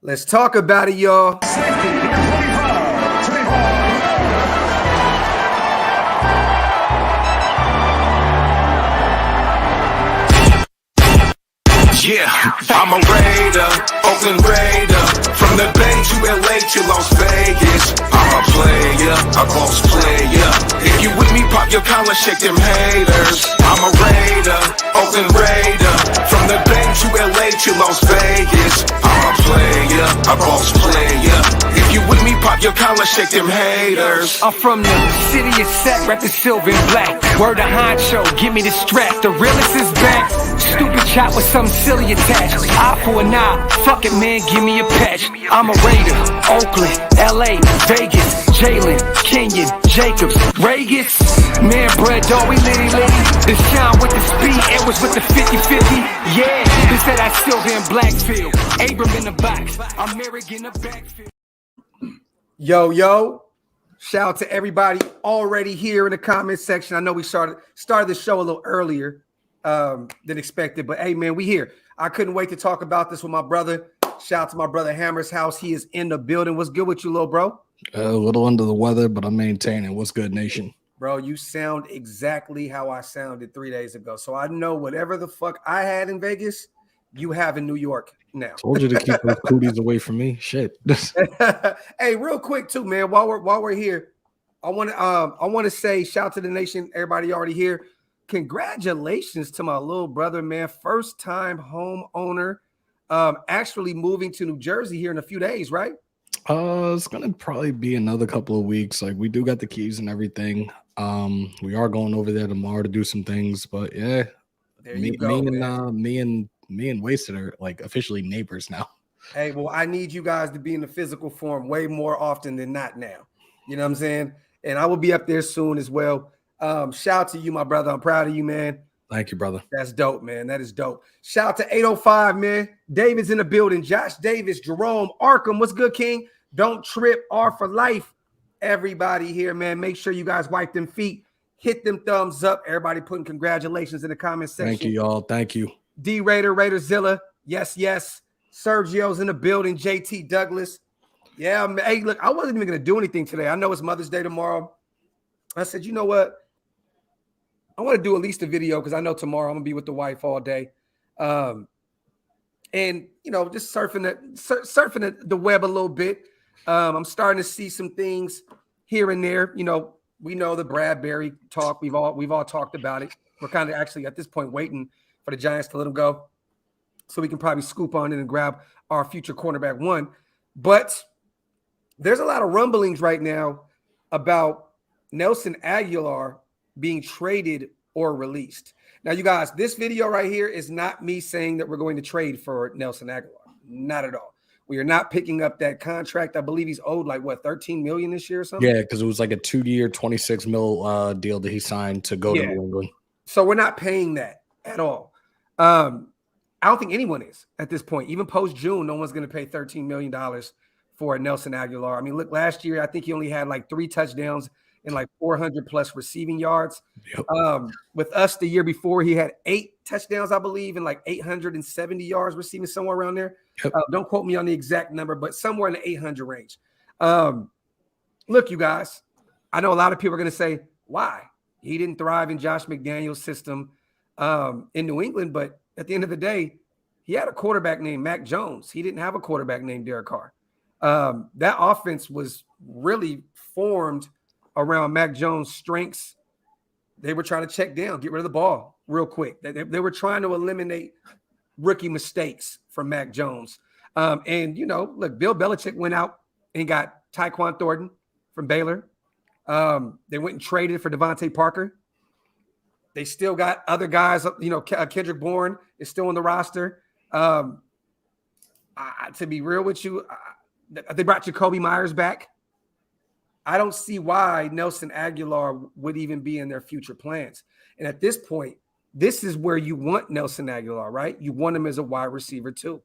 Let's talk about it, y'all. Yeah, I'm a Raider, Oakland Raider. From the Bay to LA to Las Vegas. I'm a player, a boss player. If you with me, pop your collar, shake them haters. I'm a Raider, Oakland Raider. From the Bay to LA to Las Vegas. I'm a player, a boss player. If you with me, pop your collar, shake them haters. I'm from the city of Sac, rap the silver and black. Word of honcho, give me the strap. The realest is back. Stupid chop with something silly attached. Eye for an eye, fuck it man, give me a patch. I'm a Raider, Oakland, LA, Vegas, Jalen, Kenyon, Jacobs, Vegas. Man, bread dog, we litty. The shine with the speed, it was with the 50-50. Yeah, this that I silver and blackfield. Abram in the box, I'm Merrick in the backfield. Yo. Shout out to everybody already here in the comment section. I know we started the show a little earlier than expected, but hey man, we here. I couldn't wait to talk about this with my brother. Shout out to my brother Hammer's house. He is in the building. What's good with you, little bro? A little under the weather, but I'm maintaining. What's good, nation? Bro, you sound exactly how I sounded 3 days ago. So I know whatever the fuck I had in Vegas, you have in New York now. Told you to keep those cooties away from me. Shit. Hey, real quick too, man. While we're here, I want to say shout out to the nation. Everybody already here. Congratulations to my little brother, man. First time homeowner, actually moving to New Jersey here in a few days, right? It's gonna probably be another couple of weeks. Like we do got the keys and everything. We are going over there tomorrow to do some things, but yeah, me and Wasted are like officially neighbors now. Hey, well, I need you guys to be in the physical form way more often than not now. You know what I'm saying? And I will be up there soon as well. Shout out to you, my brother. I'm proud of you, man. Thank you, brother. That's dope, man. That is dope. Shout out to 805, man. David's in the building. Josh Davis, Jerome, Arkham. What's good, King? Don't trip. R for life. Everybody here, man. Make sure you guys wipe them feet. Hit them thumbs up. Everybody putting congratulations in the comment section. Thank you, y'all. Thank you. D Raider, Raiderzilla. Yes. Sergio's in the building. JT Douglas. Yeah, man. Hey, look, I wasn't even going to do anything today. I know it's Mother's Day tomorrow. I said, you know what? I want to do at least a video because I know tomorrow I'm going to be with the wife all day. And, you know, just surfing the web a little bit. I'm starting to see some things here and there. You know, we know the Bradbury talk. We've all talked about it. We're kind of actually at this point waiting for the Giants to let him go so we can probably scoop on it and grab our future cornerback one. But there's a lot of rumblings right now about Nelson Agholor being traded or released. Now, you guys, this video right here is not me saying that we're going to trade for Nelson Agholor. Not at all. We are not picking up that contract. I believe he's owed like what, 13 million this year or something? Yeah, because it was like a 2-year, 26 mil deal that he signed to go to New England. So we're not paying that at all. I don't think anyone is at this point. Even post June, no one's going to pay $13 million for Nelson Agholor. I mean, look, last year I think he only had like 3 touchdowns and like 400 plus receiving yards. Yep. With us the year before, he had 8 touchdowns, I believe, and like 870 yards receiving, somewhere around there. Yep. Don't quote me on the exact number, but somewhere in the 800 range. Look, you guys, I know a lot of people are going to say, why? He didn't thrive in Josh McDaniel's system in New England, but at the end of the day, he had a quarterback named Mac Jones. He didn't have a quarterback named Derek Carr. That offense was really formed around Mac Jones' strengths. They were trying to check down, get rid of the ball real quick. They were trying to eliminate rookie mistakes from Mac Jones. And, you know, look, Bill Belichick went out and got Tyquan Thornton from Baylor. They went and traded for Devontae Parker. They still got other guys, you know, Kendrick Bourne is still on the roster. To be real with you, they brought Jacoby Myers back. I don't see why Nelson Agholor would even be in their future plans. And at this point, this is where you want Nelson Agholor, right? You want him as a wide receiver too.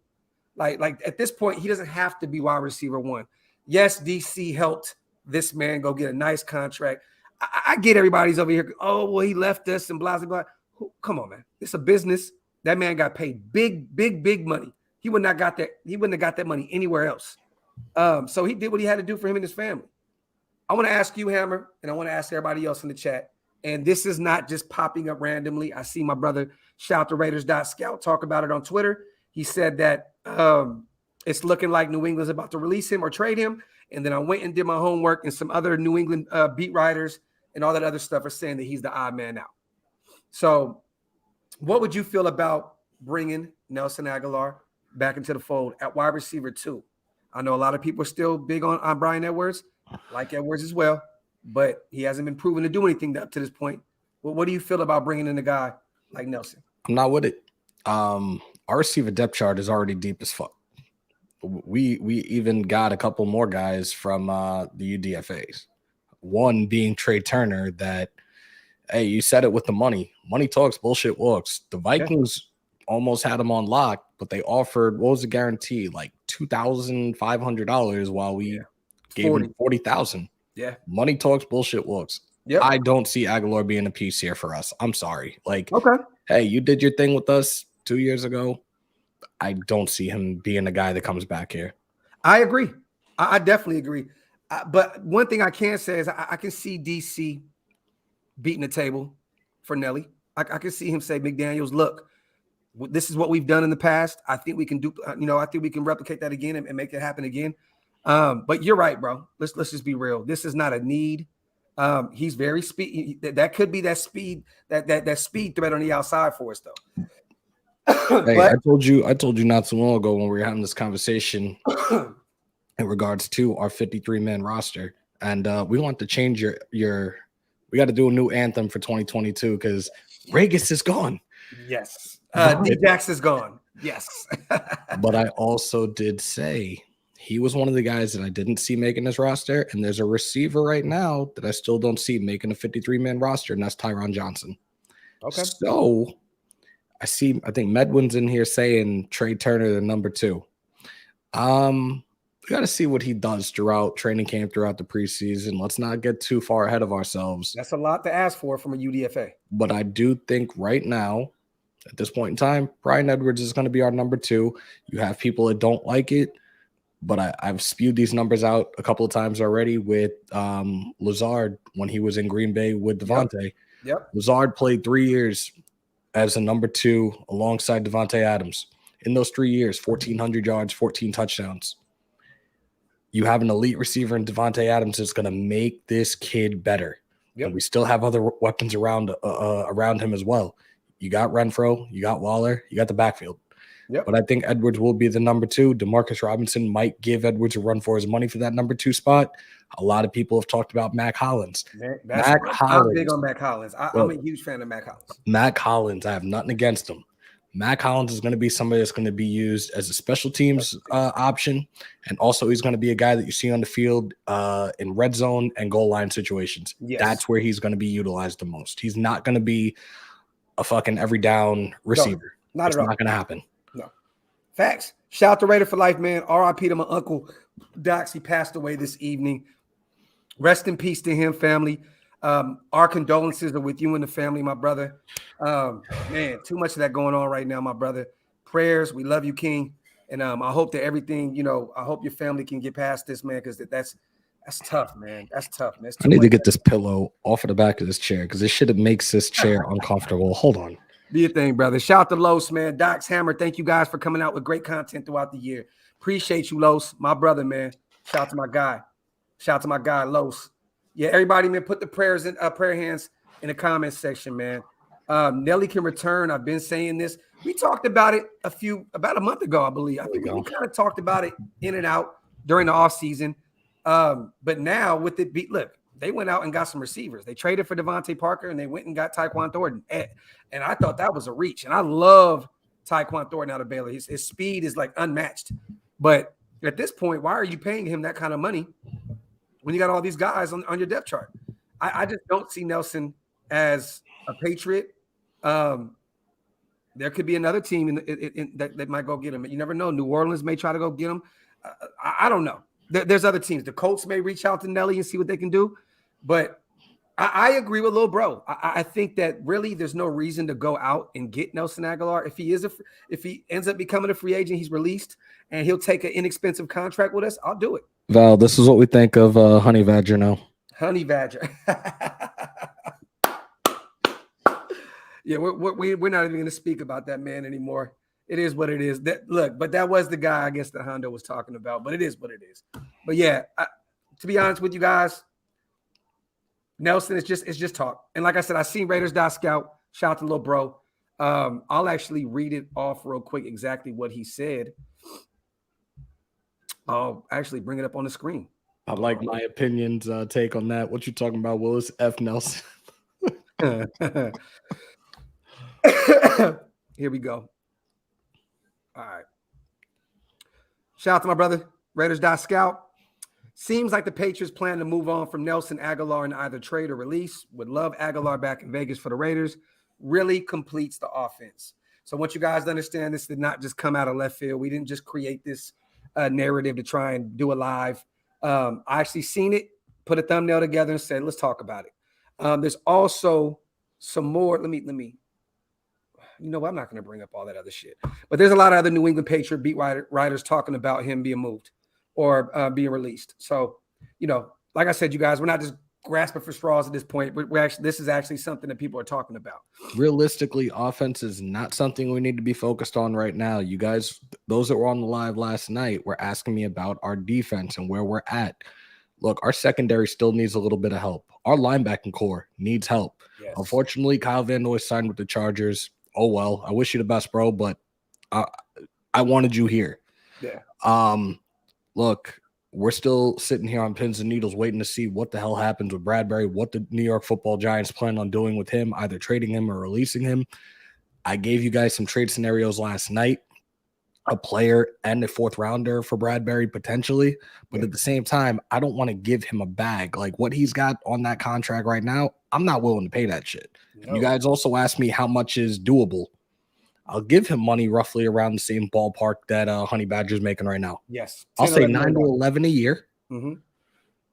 Like at this point, he doesn't have to be wide receiver 1. Yes, DC helped this man go get a nice contract. I get everybody's over here. Oh, well, he left us and blah, blah, blah. Come on, man. It's a business. That man got paid big money. he wouldn't have got that. He wouldn't have got that money anywhere else. So he did what he had to do for him and his family. I want to ask you, Hammer, and I want to ask everybody else in the chat. And this is not just popping up randomly. I see my brother, shout to Raiders.scout, talk about it on Twitter. He said that it's looking like New England's about to release him or trade him. And then I went and did my homework, and some other New England beat writers and all that other stuff are saying that he's the odd man out. So what would you feel about bringing Nelson Agholor back into the fold at wide receiver 2? I know a lot of people are still big on Bryan Edwards, like Edwards as well, but he hasn't been proven to do anything up to this point. Well, what do you feel about bringing in a guy like Nelson? I'm not with it. Our receiver depth chart is already deep as fuck. We even got a couple more guys from the UDFAs. One being Trey Turner that, hey, you said it with the money. Money talks, bullshit walks. The Vikings almost had him on lock, but they offered, what was the guarantee? Like $2,500 while we gave him $40,000. Yeah. Money talks, bullshit walks. Yep. I don't see Agholor being a piece here for us. I'm sorry. Like, okay, hey, you did your thing with us 2 years ago. I don't see him being a guy that comes back here. I agree. I definitely agree. But one thing I can say is I can see DC beating the table for Nelly. I can see him say, McDaniels, look, this is what we've done in the past. I think we can do, I think we can replicate that again and make it happen again. But you're right, bro. Let's just be real. This is not a need. He's very speed. That could be that speed, that speed threat on the outside for us, though. Hey, but, I told you not too long ago when we were having this conversation in regards to our 53-man roster, and we want to change your. We got to do a new anthem for 2022 because Vegas is gone. Yes, D-Jax is gone. Yes, but I also did say he was one of the guys that I didn't see making this roster, and there's a receiver right now that I still don't see making a 53-man roster, and that's Tyron Johnson. Okay, so. I think Medwin's in here saying Trey Turner the number 2. We got to see what he does throughout training camp, throughout the preseason. Let's not get too far ahead of ourselves. That's a lot to ask for from a UDFA. But I do think right now, at this point in time, Bryan Edwards is going to be our number 2. You have people that don't like it, but I've spewed these numbers out a couple of times already with Lazard when he was in Green Bay with Devontae. Yep. Lazard played 3 years as a number 2 alongside Devontae Adams. In those 3 years, 1,400 yards, 14 touchdowns. You have an elite receiver in Devontae Adams that's going to make this kid better. Yep. And we still have other weapons around him as well. You got Renfro, you got Waller, you got the backfield. Yep. But I think Edwards will be the number 2. Demarcus Robinson might give Edwards a run for his money for that number 2 spot. A lot of people have talked about Mac Hollins. I'm big on Mac Hollins. I'm a huge fan of Mac Hollins. Mac Hollins, I have nothing against him. Mac Hollins is going to be somebody that's going to be used as a special teams option. And also he's going to be a guy that you see on the field in red zone and goal line situations. Yes. That's where he's going to be utilized the most. He's not going to be a fucking every down receiver. No, not at all. It's not going to happen. No. Facts. Shout out to Raider for life, man. RIP to my uncle Dox. He passed away this evening. Rest in peace to him, family. Our condolences are with you and the family, my brother. Man, too much of that going on right now, my brother. Prayers. We love you, King. And I hope that everything, I hope your family can get past this, man, because that's tough, man. That's tough, man. I need to get this pillow off of the back of this chair because this shit makes this chair uncomfortable. Hold on. Do your thing, brother. Shout out to Los, man. Dox, Hammer, thank you guys for coming out with great content throughout the year. Appreciate you, Los. My brother, man. Shout out to my guy. Shout out to my guy, Los. Yeah, everybody, man, put the prayer hands in the comments section, man. Nelly can return. I've been saying this. We talked about it about a month ago, I believe. I think we kind of talked about it in and out during the offseason. But now with it, look, they went out and got some receivers. They traded for Devontae Parker, and they went and got Tyquan Thornton. And I thought that was a reach. And I love Tyquan Thornton out of Baylor. His speed is like unmatched. But at this point, why are you paying him that kind of money when you got all these guys on your depth chart? I just don't see Nelson as a Patriot. There could be another team that might go get him. You never know. New Orleans may try to go get him. I don't know. There's other teams. The Colts may reach out to Nelly and see what they can do. But I agree with Lil Bro. I think that really there's no reason to go out and get Nelson Agholor. If he ends up becoming a free agent, he's released and he'll take an inexpensive contract with us, I'll do it. Val, this is what we think of Honey Badger now. Honey Badger. Yeah, we're not even going to speak about that man anymore. It is what it is. But that was the guy I guess that Hondo was talking about. But it is what it is. But yeah, to be honest with you guys, Nelson, it's just talk. And like I said, I seen Raiders.scout. Shout out to Lil Bro. I'll actually read it off real quick exactly what he said. I'll actually bring it up on the screen. I like my opinions take on that. What you talking about, Willis F. Nelson? Here we go. All right. Shout out to my brother, Raiders.scout. Seems like the Patriots plan to move on from Nelson Agholor in either trade or release. Would love Agholor back in Vegas for the Raiders. Really completes the offense. So I want you guys to understand this did not just come out of left field. We didn't just create this narrative to try and do it live. I actually seen it, put a thumbnail together and said, let's talk about it. There's also some more. Let me. You know what? I'm not going to bring up all that other shit. But there's a lot of other New England Patriot beat writers talking about him being moved or being released. So, like I said, you guys, we're not just grasping for straws at this point. This is actually something that people are talking about. Realistically, offense is not something we need to be focused on right now. You guys, those that were on the live last night, were asking me about our defense and where we're at. Look, our secondary still needs a little bit of help. Our linebacking core needs help. Yes. Unfortunately, Kyle Van Noy signed with the Chargers. Oh, well, I wish you the best, bro, but I wanted you here. Yeah. Look, we're still sitting here on pins and needles waiting to see what the hell happens with Bradbury, what the New York Football Giants plan on doing with him, either trading him or releasing him. I gave you guys some trade scenarios last night, a player and a fourth rounder for Bradbury potentially. But at the same time, I don't want to give him a bag. Like what he's got on that contract right now, I'm not willing to pay that shit. No. You guys also asked me how much is doable. I'll give him money roughly around the same ballpark that Honey Badger's making right now. Yes. I'll say 9 to 11 a year. Mm-hmm.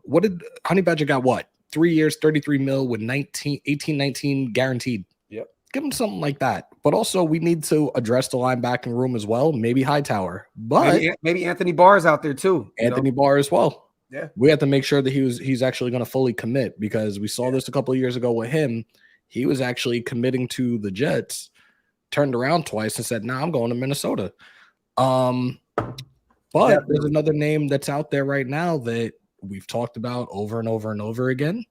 What did Honey Badger got? What? 3 years, 33 mil with 19 guaranteed. Yep. Give him something like that. But also we need to address the linebacking room as well. Maybe Hightower, but maybe Anthony Barr's out there too. Anthony Barr as well. Yeah. We have to make sure that he's actually going to fully commit because we saw this a couple of years ago with him. He was actually committing to the Jets, turned around twice and said, I'm going to Minnesota. But there's another name that's out there right now that we've talked about over and over and over again.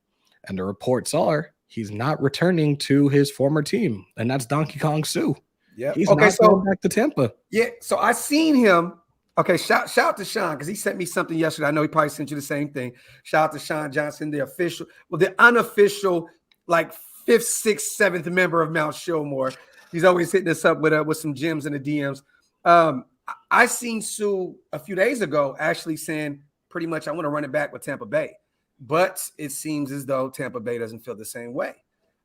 And the reports are he's not returning to his former team. And that's Donkey Kong Sue. Yeah. He's not going back to Tampa. Yeah. So I seen him. Okay. Shout out to Sean because he sent me something yesterday. I know he probably sent you the same thing. Shout out to Sean Johnson, the unofficial, like 5th, 6th, 7th member of Mount Shillmore. He's always hitting us up with some gems in the DMs. I seen Sue a few days ago actually saying pretty much I want to run it back with Tampa Bay. But it seems as though Tampa Bay doesn't feel the same way.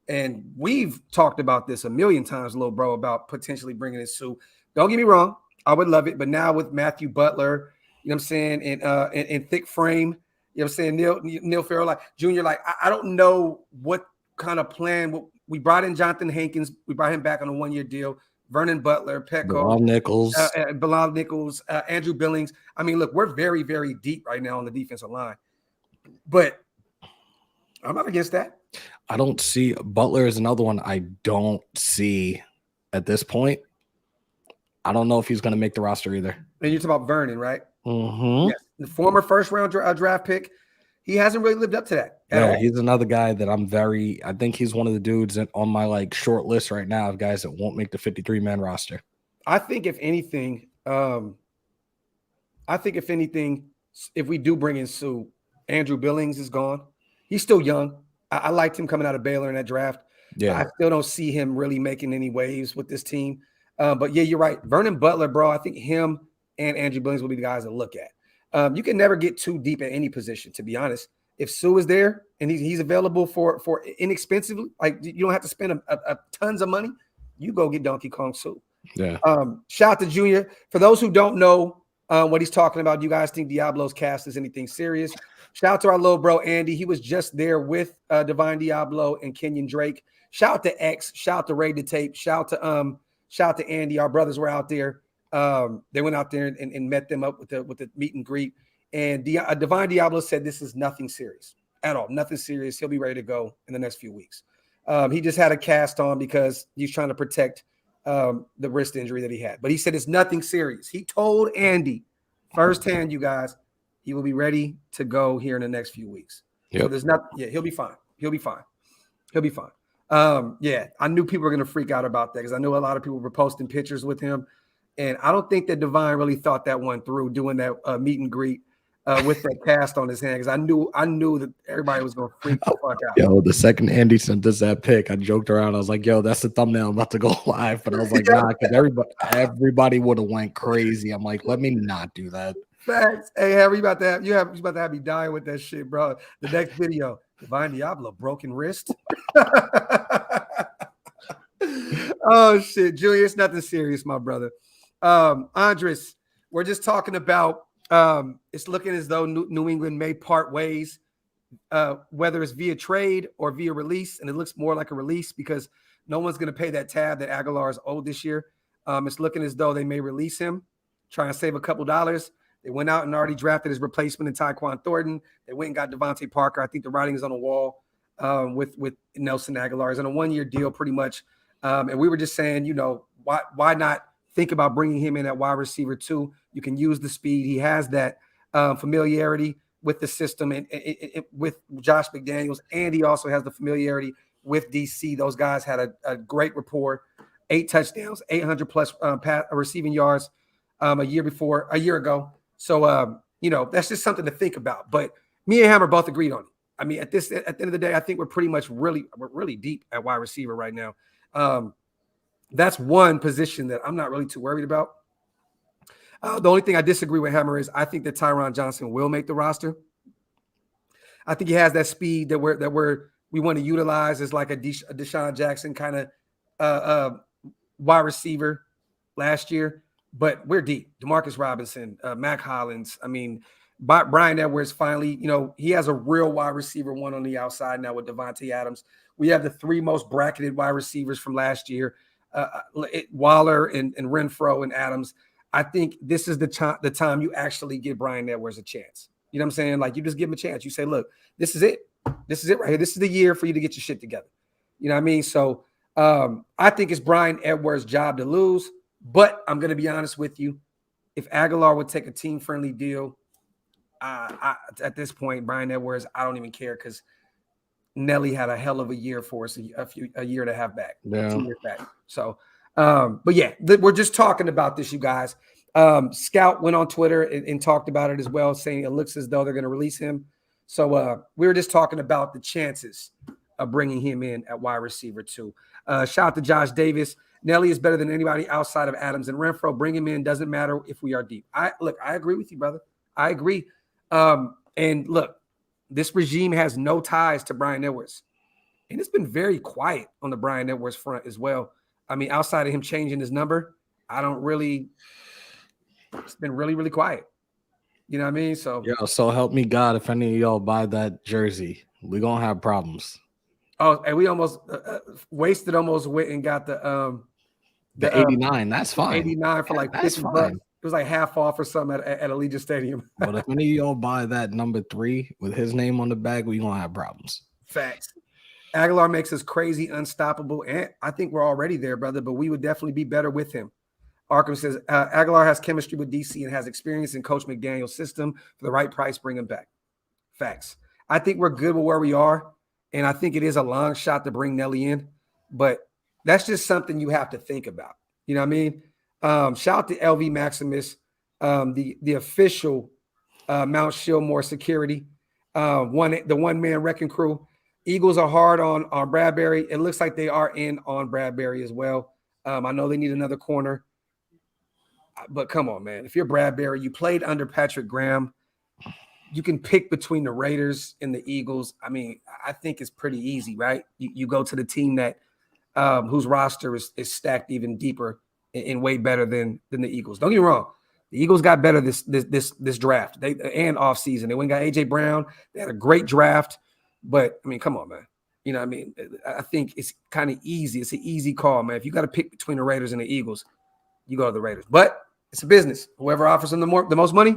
And we've talked about this a million times, Lil Bro, about potentially bringing in Sue. Don't get me wrong. I would love it. But now with Matthew Butler, you know what I'm saying, and thick frame, you know what I'm saying, Neil Farrell like Jr., like I don't know what kind of plan. We brought in Jonathan Hankins. We brought him back on a 1-year deal. Vernon Butler, Petco, Bilal Nichols, Andrew Billings. I mean, look, we're very, very deep right now on the defensive line. But I'm not against that. I don't see Butler is another one I don't see at this point. I don't know if he's going to make the roster either. And you're talking about Vernon, right? Mm-hmm. Yes. The former first-round draft pick. He hasn't really lived up to that. Yeah, he's another guy that I think he's one of the dudes that on my like short list right now of guys that won't make the 53-man roster. I think if anything, if we do bring in Sue, Andrew Billings is gone. He's still young. I liked him coming out of Baylor in that draft. Yeah. I still don't see him really making any waves with this team. But yeah, you're right. Vernon Butler, bro, I think him and Andrew Billings will be the guys to look at. You can never get too deep at any position, to be honest. If Sue is there and he's available for inexpensively, like you don't have to spend a tons of money, you go get Donkey Kong Sue. Yeah. Shout out to Junior. For those who don't know what he's talking about, do you guys think Diablo's cast is anything serious? Shout out to our little bro Andy. He was just there with Divine Diablo and Kenyon Drake. Shout out to X. Shout out to Raid the Tape. Shout out to Andy. Our brothers were out there. They went out there and met them up with the meet and greet. And Divine Diablo said this is nothing serious at all. Nothing serious. He'll be ready to go in the next few weeks. He just had a cast on because he's trying to protect the wrist injury that he had. But he said it's nothing serious. He told Andy firsthand, you guys, he will be ready to go here in the next few weeks. Yep. So there's not, he'll be fine. He'll be fine. I knew people were going to freak out about that because I know a lot of people were posting pictures with him. And I don't think that Divine really thought that one through, doing that meet and greet with that cast on his hand, because I knew that everybody was going to freak the fuck out. Yo, the second Andy sent us that pic, I joked around. I was like, yo, that's the thumbnail. I'm about to go live. But I was like, nah, because everybody would have went crazy. I'm like, let me not do that. Facts. Hey, Harry, you about to have me dying with that shit, bro. The next video, Divine Diablo, broken wrist. Oh shit, Julius, nothing serious, my brother. Andres, we're just talking about it's looking as though New England may part ways, whether it's via trade or via release, and it looks more like a release because no one's going to pay that tab that Agholor is owed this year. It's looking as though they may release him, try and save a couple dollars. They went out and already drafted his replacement in Tyquan Thornton. They went and got Devontae Parker. I think the writing is on the wall with Nelson Agholor. It's on a 1-year deal pretty much. And we were just saying, you know, why not think about bringing him in at wide receiver too? You can use the speed. He has that familiarity with the system and with Josh McDaniels. And he also has the familiarity with DC. Those guys had a great rapport, 8 touchdowns, 800 plus receiving yards a year ago. So, you know, that's just something to think about. But me and Hammer both agreed on it. I mean, at the end of the day, I think we're pretty much we're really deep at wide receiver right now. That's one position that I'm not really too worried about. The only thing I disagree with Hammer is I think that Tyron Johnson will make the roster. I think he has that speed that we want to utilize as like a Deshaun Jackson kind of wide receiver last year. But we're deep. Demarcus Robinson, Mac Hollins. I mean, Brian Edwards finally, you know, he has a real wide receiver one on the outside now with Devontae Adams. We have the 3 most bracketed wide receivers from last year, Waller and Renfro and Adams. I think this is the time you actually give Brian Edwards a chance. You know what I'm saying? Like, you just give him a chance. You say, look, this is it. This is it right here. This is the year for you to get your shit together. You know what I mean? So I think it's Brian Edwards' job to lose. But I'm going to be honest with you. If Agholor would take a team-friendly deal, at this point, Brian Edwards, I don't even care because Nelly had a hell of a year for us a year and a half back, 2 years back. So, but yeah, we're just talking about this, you guys. Scout went on Twitter and talked about it as well, saying it looks as though they're going to release him. So we were just talking about the chances of bringing him in at wide receiver too. Shout out to Josh Davis. Nelly is better than anybody outside of Adams and Renfro. Bring him in. Doesn't matter if we are deep. I agree with you, brother. I agree. And look, this regime has no ties to Brian Edwards. And it's been very quiet on the Brian Edwards front as well. I mean, outside of him changing his number, it's been really, really quiet. You know what I mean? So, yeah, so help me God, if any of y'all buy that jersey, we're going to have problems. Oh, and we almost went and got the 89. That's fine. 89 for like $50. It was like half off or something at Allegiant Stadium. But if any of y'all buy that number 3 with his name on the back, we're going to have problems. Facts. Agholor makes us crazy, unstoppable, and I think we're already there, brother, but we would definitely be better with him. Arkham says, Agholor has chemistry with DC and has experience in Coach McDaniel's system. For the right price, bring him back. Facts. I think we're good with where we are, and I think it is a long shot to bring Nelly in, but that's just something you have to think about. You know what I mean? Shout out to LV Maximus, the official Mount Shillmore security, the one-man wrecking crew. Eagles are hard on Bradbury. It looks like they are in on Bradbury as well. I know they need another corner, but come on, man. If you're Bradbury, you played under Patrick Graham. You can pick between the Raiders and the Eagles. I mean, I think it's pretty easy, right? You go to the team that whose roster is stacked even deeper and way better than the Eagles. Don't get me wrong. The Eagles got better this draft. And off season. They went and got AJ Brown. They had a great draft. But I mean, come on, man. You know what I mean? I think it's kind of easy. It's an easy call, man. If you got to pick between the Raiders and the Eagles, you go to the Raiders. But it's a business. Whoever offers him the most money,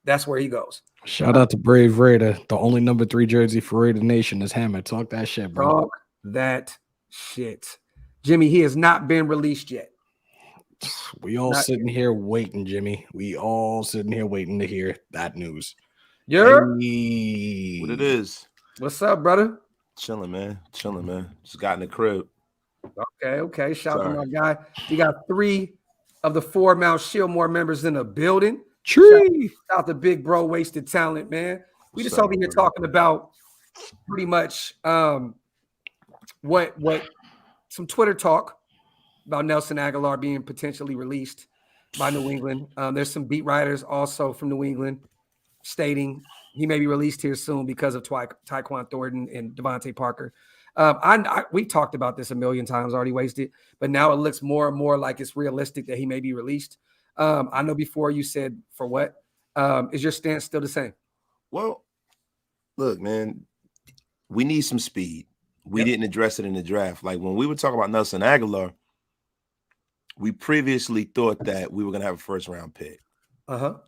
that's where he goes. Shout out to Brave Raider. The only number 3 jersey for Raidernation is Hammer. Talk that shit, bro. Talk that shit. Jimmy, he has not been released yet. We all sitting here waiting, Jimmy. We all sitting here waiting to hear that news. Yeah. Hey. What it is? What's up, brother? Chilling, man. Just got in the crib. Okay. Shout out to my guy. We got 3 of the 4 Mount Shillmore members in the building. Tree. Shout out to Big Bro Wasted Talent, man. We just over here talking about pretty much what some Twitter talk about Nelson Agholor being potentially released by New England. There's some beat writers also from New England stating he may be released here soon because of Tyquan Thornton and Devontae Parker. We've talked about this a million times already, Wasted, but now it looks more and more like it's realistic that he may be released. I know before you said for what? Is your stance still the same? Well, look, man, we need some speed. We didn't address it in the draft. Like when we were talking about Nelson Agholor, we previously thought that we were going to have a first-round pick.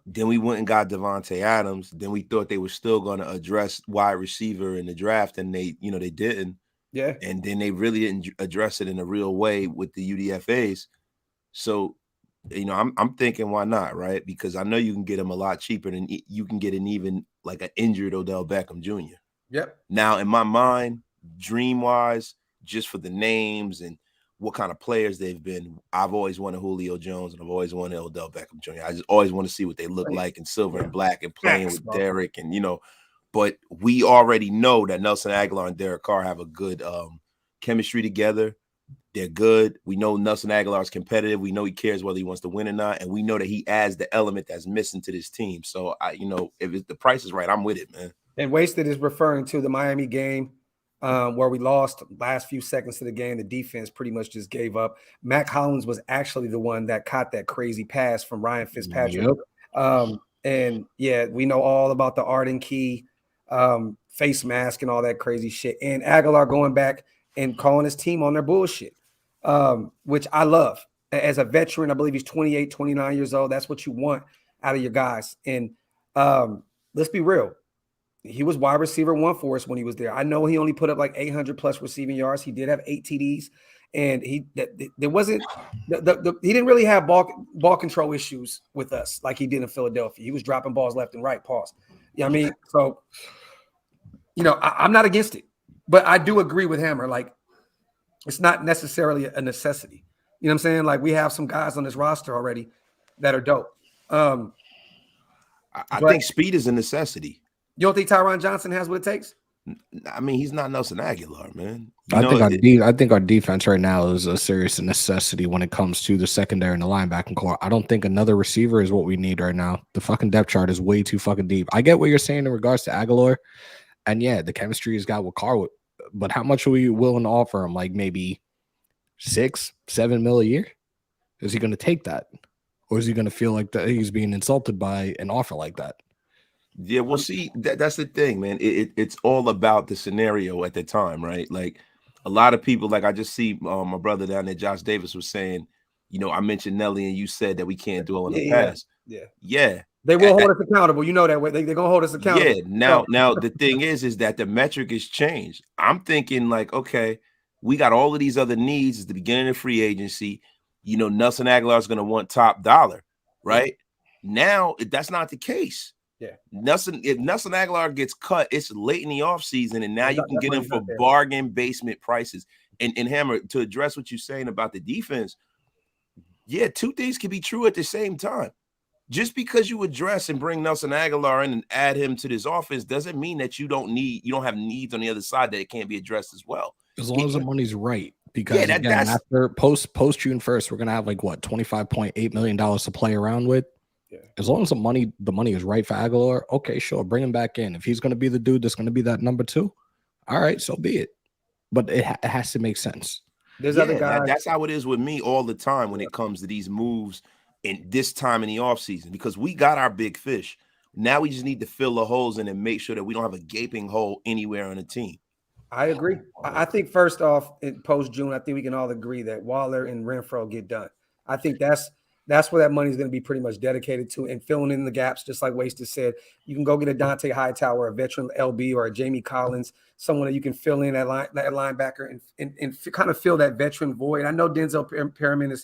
Then we went and got Devontae Adams. Then we thought they were still going to address wide receiver in the draft, and they didn't. Yeah. And then they really didn't address it in a real way with the UDFAs. So, I'm thinking, why not, right? Because I know you can get him a lot cheaper than you can get an even like an injured Odell Beckham Jr. Yep. Now, in my mind, dream-wise, just for the names and what kind of players they've been, I've always wanted Julio Jones and I've always wanted Odell Beckham Jr. I just always want to see what they look like in silver and black and playing with Derek and, but we already know that Nelson Agholor and Derek Carr have a good chemistry together. They're good. We know Nelson Agholor is competitive. We know he cares whether he wants to win or not. And we know that he adds the element that's missing to this team. So, if the price is right, I'm with it, man. And Wasted is referring to the Miami game where we lost last few seconds of the game. The defense pretty much just gave up. Mac Hollins was actually the one that caught that crazy pass from Ryan Fitzpatrick. Yep. And yeah, we know all about the Arden Key face mask and all that crazy shit. And Agholor going back and calling his team on their bullshit, which I love. As a veteran, I believe he's 28, 29 years old. That's what you want out of your guys. And let's be real. He was wide receiver 1 for us when he was there. I know he only put up like 800 plus receiving yards. He did have 8 TDs, and he didn't really have ball control issues with us like he did in Philadelphia. He was dropping balls left and right. Pause. You know what I mean? So, I'm not against it, but I do agree with Hammer. Like, it's not necessarily a necessity. You know what I'm saying? Like, we have some guys on this roster already that are dope. I think speed is a necessity. You don't think Tyron Johnson has what it takes? I mean, he's not Nelson Agholor, man. I think our defense right now is a serious necessity when it comes to the secondary and the linebacking core. I don't think another receiver is what we need right now. The fucking depth chart is way too fucking deep. I get what you're saying in regards to Agholor, and yeah, the chemistry has got with Carr, but how much are we willing to offer him? Like maybe 6-7 mil a year? Is he going to take that, or is he going to feel like that he's being insulted by an offer like that? Yeah, well, see, that's the thing, man. It's all about the scenario at the time, right? Like a lot of people, like I just see my brother down there, Josh Davis, was saying, I mentioned Nelly and you said that we can't dwell on the past. Yeah. They will hold us accountable. You know that way. They're going to hold us accountable. Yeah. Now the thing is that the metric has changed. I'm thinking like, okay, we got all of these other needs at the beginning of free agency. Nelson Agholor is going to want top dollar, right? Now, that's not the case. Yeah, if Nelson Agholor gets cut, it's late in the offseason, and now you can get him for bargain basement prices. And Hammer, to address what you're saying about the defense, yeah, 2 things can be true at the same time. Just because you address and bring Nelson Agholor in and add him to this offense doesn't mean that you don't have needs on the other side that it can't be addressed as well. As long as the money's right. Because again, after post June 1st, we're gonna have like what $25.8 million to play around with. Yeah. As long as the money is right for Agholor, okay, sure, bring him back in. If he's going to be the dude that's going to be that number 2, all right, so be it. But it has to make sense. There's other guys. That's how it is with me all the time when it comes to these moves in this time in the offseason, because we got our big fish. Now we just need to fill the holes in and make sure that we don't have a gaping hole anywhere on the team. I agree. I think first off, in post-June, I think we can all agree that Waller and Renfro get done. I think that's where that money is going to be pretty much dedicated to, and filling in the gaps, just like Wasted said. You can go get a Dante Hightower, a veteran LB, or a Jamie Collins, someone that you can fill in that linebacker and kind of fill that veteran void. I know Denzel Perriman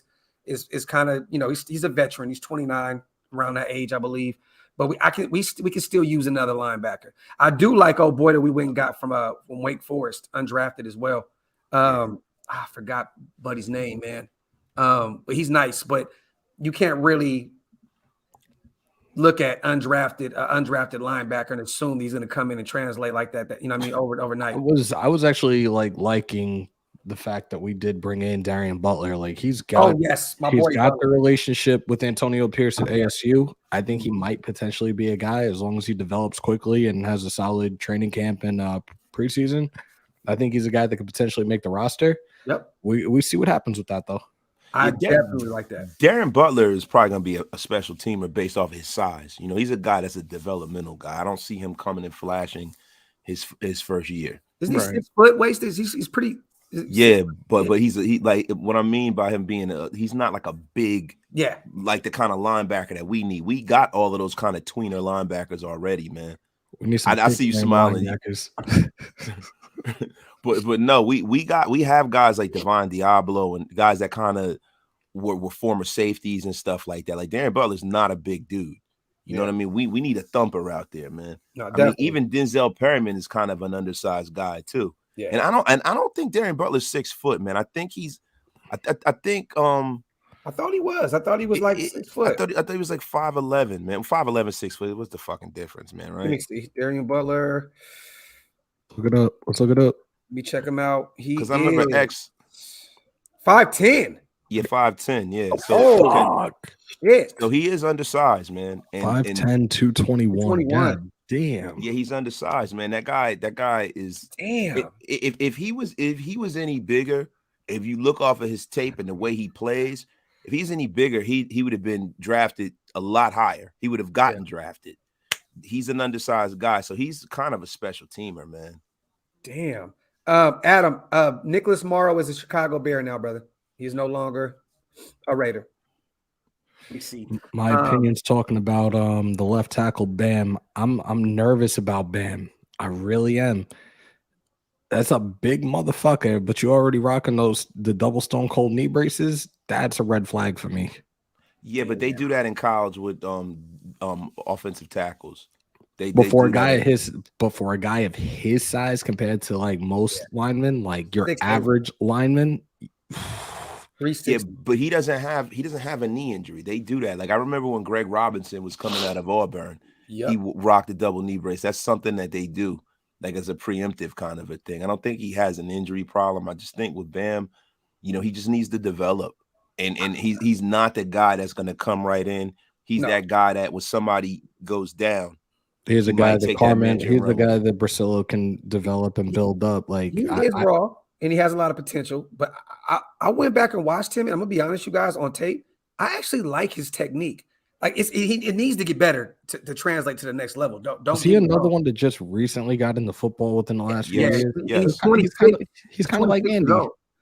is kind of, he's a veteran. He's 29, around that age, I believe. But we can still use another linebacker. I do like old boy that we went and got from Wake Forest, undrafted as well. I forgot Buddy's name, man. But he's nice. But you can't really look at undrafted linebacker and assume he's going to come in and translate like that. Overnight. I was actually liking the fact that we did bring in Darian Butler. Like he's got the relationship with Antonio Pierce at ASU. I think he might potentially be a guy as long as he develops quickly and has a solid training camp and preseason. I think he's a guy that could potentially make the roster. Yep. We see what happens with that though. I definitely like that. Darren Butler is probably going to be a special teamer based off his size. He's a guy that's a developmental guy. I don't see him coming and flashing his first year. Isn't he 6 foot wasted? He's pretty. Yeah, but he like what I mean by him being he's not like a big, like the kind of linebacker that we need. We got all of those kind of tweener linebackers already, man. We need some I see you smiling. but no, we have guys like Devon Diablo and guys that kind of were former safeties and stuff like that. Like Darren Butler's not a big dude. You know what I mean? We need a thumper out there, man. No, I mean, even Denzel Perriman is kind of an undersized guy too. Yeah. And I don't think Darren Butler's 6 foot, man. I think I thought he was. I thought he was like 6 foot. I thought he was like 5'11", man. 5'11", 6 foot. What's the fucking difference, man? Right? Let me see. Darian Butler. Look it up. Let's look it up. Let me check him out. Because I remember X 5'10". Yeah, 5'10". Yeah. So shit. So he is undersized, man. 5'10", 221. God damn. Yeah, he's undersized, man. That guy is damn. If he was any bigger, if you look off of his tape and the way he plays, if he's any bigger, he would have been drafted a lot higher. He would have gotten drafted. He's an undersized guy, so he's kind of a special teamer, man. Damn. Adam, Nicholas Morrow is a Chicago Bear now, brother. He's no longer a Raider. Let me see. My opinion's talking about the left tackle Bam. I'm nervous about Bam. I really am. That's a big motherfucker, but you already rocking the double stone cold knee braces. That's a red flag for me. Yeah, but they do that in college with offensive tackles. Before a guy of his size compared to like most linemen, like your average lineman. 360. Yeah, but he doesn't have a knee injury. They do that. Like I remember when Greg Robinson was coming out of Auburn, he rocked the double knee brace. That's something that they do, like as a preemptive kind of a thing. I don't think he has an injury problem. I just think with Bam, he just needs to develop. And he's not the guy that's going to come right in. He's that guy that when somebody goes down, he's a guy that Carmen. He's the guy that Brasillo can develop and build up. Like he is raw. And he has a lot of potential, but I went back and watched him, and I'm gonna be honest, you guys, on tape, I actually like his technique. Like it needs to get better to translate to the next level. Don't is he another one that just recently got into football within the last few years? Yes. He's kind of like Andy.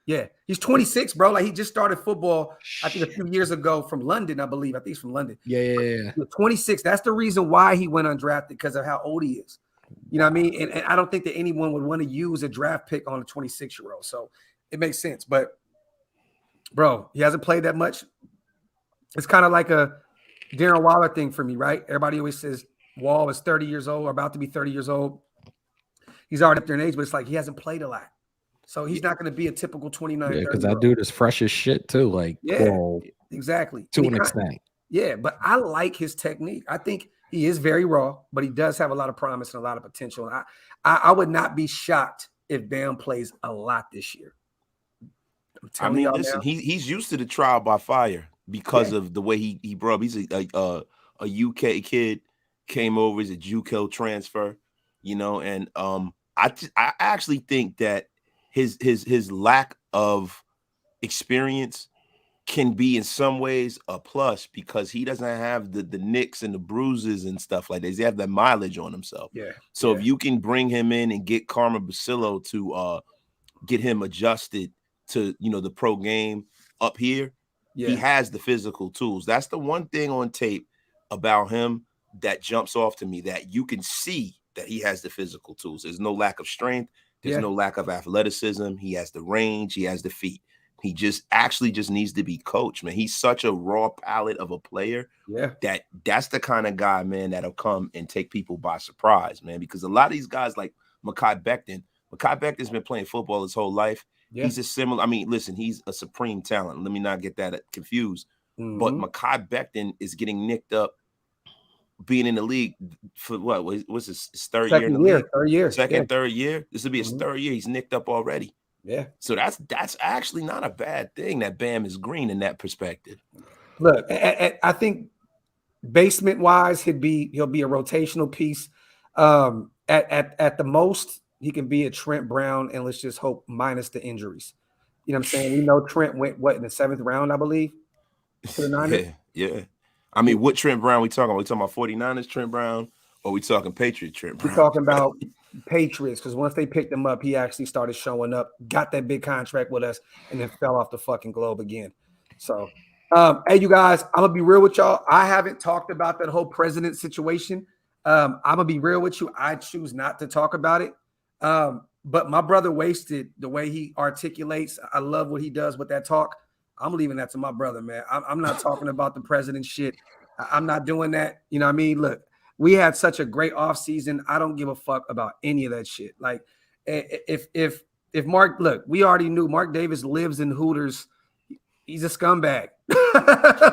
Yeah, he's 26, bro. Like he just started football, I think a few years ago from London, I believe. I think he's from London. Yeah. 26. That's the reason why he went undrafted, because of how old he is. You know what I mean? And I don't think that anyone would want to use a draft pick on a 26-year-old. So it makes sense. But, bro, he hasn't played that much. It's kind of like a Darren Waller thing for me, right? Everybody always says Wall is 30 years old or about to be 30 years old. He's already up there in age, but it's like he hasn't played a lot. So he's not going to be a typical 29. Yeah, because that dude is fresh as shit, too. Like, exactly. To an extent. Yeah, but I like his technique. I think he is very raw, but he does have a lot of promise and a lot of potential. And I would not be shocked if Bam plays a lot this year. I mean, listen, he's used to the trial by fire because of the way he brought up. He's a UK kid, came over as a JUCO transfer, and I actually think that his lack of experience can be in some ways a plus because he doesn't have the nicks and the bruises and stuff like that. He have that mileage on himself. Yeah. So if you can bring him in and get Karma Basillo to get him adjusted to, you know, the pro game up here, he has the physical tools. That's the one thing on tape about him that jumps off to me, that you can see that he has the physical tools. There's no lack of strength. There's no lack of athleticism. He has the range. He has the feet. He just needs to be coached, man. He's such a raw palette of a player. Yeah. That's the kind of guy, man, that'll come and take people by surprise, man. Because a lot of these guys like Mekhi Becton's been playing football his whole life. Yeah. He's a similar, I mean, listen, he's a supreme talent. Let me not get that confused. But Mekhi Becton is getting nicked up being in the league for what was his third year in the league? Third year. This will be his third year. He's nicked up already. Yeah. So that's actually not a bad thing that Bam is green in that perspective. Look, I think basement wise, he'll be a rotational piece. At the most, he can be a Trent Brown, and let's just hope minus the injuries. You know what I'm saying? We know Trent went in the 7th round, I believe, to the Niners. Yeah. I mean, what Trent Brown we talking about? We talking about 49ers Trent Brown, or we talking Patriot Trent Brown? We're talking about Patriots, because once they picked him up, he actually started showing up, got that big contract with us, and then fell off the fucking globe again. So, hey, you guys, I'm gonna be real with y'all. I haven't talked about that whole president situation. I'm gonna be real with you. I choose not to talk about it. But my brother Wasted, the way he articulates, I love what he does with that talk. I'm leaving that to my brother, man. I'm not talking about the president shit. I'm not doing that. You know what I mean? Look, we had such a great offseason. I don't give a fuck about any of that shit. Like, if Mark, look, we already knew Mark Davis lives in Hooters. He's a scumbag.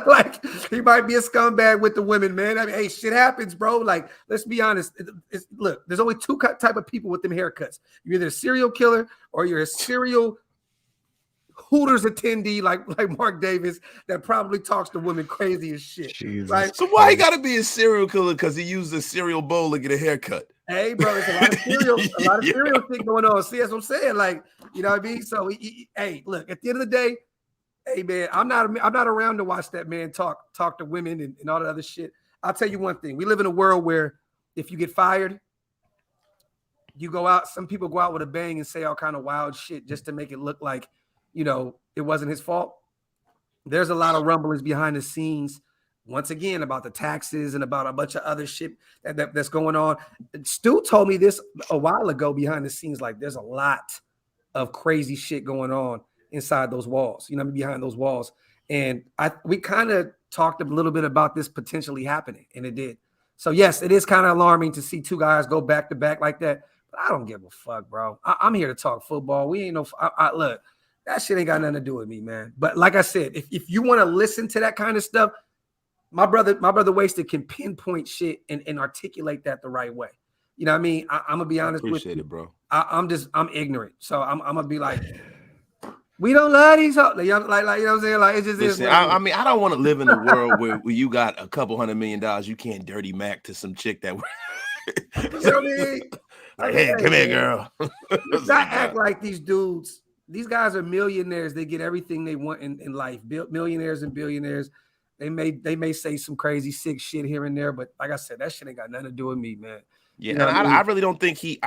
Like, he might be a scumbag with the women, man. I mean, hey, shit happens, bro. Like, let's be honest. Look, there's only two type of people with them haircuts. You're either a serial killer or you're a serial Hooters attendee like Mark Davis that probably talks to women crazy as shit. Right? So why he got to be a serial killer? Because he used a cereal bowl to get a haircut. Hey, bro, there's a lot of serial shit going on. See, that's what I'm saying. Like, you know what I mean? So, hey, look, at the end of the day, hey, man, I'm not around to watch that man talk to women and all that other shit. I'll tell you one thing. We live in a world where if you get fired, you go out. Some people go out with a bang and say all kind of wild shit just to make it look like, you know, it wasn't his fault. There's a lot of rumblings behind the scenes, once again, about the taxes and about a bunch of other shit that's going on. Stu told me this a while ago behind the scenes, like there's a lot of crazy shit going on inside those walls, you know, behind those walls. And we kind of talked a little bit about this potentially happening, and it did. So, yes, it is kind of alarming to see two guys go back to back like that. But I don't give a fuck, bro. I'm here to talk football. We ain't look. That shit ain't got nothing to do with me, man. But like I said, if you want to listen to that kind of stuff, my brother Wasted can pinpoint shit and articulate that the right way. You know what I mean? I'm gonna be honest with you. Appreciate it, bro. I'm ignorant, so I'm gonna be like, we don't love these. Like you know what I'm saying? Like, it just Listen, is. I mean, I don't want to live in a world where you got a couple $100 million, you can't dirty Mac to some chick that. You know what I mean? Like, hey, come here, girl. Let's not act like these dudes. These guys are millionaires. They get everything they want in life. Millionaires and billionaires. They may say some crazy sick shit here and there, but like I said, that shit ain't got nothing to do with me, man. Yeah, you know, and I really don't think he.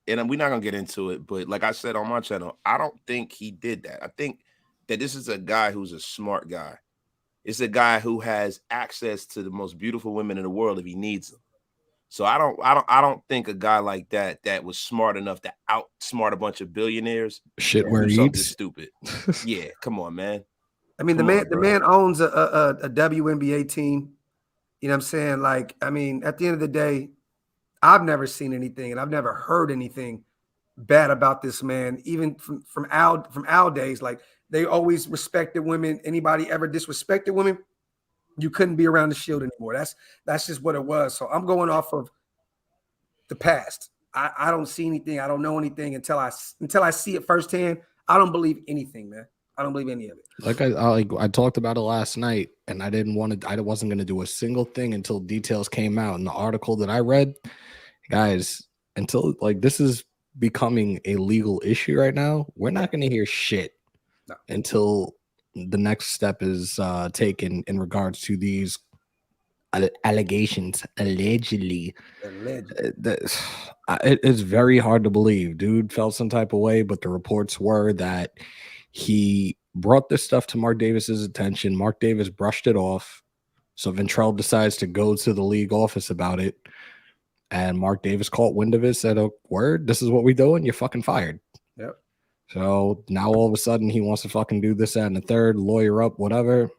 And we're not gonna get into it, but like I said on my channel, I don't think he did that. I think that this is a guy who's a smart guy. It's a guy who has access to the most beautiful women in the world if he needs them. So I don't think a guy like that was smart enough to outsmart a bunch of billionaires. Shit where he eats. Stupid. Yeah, come on, man. I mean, the man owns a WNBA team. You know what I'm saying? Like, I mean, at the end of the day, I've never seen anything and I've never heard anything bad about this man, even from Al days. Like, they always respected women. Anybody ever disrespected women, you couldn't be around the Shield anymore. That's just what it was. So I'm going off of the past. I don't see anything. I don't know anything until I see it firsthand. I don't believe anything, man. I don't believe any of it. Like I talked about it last night, and I wasn't going to do a single thing until details came out. In the article that I read, guys, until like this is becoming a legal issue right now, we're not going to hear shit until the next step is taken in regards to these allegations, allegedly. It's very hard to believe. Dude felt some type of way, but the reports were that he brought this stuff to Mark Davis's attention. Mark Davis brushed it off. So Ventrell decides to go to the league office about it. And Mark Davis caught wind of it, said, "Oh, word, this is what we doing. You're fucking fired." Yep. So now all of a sudden he wants to fucking do this, that, and the third, lawyer up, whatever.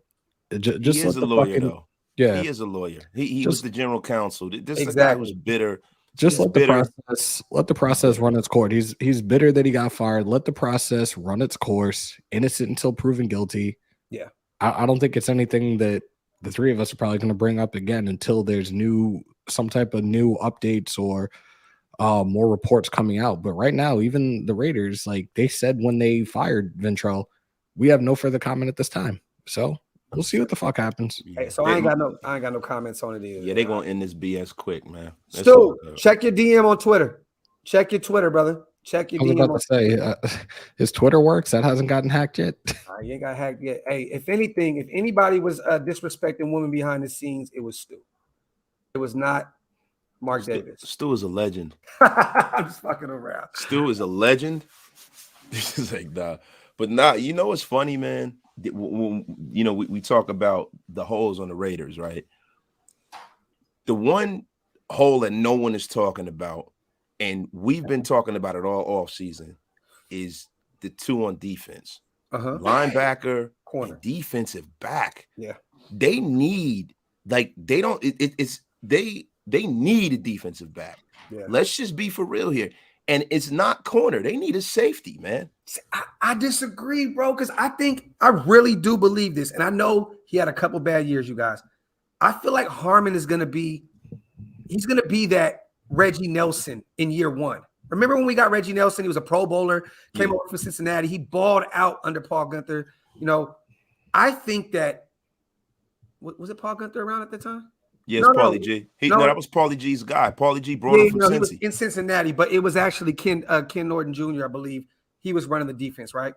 Just he is a lawyer, though. Yeah, he is a lawyer. He was the general counsel. This exactly. guy was bitter. Just let the process run its course. He's bitter that he got fired. Let the process run its course. Innocent until proven guilty. Yeah. I don't think it's anything that the three of us are probably going to bring up again until there's some type of new updates or more reports coming out. But right now, even the Raiders, like they said when they fired Ventrell, we have no further comment at this time. So we'll see what the fuck happens. Hey, so I ain't got no comments on it either. Yeah, they're gonna end this BS quick, man. Stu, check your DM on Twitter. Check your Twitter, brother. Check your DM. I was about to say, his Twitter works. That hasn't gotten hacked yet. You ain't got hacked yet. Hey, if anything, if anybody was disrespecting women behind the scenes, it was Stu. It was not Mark Davis. Stu is a legend. I'm just fucking around. Stu is a legend. This is like, nah. But nah, you know what's funny, man? You know, we talk about the holes on the Raiders, right? The one hole that no one is talking about, and we've been talking about it all off season, is the two on defense. Linebacker, corner, defensive back. Yeah. They need, like, they don't, they need a defensive back. Yeah. Let's just be for real here. And it's not corner. They need a safety, man. I disagree, bro, because I really do believe this. And I know he had a couple bad years, you guys. I feel like Harmon is going to be that Reggie Nelson in year one. Remember when we got Reggie Nelson? He was a Pro Bowler, came over from Cincinnati. He balled out under Paul Guenther. You know, I think that – was it Paul Guenther around at the time? Yes, Paulie G. That was Paulie G's guy. Paulie G brought him from Cincy. He was in Cincinnati, but it was actually Ken Norton Jr., I believe. He was running the defense, right?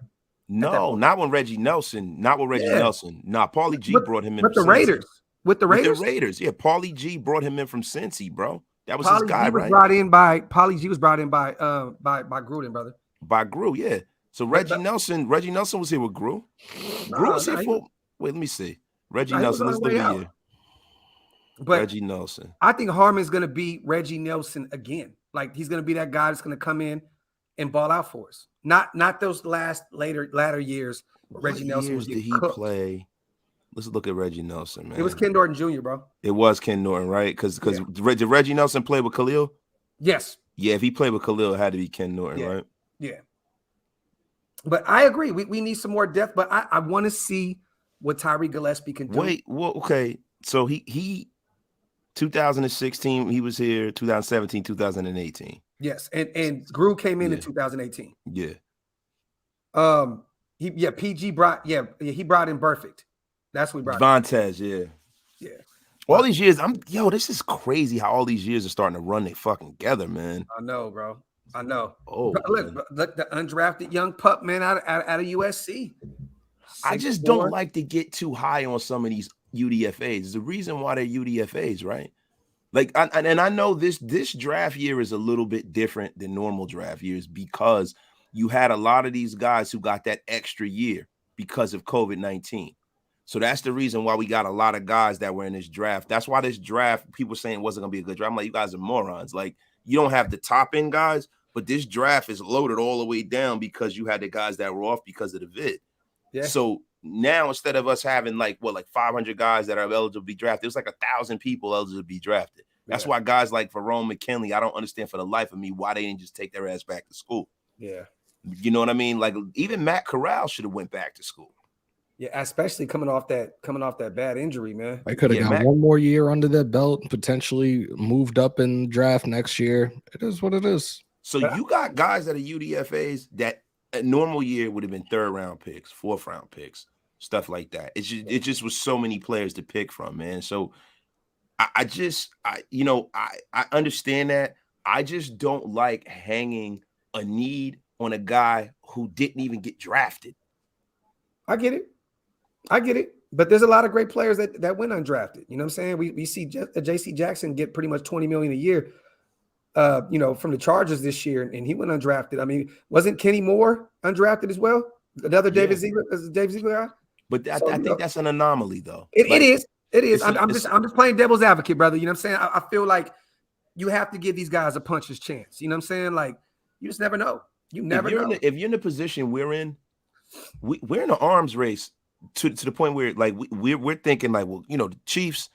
No, not when Reggie Nelson. Not with Reggie Nelson. Nah, Paulie G brought him in with the Raiders. With the Raiders? With the Raiders, yeah. Paulie G brought him in from Cincy, bro. That was his guy, right? Paulie G was brought in by Gruden, brother. By Gru, yeah. So Reggie Nelson was here with Gru. Gru was here for. Wait, let me see. Reggie Nelson. Let's look at here. But Reggie Nelson. I think Harmon's going to be Reggie Nelson again. Like he's going to be that guy that's going to come in and ball out for us. Not those latter years. Reggie Nelson was did he play? Let's look at Reggie Nelson, man. It was Ken Norton Jr., bro. It was Ken Norton, right? Because did Reggie Nelson play with Khalil? Yes. Yeah, if he played with Khalil, it had to be Ken Norton, right? Yeah. But I agree. We need some more depth, but I want to see what Tyree Gillespie can do. Wait, well, okay. So he 2016, he was here, 2017, 2018. Yes, and Gru came in 2018. Yeah. PG brought he brought in Perfect. That's what we brought. Vontez, yeah. All these years, this is crazy how all these years are starting to run they fucking together, man. I know, bro. I know. Oh, look, the undrafted young pup, man, out of USC. I just don't like to get too high on some of these UDFAs. There's a reason why they're UDFAs, right? Like, I know this draft year is a little bit different than normal draft years because you had a lot of these guys who got that extra year because of COVID-19. So that's the reason why we got a lot of guys that were in this draft. That's why this draft, people saying it wasn't going to be a good draft. I'm like, you guys are morons. Like, you don't have the top end guys, but this draft is loaded all the way down because you had the guys that were off because of the vid. Yeah. So now instead of us having like 500 guys that are eligible to be drafted, it's like 1,000 people eligible to be drafted. That's why guys like Verone McKinley, I don't understand for the life of me why they didn't just take their ass back to school. Yeah. You know what I mean? Like even Matt Corral should have went back to school. Yeah, especially coming off that bad injury, man. I could have got one more year under that belt and potentially moved up in the draft next year. It is what it is. So you got guys that are UDFAs that a normal year would have been 3rd round picks, 4th round picks, stuff like that. It just was so many players to pick from, man. So I understand that. I just don't like hanging a need on a guy who didn't even get drafted. I get it. I get it. But there's a lot of great players that went undrafted. You know what I'm saying? We see J.C. Jackson get pretty much $20 million a year, from the Chargers this year, and he went undrafted. I mean, wasn't Kenny Moore undrafted as well? Another David Ziegler guy? But I think that's an anomaly, though. It is. It is. I'm just playing devil's advocate, brother. You know what I'm saying? I feel like you have to give these guys a puncher's chance. You know what I'm saying? Like, you just never know. You never know. If you're in the position we're in, we're in an arms race to the point where, like, we're thinking, like, well, the Chiefs,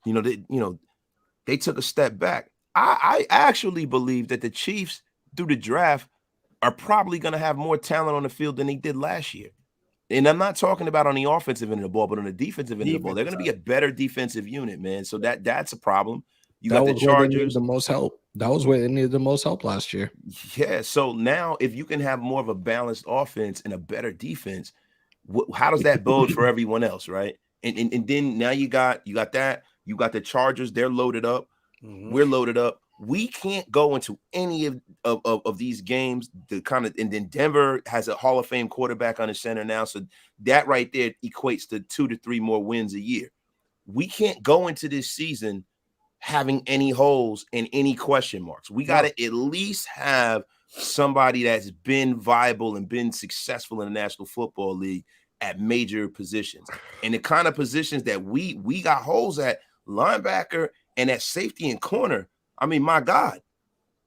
they took a step back. I actually believe that the Chiefs, through the draft, are probably going to have more talent on the field than they did last year. And I'm not talking about on the offensive end of the ball, but on the defensive end of the ball. They're going to be a better defensive unit, man. So that's a problem. You got the Chargers. The most help. That was where they needed the most help last year. Yeah. So now, if you can have more of a balanced offense and a better defense, how does that bode for everyone else, right? And then now you got that. You got the Chargers. They're loaded up. Mm-hmm. We're loaded up. We can't go into any of these games. And then Denver has a Hall of Fame quarterback on the center now, so that right there equates to 2 to 3 more wins a year. We can't go into this season having any holes and any question marks. We got to at least have somebody that's been viable and been successful in the National Football League at major positions, and the kind of positions that we got holes at, linebacker and at safety and corner. I mean, my God.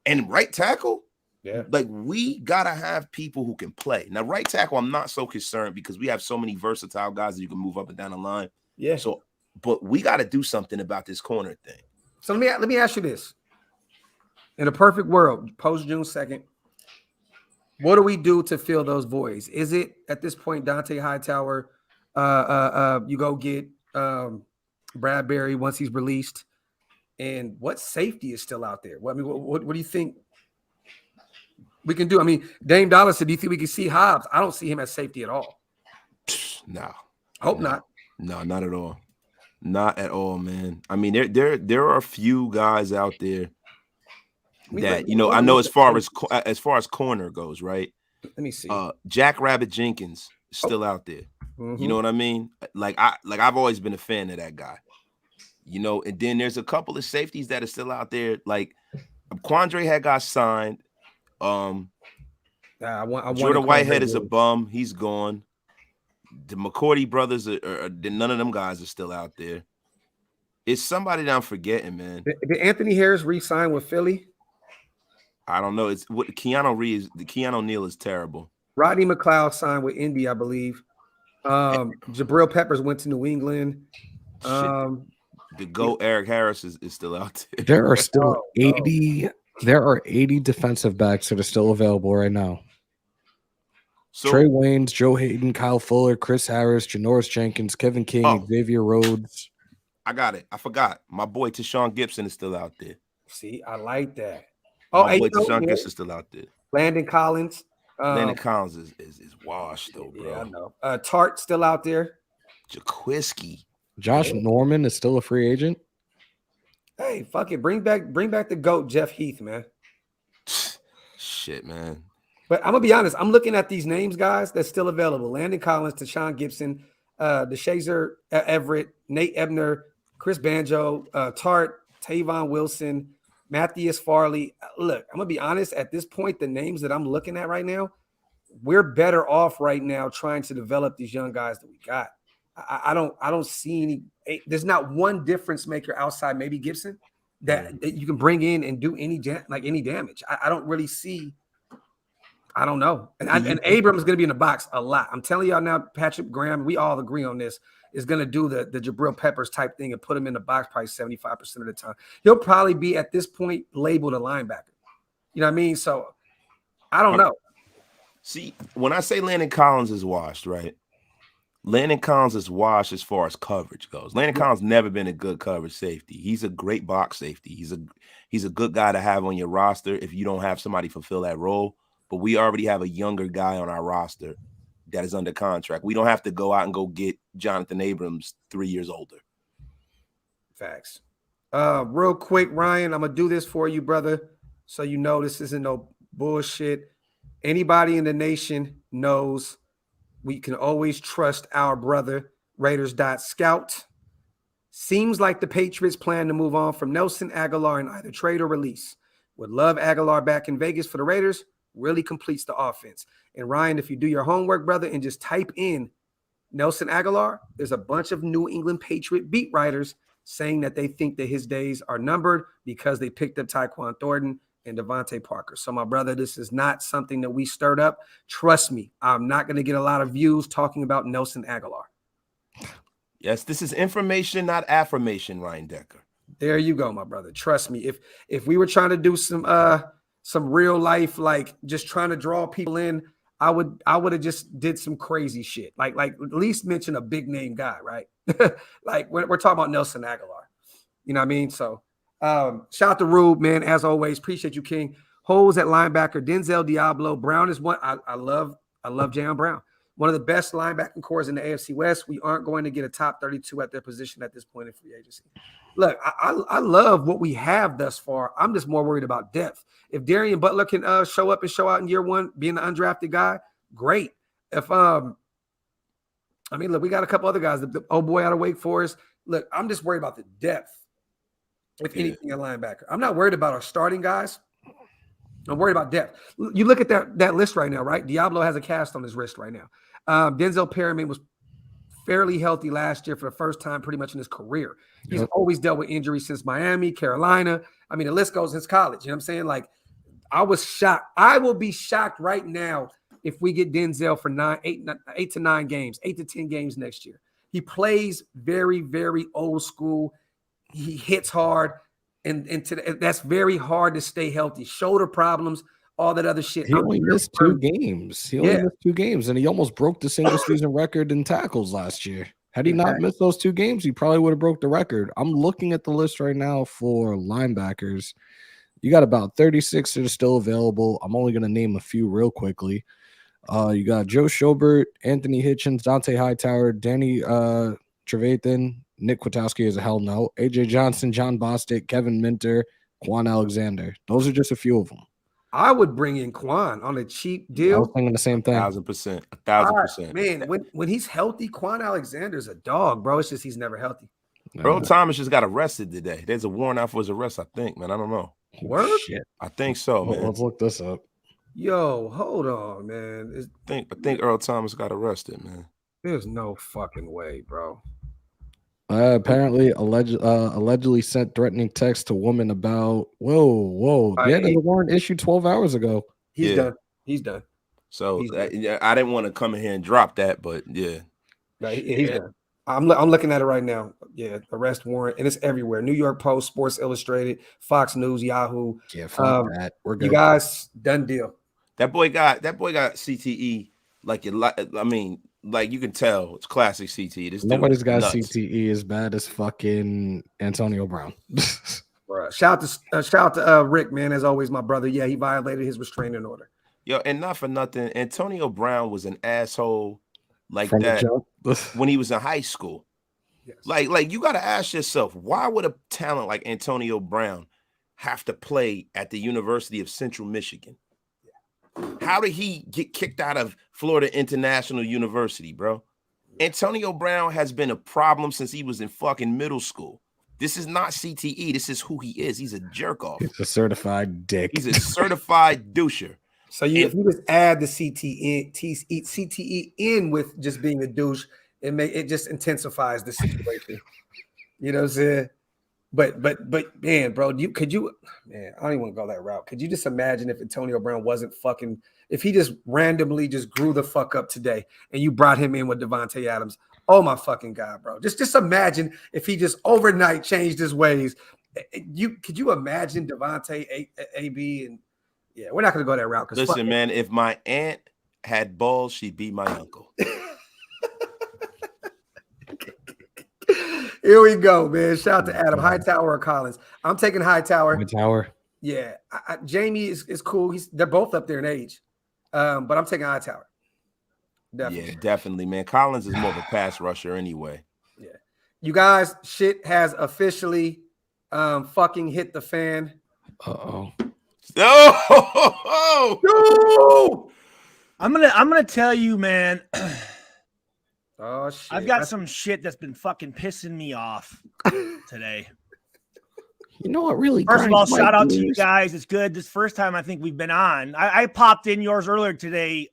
And right tackle, like, we got to have people who can play. Now, right tackle, I'm not so concerned because we have so many versatile guys that you can move up and down the line. Yeah. So, but we got to do something about this corner thing. So let me ask you this. In a perfect world, post June 2nd, what do we do to fill those voids? Is it at this point Dante Hightower? You go get Bradbury once he's released? And what safety is still out there? What do you think we can do? I mean, Dame Dollar said, do you think we can see Hobbs? I don't see him as safety at all. No. Hope not. No, not at all. Not at all, man. I mean, there are a few guys out there that, I know as far as corner goes, right? Let me see. Jack Rabbit Jenkins is still out there. Mm-hmm. You know what I mean? I've always been a fan of that guy. And then there's a couple of safeties that are still out there. Like Quandre had got signed. Jordan Whitehead is a bum. He's gone. The McCourty brothers none of them guys are still out there. It's somebody that I'm forgetting, man. Did Anthony Harris re-sign with Philly? I don't know. It's what Keanu Neal is terrible. Rodney McLeod signed with Indy, I believe. Jabril Peppers went to New England. The GOAT Eric Harris is still out there. There are still 80. There are 80 defensive backs that are still available right now. So, Trey Waynes, Joe Hayden, Kyle Fuller, Chris Harris, Janoris Jenkins, Kevin King, Xavier Rhodes. I got it. I forgot. My boy Tashawn Gibson is still out there. See, I like that. My boy Tashawn Gibson is still out there. Landon Collins. Landon Collins is washed though, bro. Yeah, I know. Tart still out there. Jaquiski. Josh Norman is still a free agent. Hey, fuck it. Bring back the GOAT, Jeff Heath, man. Shit, man. But I'm gonna be honest. I'm looking at these names, guys, that's still available. Landon Collins, Tashawn Gibson, DeShazer Everett, Nate Ebner, Chris Banjo, Tart, Tavon Wilson, Matthias Farley. Look, I'm gonna be honest. At this point, the names that I'm looking at right now, we're better off right now trying to develop these young guys that we got. I don't see any. There's not one difference maker outside maybe Gibson that you can bring in and do any damage. I don't really see. I don't know. And Abrams is going to be in the box a lot. I'm telling y'all now, Patrick Graham, we all agree on this, is going to do the Jabril Peppers type thing and put him in the box probably 75% of the time. He'll probably be at this point labeled a linebacker. You know what I mean? So I don't know. See, when I say Landon Collins is washed, right? Landon Collins is washed as far as coverage goes. Landon Collins never been a good coverage safety. He's a great box safety. He's a good guy to have on your roster if you don't have somebody fulfill that role. But we already have a younger guy on our roster that is under contract. We don't have to go out and go get Jonathan Abrams 3 years older. Facts. Real quick, Ryan, I'm gonna do this for you, brother, so you know this isn't no bullshit. Anybody in the nation knows we can always trust our brother Raiders.scout. Seems like the Patriots plan to move on from Nelson Agholor in either trade or release. Would love Agholor back in Vegas for the Raiders. Really completes the offense. And Ryan, if you do your homework, brother, and just type in Nelson Agholor, there's a bunch of New England Patriot beat writers saying that they think that his days are numbered because they picked up Tyquan Thornton and Devontae Parker. So, my brother, this is not something that we stirred up. Trust me, I'm not going to get a lot of views talking about Nelson Agholor. Yes, this is information, not affirmation, Ryan Decker. There you go, my brother. Trust me. If we were trying to do some real life, like just trying to draw people in, I would have just did some crazy shit. Like at least mention a big name guy, right? Like we're talking about Nelson Agholor. You know what I mean? So shout out to Rube, man. As always, appreciate you, King. Holes at linebacker, Denzel Diablo. Brown is one. I love Jayon Brown. One of the best linebacking cores in the AFC West. We aren't going to get a top 32 at their position at this point in free agency. Look, I love what we have thus far. I'm just more worried about depth. If Darian Butler can show up and show out in year one, being the undrafted guy, great. If look, we got a couple other guys. The old boy out of Wake Forest. Look, I'm just worried about the depth. If anything, a linebacker. I'm not worried about our starting guys. I'm worried about depth. You look at that list right now, right? Diablo has a cast on his wrist right now. Denzel Perryman was fairly healthy last year for the first time pretty much in his career. He's always dealt with injuries since Miami, Carolina. I mean, the list goes since college. You know what I'm saying? Like, I was shocked. I will be shocked right now if we get Denzel for 8 to 9 games, 8 to 10 games next year. He plays very, very old school. He hits hard. And that's very hard to stay healthy. Shoulder problems, all that other shit. He only missed 2 games. And he almost broke the single season record in tackles last year. Had he not missed those 2 games, he probably would have broke the record. I'm looking at the list right now for linebackers. You got about 36 that are still available. I'm only going to name a few real quickly. You got Joe Schobert, Anthony Hitchens, Dante Hightower, Danny Trevathan, Nick Kwiatkowski is a hell no. AJ Johnson, John Bostic, Kevin Minter, Quan Alexander. Those are just a few of them. I would bring in Quan on a cheap deal. I was thinking the same thing. 1,000%. 1,000%. Man, when he's healthy, Quan Alexander's a dog, bro. It's just he's never healthy. Earl Thomas just got arrested today. There's a warrant out for his arrest, I think, man. I don't know. Word? Shit. I think so, man. Let's look this up. Yo, hold on, man. I think Earl Thomas got arrested, man. There's no fucking way, bro. Apparently, allegedly sent threatening text to woman about whoa. Yeah, the warrant issued 12 hours ago. He's done. So I didn't want to come in here and drop that, but yeah. He's done. I'm looking at it right now. Yeah, arrest warrant, and it's everywhere. New York Post, Sports Illustrated, Fox News, Yahoo. Yeah, fuck that. We're good. You guys, done deal. That boy got CTE. Like you can tell, it's classic CTE. Nobody's got nuts. CTE as bad as fucking Antonio Brown. Right. Shout out to Rick, man. As always, my brother. Yeah, he violated his restraining order. Yo, and not for nothing, Antonio Brown was an asshole like From that when he was in high school. Yes. Like you got to ask yourself, why would a talent like Antonio Brown have to play at the University of Central Michigan? How did he get kicked out of Florida International University, bro? Antonio Brown has been a problem since he was in fucking middle school. This is not CTE. This is who he is. He's a jerk off. He's a certified dick. He's a certified doucher. So if you just add the CTE in with just being a douche, it just intensifies the situation. You know what I'm saying? But man, bro, I don't even want to go that route. Could you just imagine if Antonio Brown wasn't fucking, if he just randomly just grew the fuck up today and you brought him in with Devontae Adams? Oh my fucking God, bro. Just imagine if he just overnight changed his ways. Could you imagine Devontae AB? And yeah, we're not gonna go that route. Listen, man, if my aunt had balls, she'd be my uncle. Here we go, man. Shout out to Adam. Hightower or Collins? I'm taking Hightower. Hightower. Yeah. Jamie is cool. They're both up there in age. But I'm taking Hightower. Definitely. Yeah, definitely, man. Collins is more of a pass rusher anyway. Yeah. You guys, shit has officially fucking hit the fan. Oh! I'm gonna tell you, man. Oh shit! I've got some shit that's been fucking pissing me off today. You know what really? First of all, shout out to you guys. It's good. This first time I think we've been on. I popped in yours earlier today,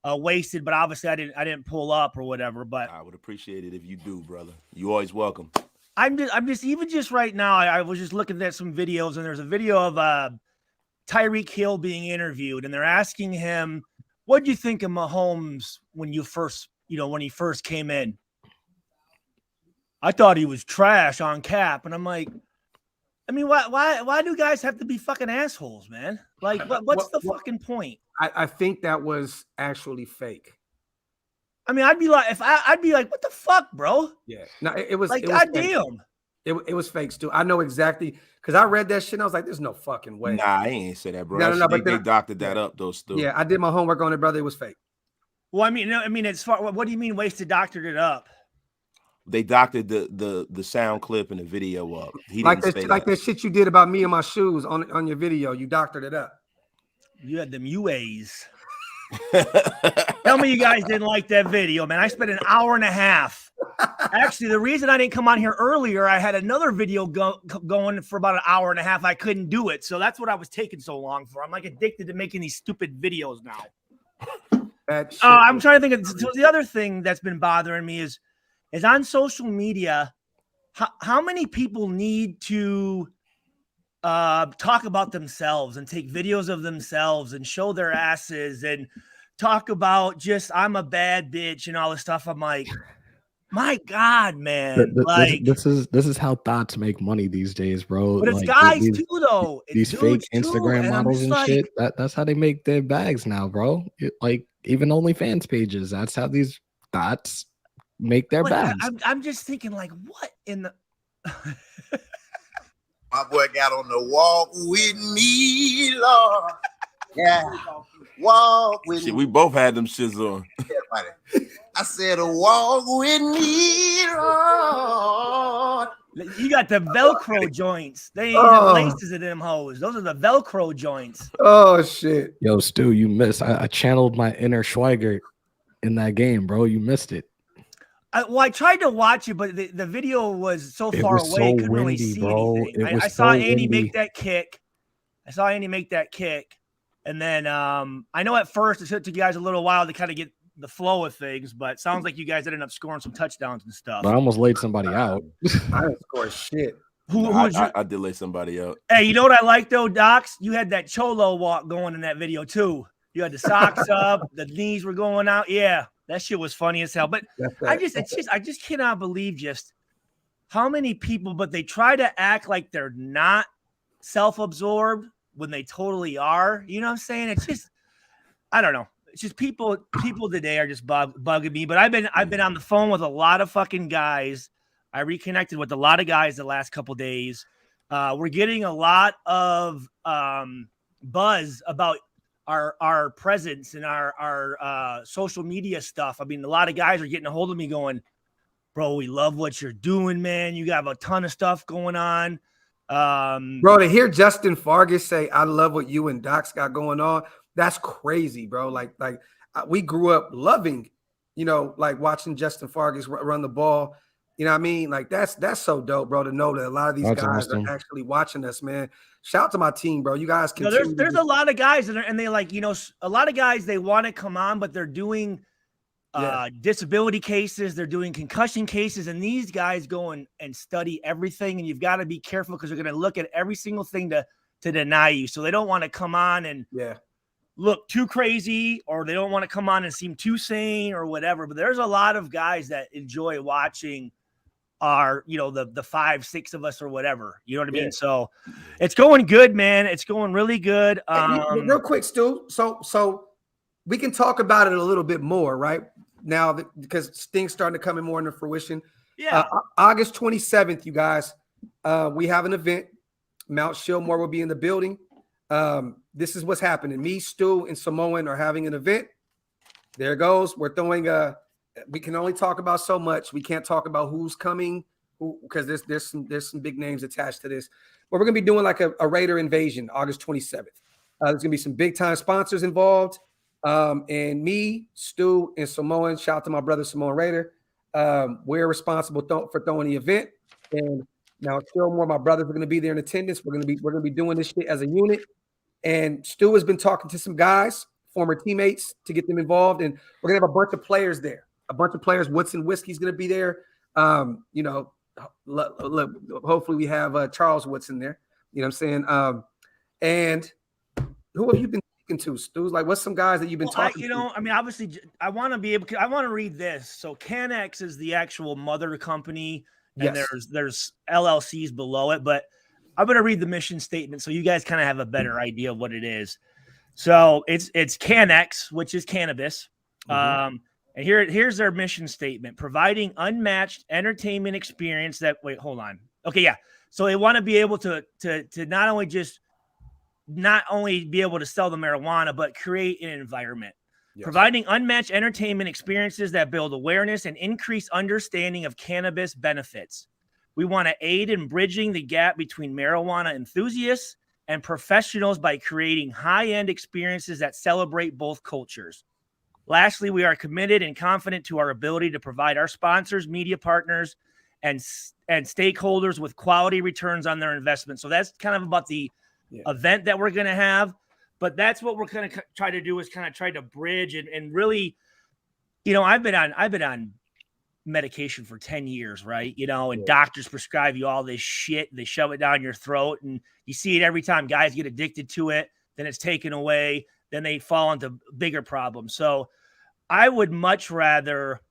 wasted, but obviously I didn't pull up or whatever. But I would appreciate it if you do, brother. You always welcome. I'm just right now. I was just looking at some videos, and there's a video of Tyreek Hill being interviewed, and they're asking him, "What do you think of Mahomes when he first came in?" I thought he was trash on cap, and I'm like, I mean, why do guys have to be fucking assholes, man? Like, what's the fucking point? I think that was actually fake. I mean, I'd be like, what the fuck, bro? Yeah, no, it was like, goddamn. It was fake, Stu. I know exactly because I read that shit and I was like, "There's no fucking way." Nah, I ain't say that, bro. No, but they doctored that up, though, Stu. Yeah, I did my homework on it, brother. It was fake. Well, I mean, as far, what do you mean wasted doctored it up? They doctored the sound clip and the video up. He like didn't say that shit you did about me and my shoes on your video. You doctored it up. You had them UAs. Tell me you guys didn't like that video, man. I spent an hour and a half. Actually, the reason I didn't come on here earlier, I had another video going for about an hour and a half. I couldn't do it. So that's what I was taking so long for. I'm like addicted to making these stupid videos now. I'm trying to think of so the other thing that's been bothering me is on social media, how many people need to talk about themselves and take videos of themselves and show their asses and talk about just I'm a bad bitch and all this stuff. I'm like, my God, man. This is how thoughts make money these days, bro. But it's guys too, though. These fake Instagram models and shit. That's how they make their bags now, bro. Even OnlyFans pages. That's how these thoughts make their bags. I'm just thinking, like, what in the my boy got on the walk with me, Lord. Yeah. Walk with me. We both had them shits on. I said, walk with me, Lord. You got the Velcro joints. They ain't the laces of them hoes. Those are the Velcro joints. Oh, shit. Yo, Stu, you missed. I channeled my inner Schweiger in that game, bro. You missed it. I tried to watch it, but the video was so far away, I couldn't really see anything. I saw Andy make that kick. And then I know at first it took you guys a little while to kind of get the flow of things, but it sounds like you guys ended up scoring some touchdowns and stuff. But I almost laid somebody out. I didn't score shit. I did lay somebody out. Hey, you know what I like though, Docs? You had that cholo walk going in that video too. You had the socks up, the knees were going out. Yeah, that shit was funny as hell. But I just cannot believe just how many people, but they try to act like they're not self-absorbed when they totally are. You know what I'm saying? It's just, I don't know. It's just people today are just bugging me. But I've been on the phone with a lot of fucking guys. I reconnected with a lot of guys the last couple of days. We're getting a lot of buzz about our presence and our social media stuff. I mean, a lot of guys are getting a hold of me going, bro, we love what you're doing, man. You got a ton of stuff going on. Bro, to hear Justin Fargas say, I love what you and Docs got going on. That's crazy, bro. Like we grew up loving, like watching Justin Fargas run the ball. You know what I mean? Like that's so dope, bro, to know that a lot of these guys are actually watching us, man. Shout out to my team, bro. You guys can. There's a lot of guys and they like, a lot of guys, they want to come on, but they're doing disability cases, they're doing concussion cases, and these guys go and study everything, and you've got to be careful because they're going to look at every single thing to deny you. So they don't want to come on and look too crazy, or they don't want to come on and seem too sane or whatever. But there's a lot of guys that enjoy watching our, the 5-6 of us or whatever. You know what I mean? So it's going good, man. It's going really good. Real quick, Stu. So we can talk about it a little bit more right now because things starting to come in more into fruition. Yeah. August 27th, you guys, we have an event. Mount Shillmore will be in the building. This is what's happening. Me, Stu, and Samoan are having an event. There it goes. We're throwing we can only talk about so much. We can't talk about who's coming because there's some big names attached to this. But we're gonna be doing like a Raider invasion August 27th. There's gonna be some big time sponsors involved. And me, Stu, and Samoan, shout out to my brother Samoan Raider. We're responsible for throwing the event. And now still more my brothers are going to be there in attendance. We're going to be doing this shit as a unit. And Stu has been talking to some guys, former teammates, to get them involved. And we're going to have a bunch of players there. A bunch of players. Woodson Whiskey's going to be there. You know, hopefully we have Charles Woodson there. You know what I'm saying? And who have you been speaking to, Stu? Like, what's some guys that you've been talking to? I mean, obviously, I want to read this. So CanX is the actual mother company, and Yes. there's LLCs below it, but I'm going to read the mission statement so you guys kind of have a better idea of what it is. So it's CanX, which is cannabis. And here's their mission statement: providing unmatched entertainment experience that. Wait, hold on. Okay, yeah. So they want to be able to not only be able to sell the marijuana, but create an environment. Yes. Providing unmatched entertainment experiences that build awareness and increase understanding of cannabis benefits. We want to aid in bridging the gap between marijuana enthusiasts and professionals by creating high-end experiences that celebrate both cultures. Lastly, we are committed and confident to our ability to provide our sponsors, media partners, and stakeholders with quality returns on their investment. So that's kind of about the event that we're going to have. But that's what we're going to try to do, is kind of try to bridge and really, you know, I've been on medication for 10 years, right? You know, and doctors prescribe you all this shit. They shove it down your throat, and you see it every time guys get addicted to it. Then it's taken away. Then they fall into bigger problems. So I would much rather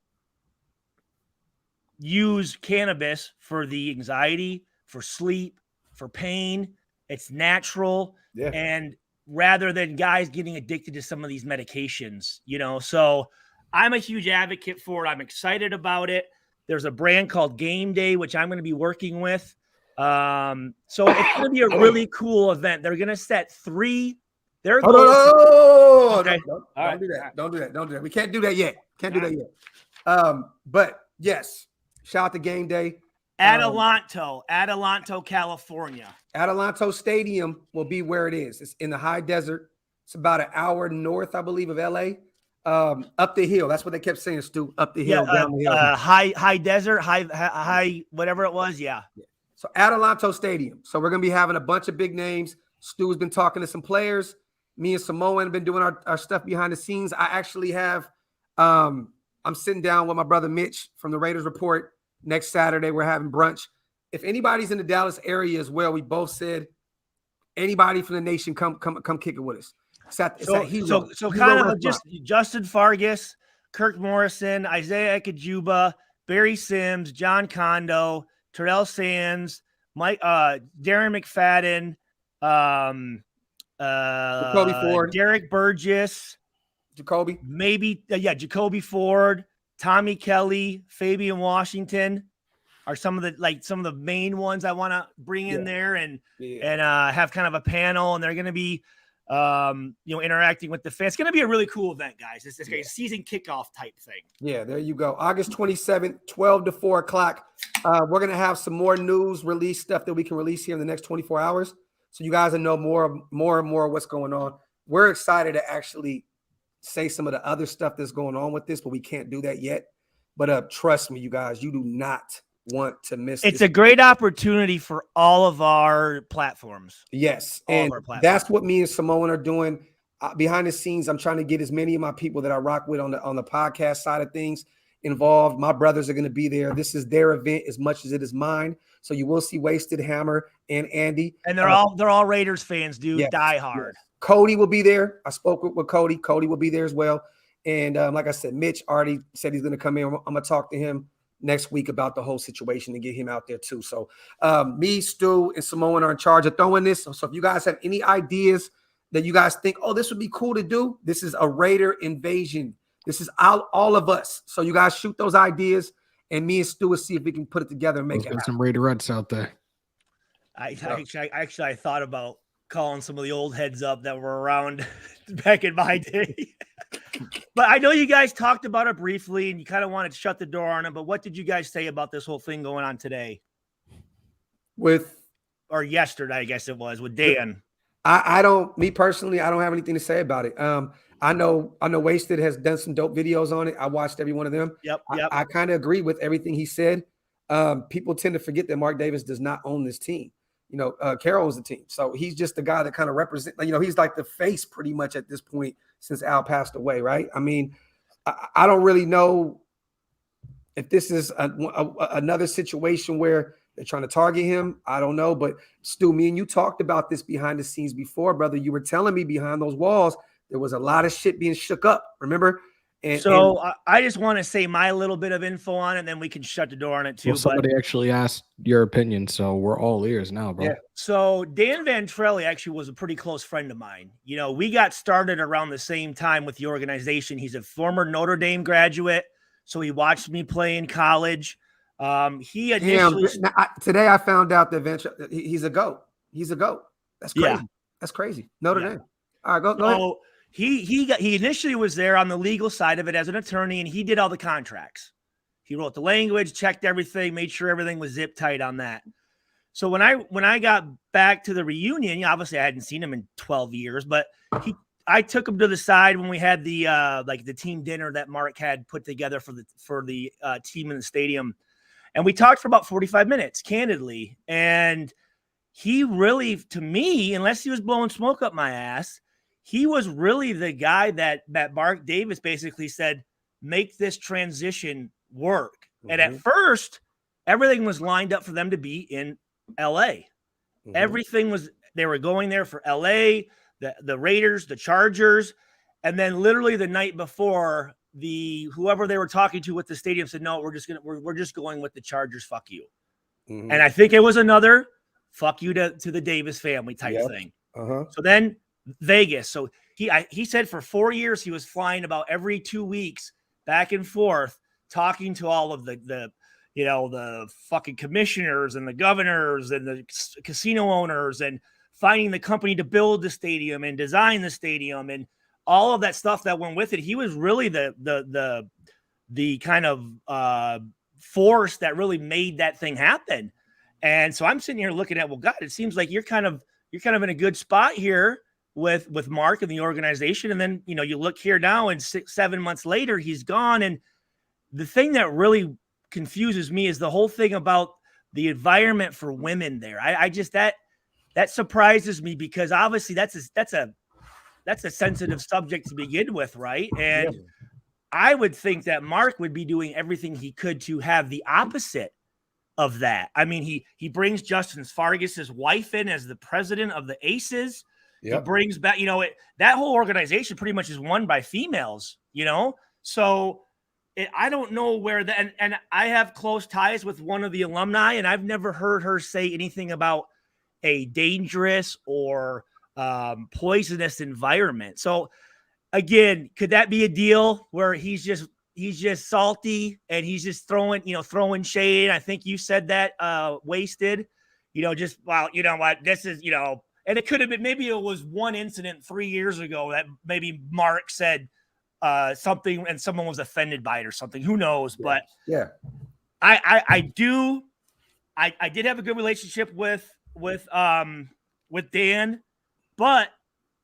use cannabis for the anxiety, for sleep, for pain. It's natural. Yeah. And rather than guys getting addicted to some of these medications, you know, so I'm a huge advocate for it. I'm excited about it. There's a brand called Game Day, which I'm going to be working with. So it's going to be a really cool event. They're going to set 3. They're Don't do that. Don't do that. We can't do that yet. But yes, shout out to Game Day. Adelanto, California. Adelanto Stadium will be where it is. It's in the high desert. It's about an hour north, I believe, of LA. Up the hill. That's what they kept saying, Stu. Up the hill, down the hill. High desert, high, whatever it was. Yeah. So Adelanto Stadium. So we're gonna be having a bunch of big names. Stu's been talking to some players. Me and Samoan have been doing our stuff behind the scenes. I actually have. I'm sitting down with my brother Mitch from the Raiders Report next Saturday. We're having brunch. If anybody's in the Dallas area as well, we both said anybody from the nation come kick it with us. So kind of just Justin Fargas, Kirk Morrison, Isaiah Ekajuba, Barry Sims, John Condo, Terrell Sands, Mike, Darren McFadden, Jacoby Ford, Derek Burgess, Jacoby Ford, Tommy Kelly, Fabian Washington are some of the main ones I want to bring in there and have kind of a panel, and they're going to be interacting with the fans. It's going to be a really cool event, guys. It's a season kickoff type thing. Yeah, there you go. August 27th, 12 to 4 o'clock. We're going to have some more news release stuff that we can release here in the next 24 hours. So you guys will know more and more what's going on. We're excited to actually say some of the other stuff that's going on with this, but we can't do that yet. But trust me, you guys, you do not want to miss It's a great opportunity for all of our platforms. Yes, and that's what me and Samoan are doing behind the scenes. I'm trying to get as many of my people that I rock with on the podcast side of things involved. My brothers are going to be there. This is their event as much as it is mine. So you will see Wasted Hammer and Andy, and they're all Raiders fans, dude. Yes, die hard. Yes. Cody will be there. I spoke with Cody. Cody will be there as well. And like I said, Mitch already said he's going to come in. I'm going to talk to him next week about the whole situation and get him out there too. So me, Stu, and Samoan are in charge of throwing this. So if you guys have any ideas that you guys think, oh, this would be cool to do, this is a Raider invasion. This is all of us. So you guys shoot those ideas, and me and Stu will see if we can put it together and make it happen. Some Raiderettes out there. I thought about calling some of the old heads up that were around back in my day. But I know you guys talked about it briefly and you kind of wanted to shut the door on it. But what did you guys say about this whole thing going on today? Or yesterday, I guess it was, with Dan. I don't, me personally, I don't have anything to say about it. I know Wasted has done some dope videos on it. I watched every one of them. Yep. I kind of agree with everything he said. People tend to forget that Mark Davis does not own this team. You know, Carroll owns the team. So he's just the guy that kind of represents, you know, he's like the face pretty much at this point since Al passed away, right? I mean, I don't really know if this is another situation where they're trying to target him. I don't know. But Stu, me and you talked about this behind the scenes before, brother. You were telling me behind those walls, there was a lot of shit being shook up, remember? I just want to say my little bit of info on it, and then we can shut the door on it too. Well, somebody actually asked your opinion, so we're all ears now, bro. Yeah. So Dan Ventrelli actually was a pretty close friend of mine. You know, we got started around the same time with the organization. He's a former Notre Dame graduate, so he watched me play in college. He initially today I found out that he's a GOAT. He's a GOAT. That's crazy. Yeah. That's crazy. Notre Dame. All right, go ahead. He initially was there on the legal side of it as an attorney, and he did all the contracts. He wrote the language, checked everything, made sure everything was zip tight on that. So when I got back to the reunion, obviously I hadn't seen him in 12 years, but I took him to the side when we had the the team dinner that Mark had put together for the team in the stadium, and we talked for about 45 minutes, candidly. And he really, to me, unless he was blowing smoke up my ass, he was really the guy that Mark Davis basically said, make this transition work. Mm-hmm. And at first, everything was lined up for them to be in LA. Mm-hmm. Everything was, they were going there for LA, the Raiders, the Chargers. And then literally the night before, whoever they were talking to with the stadium said, no, we're just going with the Chargers. Fuck you. Mm-hmm. And I think it was another fuck you to the Davis family type thing. Uh-huh. So then Vegas. So he said for 4 years he was flying about every 2 weeks back and forth, talking to all of the fucking commissioners and the governors and the casino owners, and finding the company to build the stadium and design the stadium and all of that stuff that went with it. He was really the kind of force that really made that thing happen. And so I'm sitting here looking at, well, God, it seems like you're kind of in a good spot here with Mark and the organization. And then, you look here now and 7 months later, he's gone. And the thing that really confuses me is the whole thing about the environment for women there. I just, that surprises me, because obviously that's a sensitive subject to begin with. Right. And I would think that Mark would be doing everything he could to have the opposite of that. I mean, he brings Justin Fargas's wife in as the president of the Aces. Yep. He brings back, that whole organization pretty much is run by females, So I don't know where that, and I have close ties with one of the alumni, and I've never heard her say anything about a dangerous or poisonous environment. So again, could that be a deal where he's just salty and he's just throwing shade? I think you said that, Wasted, well, you know what, this is, and it could have been, maybe it was one incident 3 years ago that maybe Mark said something and someone was offended by it or something. Who knows? But I did have a good relationship with Dan, but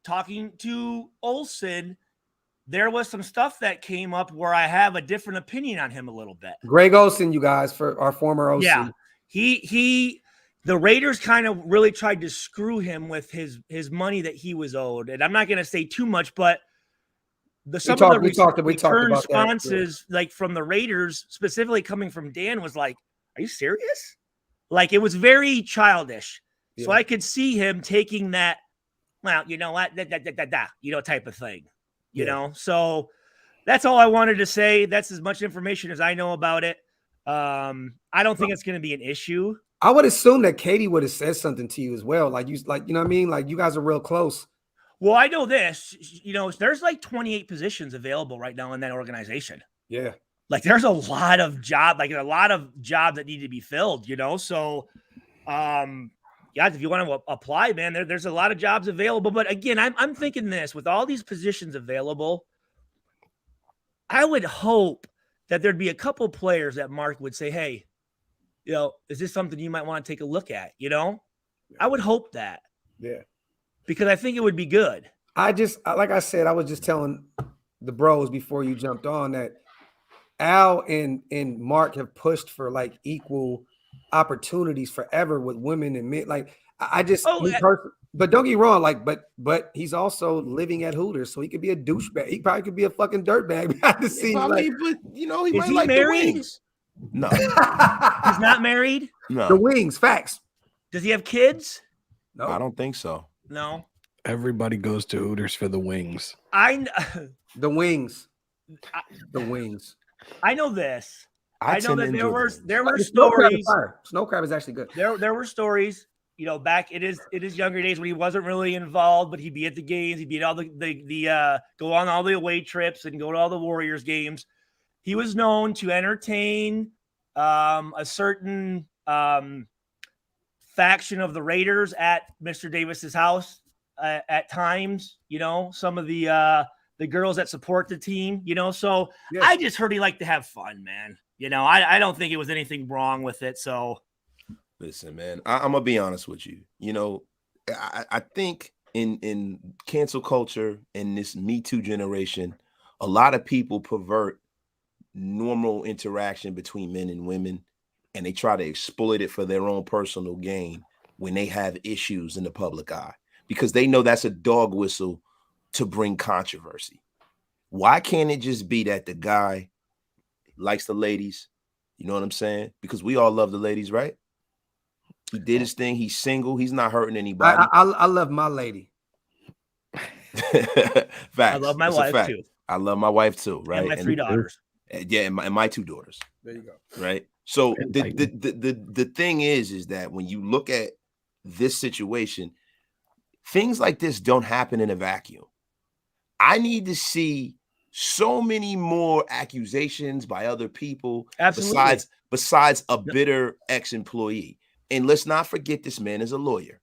talking to Olsen, there was some stuff that came up where I have a different opinion on him a little bit. Greg Olsen, you guys, for our former OC. Yeah, the Raiders kind of really tried to screw him with his money that he was owed. And I'm not going to say too much, but we talked about responses like from the Raiders, specifically coming from Dan, was like, are you serious? Like, it was very childish. Yeah. So I could see him taking that, well, you know what, type of thing. You know, so that's all I wanted to say. That's as much information as I know about it. I don't think it's going to be an issue. I would assume that Katie would have said something to you as well. Like, you know what I mean? Like, you guys are real close. Well, I know this, there's like 28 positions available right now in that organization. Yeah. Like, there's a lot of jobs that need to be filled, So, guys, if you want to apply, man, there's a lot of jobs available. But again, I'm thinking this, with all these positions available, I would hope that there'd be a couple players that Mark would say, hey, is this something you might want to take a look at? I would hope that. Yeah. because I think it would be good. Like I said, I was just telling the bros before you jumped on that Al and Mark have pushed for like equal opportunities forever with women and men. Like but don't get me wrong, like, but he's also living at Hooters, so he could be a douchebag. He probably could be a fucking dirtbag behind the scenes. I like, mean, but you know, he Is might he like married? the wings. No, He's not married. no, the wings, facts. Does he have kids? No, I don't think so. No. Everybody goes to Hooters for the wings. the wings, the wings. I know this. I know that there were Snow stories. crab, Snow crab is actually good. There were stories, you know, back in his younger days when he wasn't really involved, but he'd be at the games, he'd be at all the go on all the away trips and go to all the Warriors games. He was known to entertain a certain faction of the Raiders at Mr. Davis's house at times. You know, some of the girls that support the team. You know, so yeah. I just heard he liked to have fun, man. You know, I don't think it was anything wrong with it. So, listen, man, I'm gonna be honest with you. You know, I think in cancel culture in this Me Too generation, a lot of people pervert normal interaction between men and women, and they try to exploit it for their own personal gain when they have issues in the public eye, because they know that's a dog whistle to bring controversy. Why can't it just be that the guy likes the ladies? You know what I'm saying? Because we all love the ladies, right? He did his thing. He's single. He's not hurting anybody. I love my lady. Facts. I love my wife too. I love my wife too, right? And my 3 daughters. Yeah, and my 2 daughters. There you go. Right. So the thing is that when you look at this situation, things like this don't happen in a vacuum. I need to see so many more accusations by other people. Absolutely. besides a bitter ex-employee. And let's not forget, this man is a lawyer.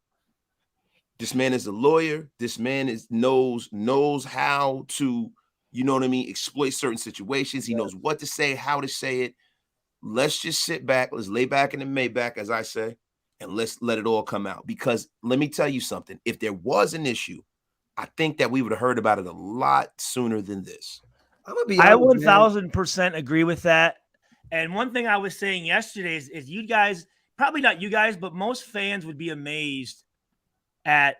This man is a lawyer. This man knows how to, you know what I mean, exploit certain situations. He knows what to say, how to say it. Let's just sit back. Let's lay back in the Maybach, as I say, and let's let it all come out. Because let me tell you something. If there was an issue, I think that we would have heard about it a lot sooner than this. I 1000% agree with that. And one thing I was saying yesterday is you guys, probably not you guys, but most fans would be amazed at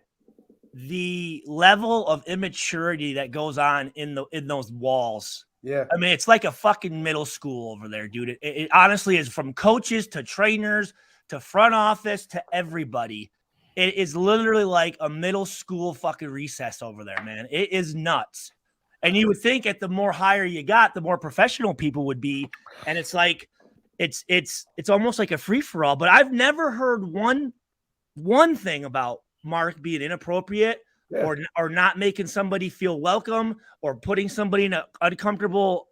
the level of immaturity that goes on in those walls. Yeah. I mean, it's like a fucking middle school over there, dude. It honestly is, from coaches to trainers to front office to everybody. It is literally like a middle school fucking recess over there, man. It is nuts. And you would think at the more higher you got, the more professional people would be. And it's like, it's almost like a free for all. But I've never heard one thing about Mark being inappropriate or not making somebody feel welcome or putting somebody in an uncomfortable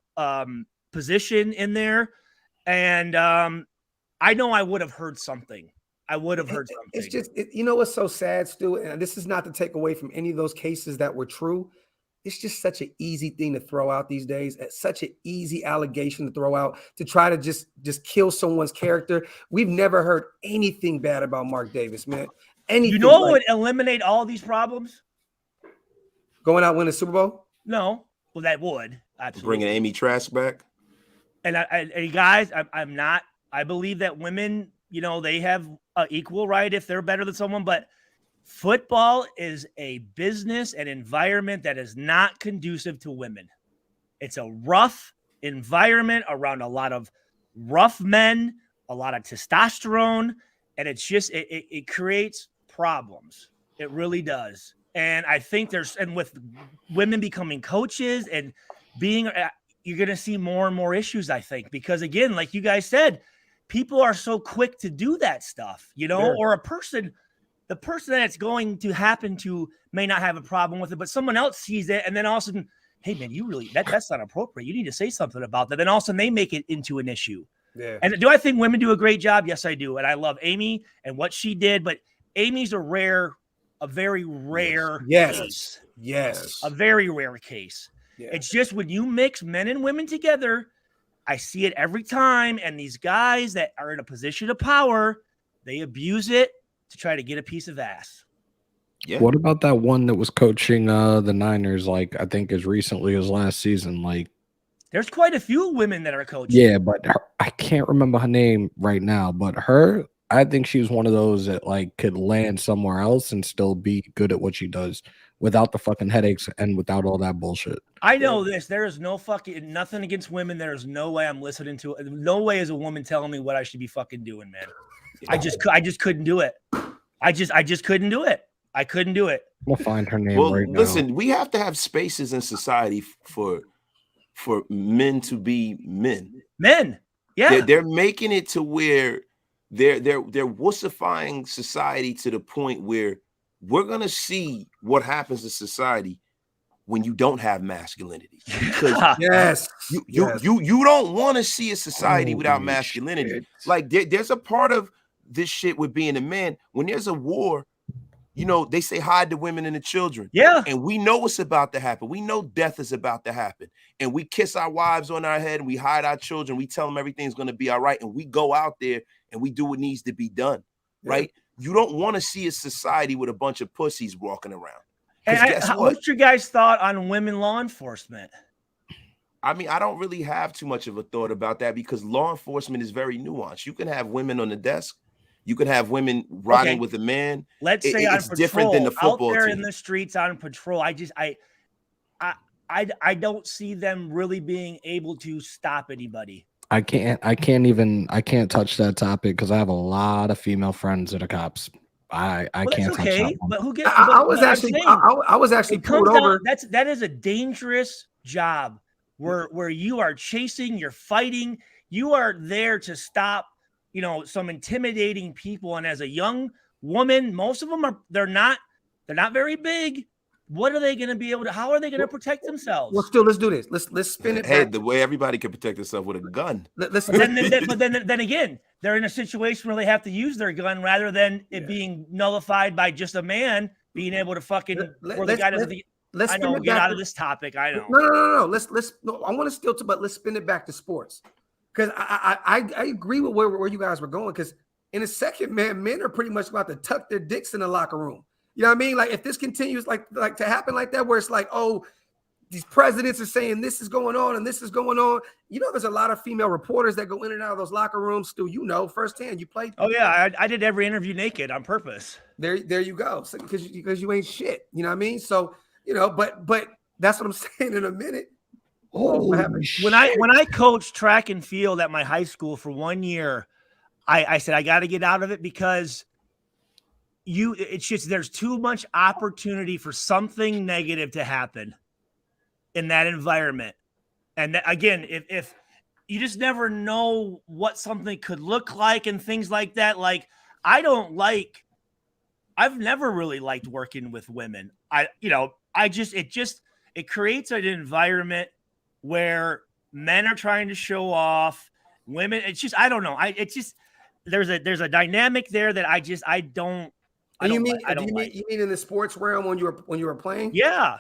position in there. And I know I would have heard something. I would have heard something. It's just, you know what's so sad, Stu? And this is not to take away from any of those cases that were true. It's just such an easy thing to throw out these days. It's such an easy allegation to throw out to try to just kill someone's character. We've never heard anything bad about Mark Davis, man. Anything. You know what would eliminate all these problems? Going out winning a Super Bowl? No. Well, that would. Absolutely. Bringing Amy Trask back? And guys, I'm not. I believe that women, you know, they have equal right if they're better than someone, but football is a business and environment that is not conducive to women. It's a rough environment around a lot of rough men, a lot of testosterone, and it's just, it creates problems. It really does. And I think and with women becoming coaches and being, you're going to see more and more issues, I think, because again, like you guys said, people are so quick to do that stuff, you know, or the person that it's going to happen to may not have a problem with it, but someone else sees it. And then all of a sudden, hey man, you really, that's not appropriate. You need to say something about that. Then all of a sudden they make it into an issue. Yeah. And do I think women do a great job? Yes, I do. And I love Amy and what she did, but Amy's a very rare case. Yes. A very rare case. Yeah. It's just when you mix men and women together, I see it every time. And these guys that are in a position of power, they abuse it to try to get a piece of ass. Yeah. What about that one that was coaching the Niners, like I think as recently as last season? Like, there's quite a few women that are coaching. yeah, but I can't remember her name right now, but her, I think she was one of those that like could land somewhere else and still be good at what she does without the fucking headaches and without all that bullshit. I know this. There is no fucking nothing against women. There is no way I'm listening to it. No way is a woman telling me what I should be fucking doing, man. I just couldn't do it. I just couldn't do it. I couldn't do it. We'll find her name Well, right now. listen, we have to have spaces in society for men to be men. Men, yeah. They're making it to where they're wussifying society to the point where we're gonna see what happens in society when you don't have masculinity. Because Yes, you don't want to see a society without masculinity. Shit. Like there's a part of this shit with being a man. When there's a war, you know, they say hide the women and the children. Yeah. And we know what's about to happen. We know death is about to happen. And we kiss our wives on our head and we hide our children. We tell them everything's going to be all right. And we go out there and we do what needs to be done. Right? You don't want to see a society with a bunch of pussies walking around. And guess what? What's your guys' thought on women law enforcement? I mean, I don't really have too much of a thought about that because law enforcement is very nuanced. You can have women on the desk. You can have women riding with a man. Let's say on it's patrol, different than the football out there team. in the streets on patrol. I don't see them really being able to stop anybody. I can't touch that topic because I have a lot of female friends that are cops. I can't touch that one. But who gets? I was actually pulled over. That is a dangerous job where you are chasing, you're fighting, you are there to stop, you know, some intimidating people. And as a young woman, most of them they're not very big. What are they going to be able to? How are they going to protect themselves? Well, still, let's do this. Let's spin it. Hey, back. the way everybody can protect themselves with a gun. But then again, they're in a situation where they have to use their gun rather than it being nullified by just a man being able to fucking. Let's get out of this topic. I know. No. No, I want to still, but let's spin it back to sports because I agree with where you guys were going because in a second, man, men are pretty much about to tuck their dicks in the locker room. You know what I mean? Like if this continues like to happen like that, where it's like, oh, these presidents are saying this is going on and this is going on. You know, there's a lot of female reporters that go in and out of those locker rooms. Stu, you know firsthand. You played. Oh yeah, I did every interview naked on purpose. There you go. So, because you ain't shit. You know what I mean? So you know, but that's what I'm saying in a minute. When I coached track and field at my high school for 1 year, I said I got to get out of it because it's just there's too much opportunity for something negative to happen in that environment. And again, if you just never know what something could look like and things like that. Like I've never really liked working with women. It creates an environment where men are trying to show off women. It's just, I don't know. There's a dynamic there that I don't. You mean in the sports realm when you were playing? Yeah.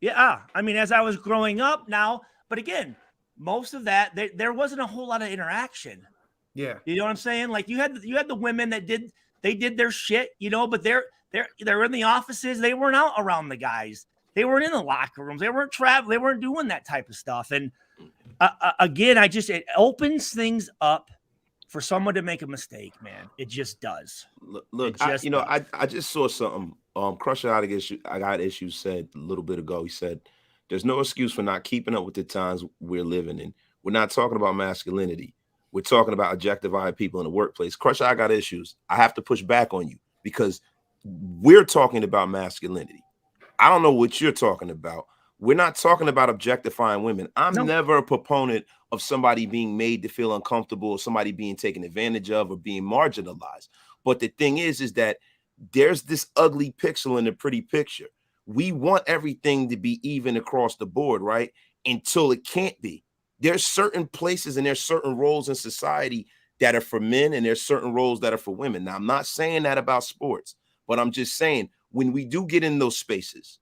I mean, as I was growing up now, but again, most of that there wasn't a whole lot of interaction. Yeah, you know what I'm saying? Like you had the women that did their shit, you know, but they're in the offices. They weren't out around the guys. They weren't in the locker rooms. They weren't traveling. They weren't doing that type of stuff. And again, it opens things up for someone to make a mistake, man. It just does. Look, I just saw something. Crusher I got issues said a little bit ago. He said, "There's no excuse for not keeping up with the times we're living in. We're not talking about masculinity. We're talking about objectifying people in the workplace." Crusher, I got issues. I have to push back on you because we're talking about masculinity. I don't know what you're talking about. We're not talking about objectifying women. I'm never a proponent of somebody being made to feel uncomfortable or somebody being taken advantage of or being marginalized. But the thing is that there's this ugly pixel in the pretty picture. We want everything to be even across the board, right? Until it can't be. There's certain places and there's certain roles in society that are for men and there's certain roles that are for women. Now, I'm not saying that about sports, but I'm just saying when we do get in those spaces,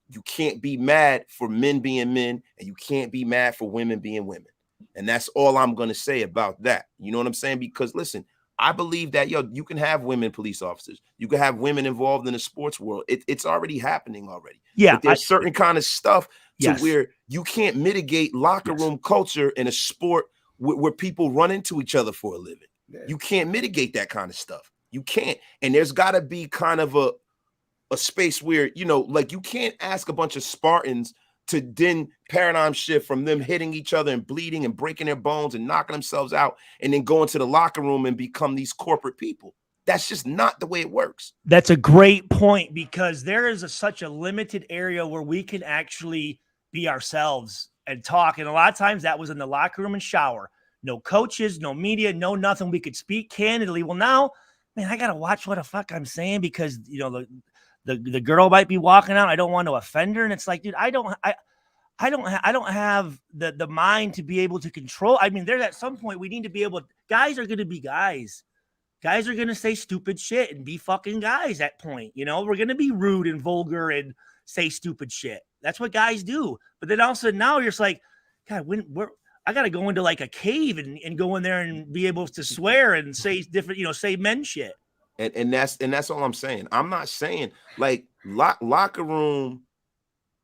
you can't be mad for men being men and you can't be mad for women being women. And that's all I'm going to say about that. You know what I'm saying? Because listen, I believe that, you can have women police officers. You can have women involved in the sports world. It's already happening already. Yeah. But there's certain kind of stuff to Yes. where you can't mitigate locker room culture in a sport where people run into each other for a living. Yeah. You can't mitigate that kind of stuff. You can't. And there's got to be kind of a space where, like you can't ask a bunch of Spartans to then paradigm shift from them hitting each other and bleeding and breaking their bones and knocking themselves out and then go into the locker room and become these corporate people. That's just not the way it works. That's a great point, because there is such a limited area where we can actually be ourselves and talk. And a lot of times that was in the locker room and shower. No coaches, no media, no nothing. We could speak candidly. Well, now, man, I got to watch what the fuck I'm saying, because, the girl might be walking out. I don't want to offend her. And it's like, dude, I don't have the mind to be able to control. I mean, there's at some point we need to be able, guys are going to be guys. Guys are going to say stupid shit and be fucking guys at point. We're going to be rude and vulgar and say stupid shit. That's what guys do. But then all of a sudden now you're just like, God, I got to go into like a cave and go in there and be able to swear and say different, say men shit. And that's all I'm saying. I'm not saying like locker room.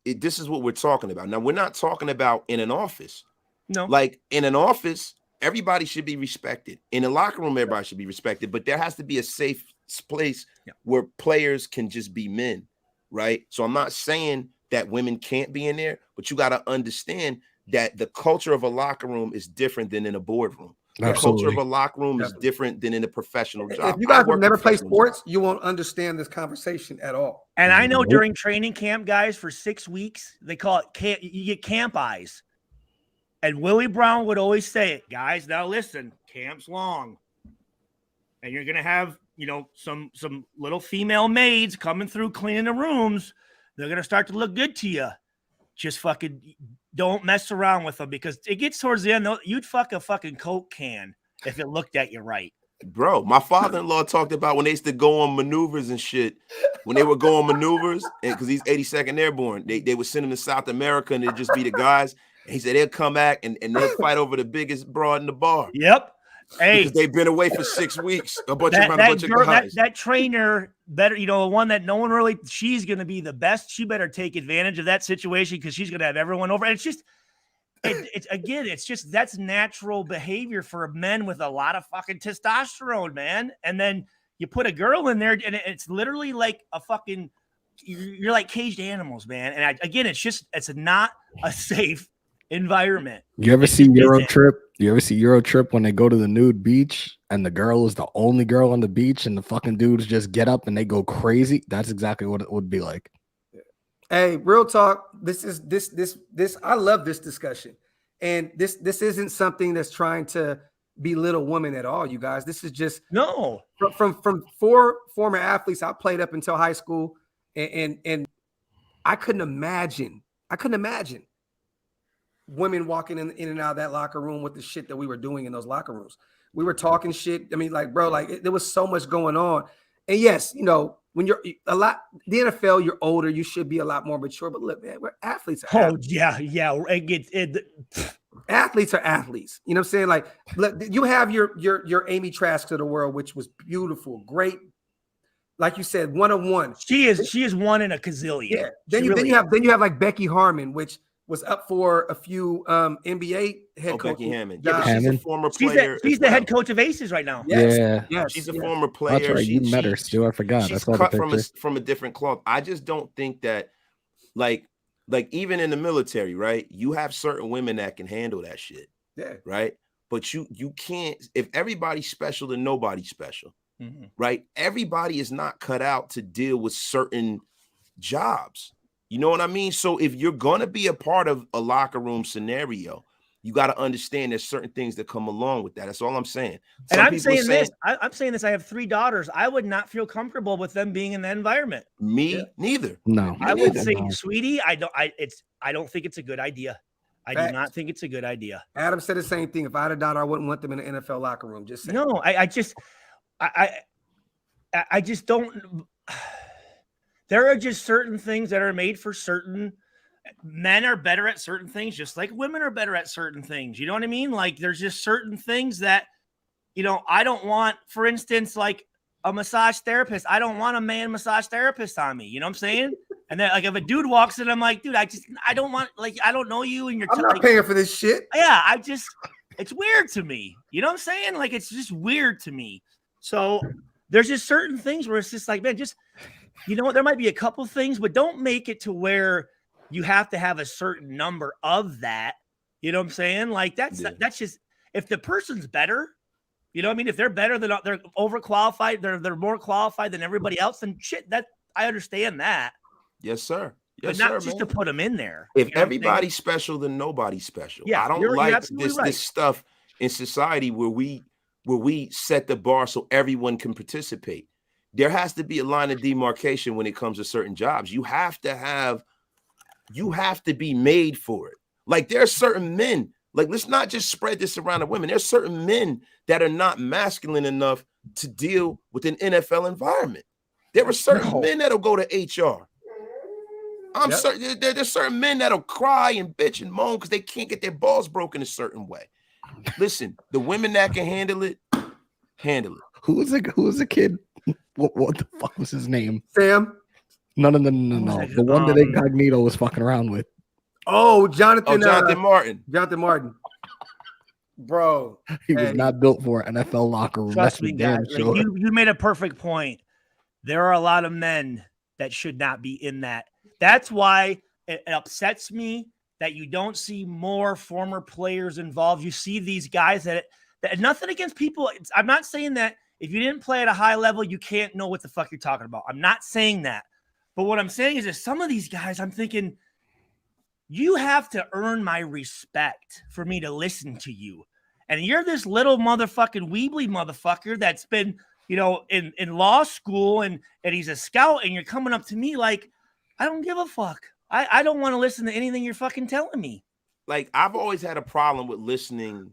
This is what we're talking about. Now, we're not talking about in an office. No. Like in an office, everybody should be respected. In a locker room, everybody should be respected. But there has to be a safe place where players can just be men, right? So I'm not saying that women can't be in there, but you got to understand that the culture of a locker room is different than in a boardroom. The culture of a locker room is different than in a professional job. If you guys have never played sports, you won't understand this conversation at all. And I know during training camp, guys, for 6 weeks, they call it you get camp eyes. And Willie Brown would always say it, guys, now listen, camp's long. And you're going to have, some little female maids coming through cleaning the rooms. They're going to start to look good to you. Just fucking don't mess around with them, because it gets towards the end. You'd fuck a fucking Coke can if it looked at you right. Bro, my father-in-law talked about when they used to go on maneuvers and shit. When they would go on maneuvers, because he's 82nd Airborne, they would send him to South America and they'd just be the guys. And he said they'll come back and they'll fight over the biggest broad in the bar. Yep. Hey, because they've been away for 6 weeks. A bunch of guys. That trainer better, one that no one really, she's going to be the best. She better take advantage of that situation, because she's going to have everyone over. And it's just, it's just, that's natural behavior for men with a lot of fucking testosterone, man. And then you put a girl in there and it's literally like a fucking, you're like caged animals, man. And it's not a safe environment. You ever see Euro Trip? You ever see Euro Trip when they go to the nude beach and the girl is the only girl on the beach and the fucking dudes just get up and they go crazy? That's exactly what it would be like. Hey, real talk. This I love this discussion. And this isn't something that's trying to belittle women at all, you guys. This is just from 4 former athletes I played up until high school, and I couldn't imagine women walking in and out of that locker room with the shit that we were doing in those locker rooms. We were talking shit. I mean, like, bro, like there was so much going on. And yes, when you're the NFL, you're older, you should be a lot more mature. But look, man, we're athletes. Yeah. Athletes are athletes. You know what I'm saying? Like, look, you have your Amy Trask of the world, which was beautiful, great. Like you said, 1-on-1. She is one in a gazillion. Yeah. Then you have like Becky Harmon, which was up for a few NBA head coach. Becky Hammond. Yeah, she's a former player. She's the head coach of Aces right now. Yes. She's a former player. That's right. You met her, Stu. I forgot. She's cut from a different cloth. I just don't think that, like even in the military, right? You have certain women that can handle that shit. Yeah. Right. But you can't. If everybody's special, then nobody's special. Mm-hmm. Right. Everybody is not cut out to deal with certain jobs. You know what I mean? So if you're going to be a part of a locker room scenario, you got to understand there's certain things that come along with that. That's all I'm saying. And I'm saying this. I'm saying this. I have 3 daughters. I would not feel comfortable with them being in that environment. Neither. No. I would say, sweetie, I don't think it's a good idea. I do not think it's a good idea. Adam said the same thing. If I had a daughter, I wouldn't want them in an NFL locker room. Just saying. No, I just don't. There are just certain things that are made for certain men are better at certain things, just like women are better at certain things. You know what I mean? Like there's just certain things that I don't want, for instance, like a massage therapist. I don't want a man massage therapist on me. You know what I'm saying? And then like if a dude walks in, I'm like, dude, I don't want, like, I don't know you and you're I'm not paying for this shit. Yeah, it's weird to me. You know what I'm saying? Like, it's just weird to me. So there's just certain things where it's just like, man, just, there might be a couple things, but don't make it to where you have to have a certain number of that. You know what I'm saying? Like that's just, if the person's better, you know what I mean? If they're better than, they're overqualified, they're more qualified than everybody else, then shit, that I understand that. Yes, sir. Yes, but not sir, just man. to put them in there. If everybody's special, then nobody's special. Yeah, I don't like this stuff in society where we set the bar so everyone can participate. There has to be a line of demarcation when it comes to certain jobs. You have to be made for it. Like there are certain men, like let's not just spread this around to women. There's certain men that are not masculine enough to deal with an NFL environment. There are certain men that'll go to HR. I'm certain there's certain men that'll cry and bitch and moan because they can't get their balls broken a certain way. Listen, the women that can handle it, handle it. Who was the kid? What the fuck was his name? Sam? No. The one that Incognito was fucking around with. Oh, Jonathan Martin. Jonathan Martin. Bro. He was not built for an NFL locker room. Trust me, guys. Like, you made a perfect point. There are a lot of men that should not be in that. That's why it upsets me that you don't see more former players involved. You see these guys that nothing against people. I'm not saying that if you didn't play at a high level, you can't know what the fuck you're talking about. I'm not saying that. But what I'm saying is that some of these guys, I'm thinking, you have to earn my respect for me to listen to you. And you're this little motherfucking weebly motherfucker that's been, in law school and he's a scout, and you're coming up to me like, I don't give a fuck. I don't want to listen to anything you're fucking telling me. Like, I've always had a problem with listening.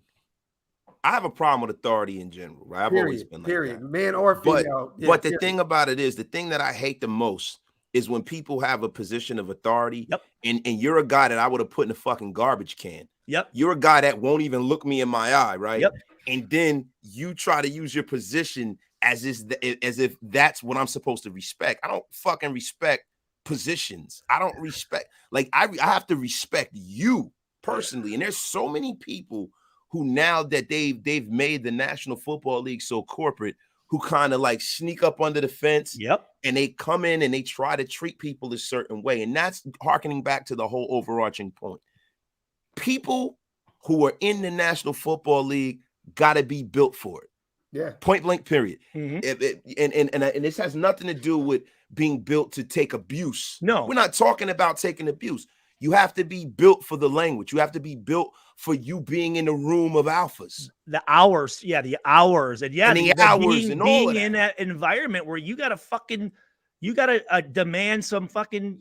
I have a problem with authority in general, right? I've always been like that. Man or female. But the thing about it is, the thing that I hate the most is when people have a position of authority and you're a guy that I would have put in a fucking garbage can. Yep. You're a guy that won't even look me in my eye, right? Yep. And then you try to use your position as if that's what I'm supposed to respect. I don't fucking respect positions. I don't respect, like I have to respect you personally. And there's so many people who, now that they've made the National Football League so corporate, who kind of like sneak up under the fence. Yep. And they come in and they try to treat people a certain way. And that's harkening back to the whole overarching point. People who are in the National Football League got to be built for it. Yeah. Point blank, period. Mm-hmm. And this has nothing to do with being built to take abuse. No. We're not talking about taking abuse. You have to be built for the language. You have to be built for you being in the room of alphas. The hours. Yeah, the hours. And yeah, the hours and all being in that environment where you got to demand some fucking,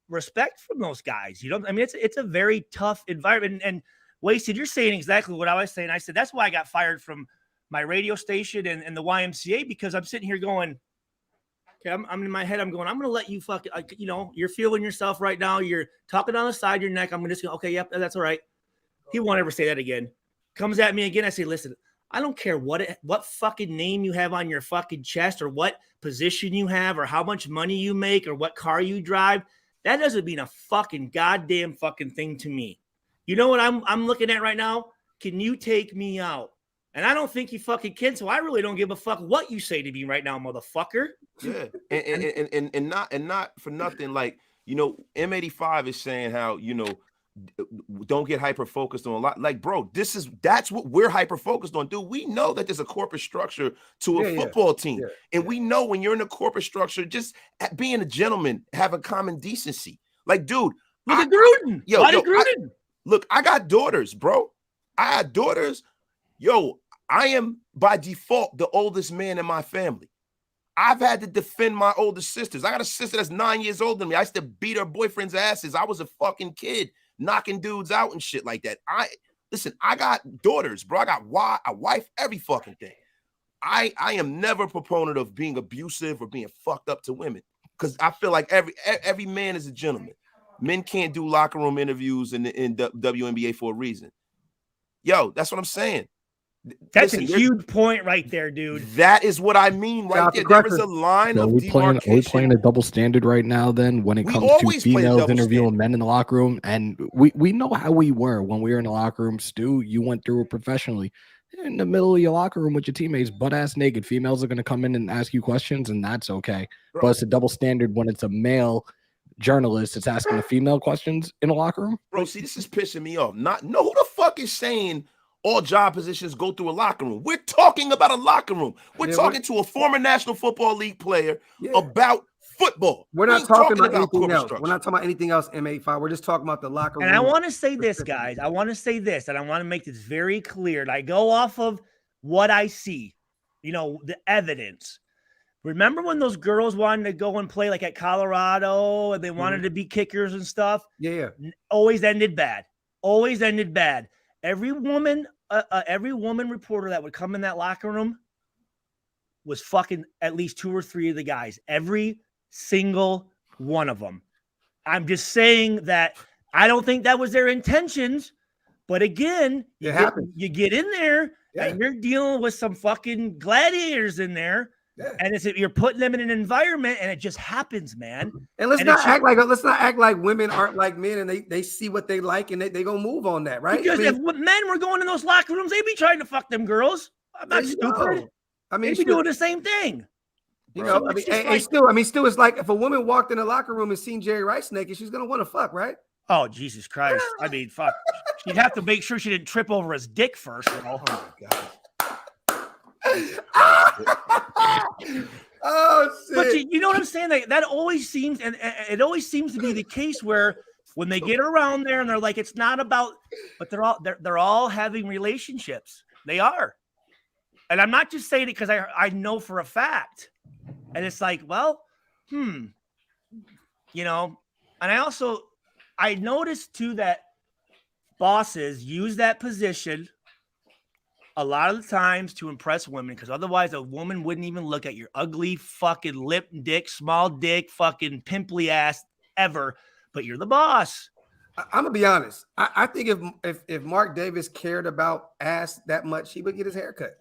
respect from those guys. I mean, it's a very tough environment. And Wasted, you're saying exactly what I was saying. I said, that's why I got fired from my radio station and the YMCA, because I'm sitting here going, okay, I'm in my head. I'm going, I'm going to let you fucking, you're feeling yourself right now. You're talking down the side of your neck. I'm just going, okay, yep, that's all right. He won't ever say that again. Comes at me again. I say, listen, I don't care what fucking name you have on your fucking chest or what position you have or how much money you make or what car you drive. That doesn't mean a fucking goddamn fucking thing to me. You know what I'm looking at right now? Can you take me out? And I don't think you fucking can, so I really don't give a fuck what you say to me right now, motherfucker. Yeah, and not for nothing. Like, M85 is saying how, don't get hyper focused on a lot. Like, bro, that's what we're hyper focused on, dude. We know that there's a corporate structure to a football team, and we know when you're in a corporate structure, just being a gentleman, having common decency. Like, dude, look at Gruden. Gruden. Look, I got daughters, bro. I had daughters. Yo, I am by default the oldest man in my family. I've had to defend my older sisters. I got a sister that's 9 years older than me. I used to beat her boyfriend's asses. I was a fucking kid, knocking dudes out and shit like that. I got daughters, bro. I got a wife, every fucking thing. I am never a proponent of being abusive or being fucked up to women, because I feel like every man is a gentleman. Men can't do locker room interviews in WNBA for a reason. Yo, that's what I'm saying. That's a huge point right there, dude. That is what I mean right there. There is a line of demarcation. Are we playing a double standard right now then when it comes to females interviewing men in the locker room? And we know how we were when we were in the locker room. Stu, you went through it professionally. In the middle of your locker room with your teammates, butt-ass naked. Females are going to come in and ask you questions, and that's okay. Bro. But it's a double standard when it's a male journalist that's asking the female questions in a locker room. Bro, see, this is pissing me off. Who the fuck is saying all job positions go through a locker room? We're talking about a locker room. We're talking to a former National Football League player about football. We're not talking about anything else. Structure. We're not talking about anything else, M85. We're just talking about the locker room. And I want to say this, guys. I want to say this, and I want to make this very clear. And I go off of what I see, the evidence. Remember when those girls wanted to go and play like at Colorado and they wanted to be kickers and stuff? Yeah. Always ended bad. Always ended bad. Every woman reporter that would come in that locker room was fucking at least 2 or 3 of the guys. Every single one of them. I'm just saying that I don't think that was their intentions. But again, you get in there and you're dealing with some fucking gladiators in there. Yeah. And you're putting them in an environment, and it just happens, man. And let's not act like women aren't like men, and they see what they like, and they gonna move on that, right? Because if men were going in those locker rooms, they'd be trying to fuck them girls. I'm not stupid. They'd be doing the same thing. Still, it's like if a woman walked in the locker room and seen Jerry Rice naked, she's gonna want to fuck, right? Oh, Jesus Christ! I mean, fuck. She'd have to make sure she didn't trip over his dick first. Oh my God. Oh shit. But you know what I'm saying? That always seems, and it always seems to be the case where when they get around there and they're like, it's not about, but they're all having relationships. They are, and I'm not just saying it because I know for a fact. And it's like, well, and I noticed too that bosses use that position a lot of the times to impress women, because otherwise a woman wouldn't even look at your ugly fucking lip dick, small dick, fucking pimply ass ever. But you're the boss. I'm gonna be honest. I think if Mark Davis cared about ass that much, he would get his hair cut.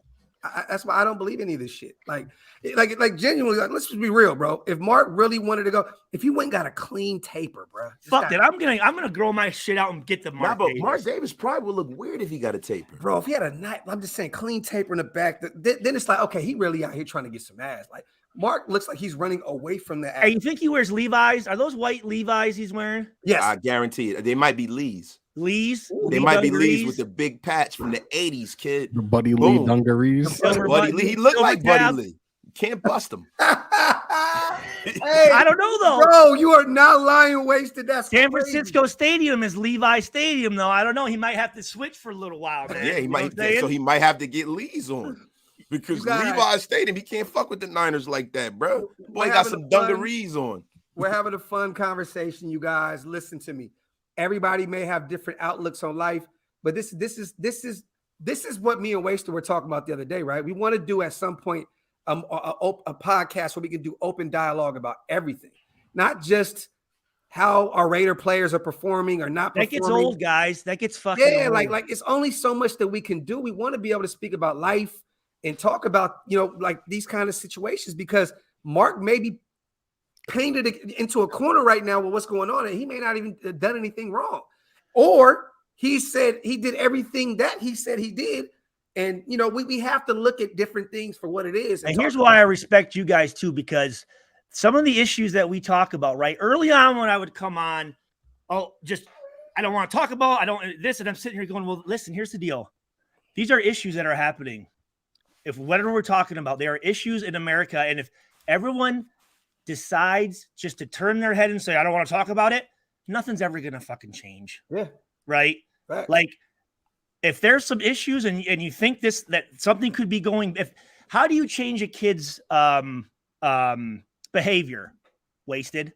That's why I don't believe any of this shit. Like genuinely, let's just be real, bro. If Mark really wanted to go, if you went got a clean taper, bro. Fuck it. I'm gonna grow my shit out and get the Mark Davis. Mark Davis probably would look weird if he got a taper, bro. If he had I'm just saying clean taper in the back. Then it's like, okay, he really out here trying to get some ass. Like Mark looks like he's running away from the ass. Hey, you think he wears Levi's? Are those white Levi's he's wearing? Yes, I guarantee it. They might be Lee's. Lee's? They might be Lee's with the big patch from the 80s, kid. The Buddy Lee dungarees. Buddy Lee. He looked like Buddy Lee. You can't bust him. Hey, I don't know, though. Bro, you are not lying wasted. That's San Francisco Stadium is Levi Stadium, though. I don't know. He might have to switch for a little while, man. Yeah, he might. So he might have to get Lee's on. Because Levi Stadium, he can't fuck with the Niners like that, bro. Boy, got some dungarees on. We're having a fun conversation, you guys. Listen to me. Everybody may have different outlooks on life, but this is what me and Waster were talking about the other day, right? We want to do at some point a podcast where we can do open dialogue about everything, not just how our Raider players are performing or not performing. That gets old, guys. That gets fucking old. like it's only so much that we can do. We want to be able to speak about life and talk about, like these kind of situations, because Mark may be painted into a corner right now with what's going on, and he may not even have done anything wrong, or he said he did everything that he said he did. And we have to look at different things for what it is. And here's why I respect you guys too, because some of the issues that we talk about, right, early on when I would come on, I don't want to talk about, and I'm sitting here going, well, listen, here's the deal. These are issues that are happening. If whatever we're talking about, there are issues in America, and if everyone decides just to turn their head and say, I don't want to talk about it, nothing's ever going to fucking change. Yeah. Right? Like, if there's some issues and you think that something could be going, how do you change a kid's behavior? Wasted.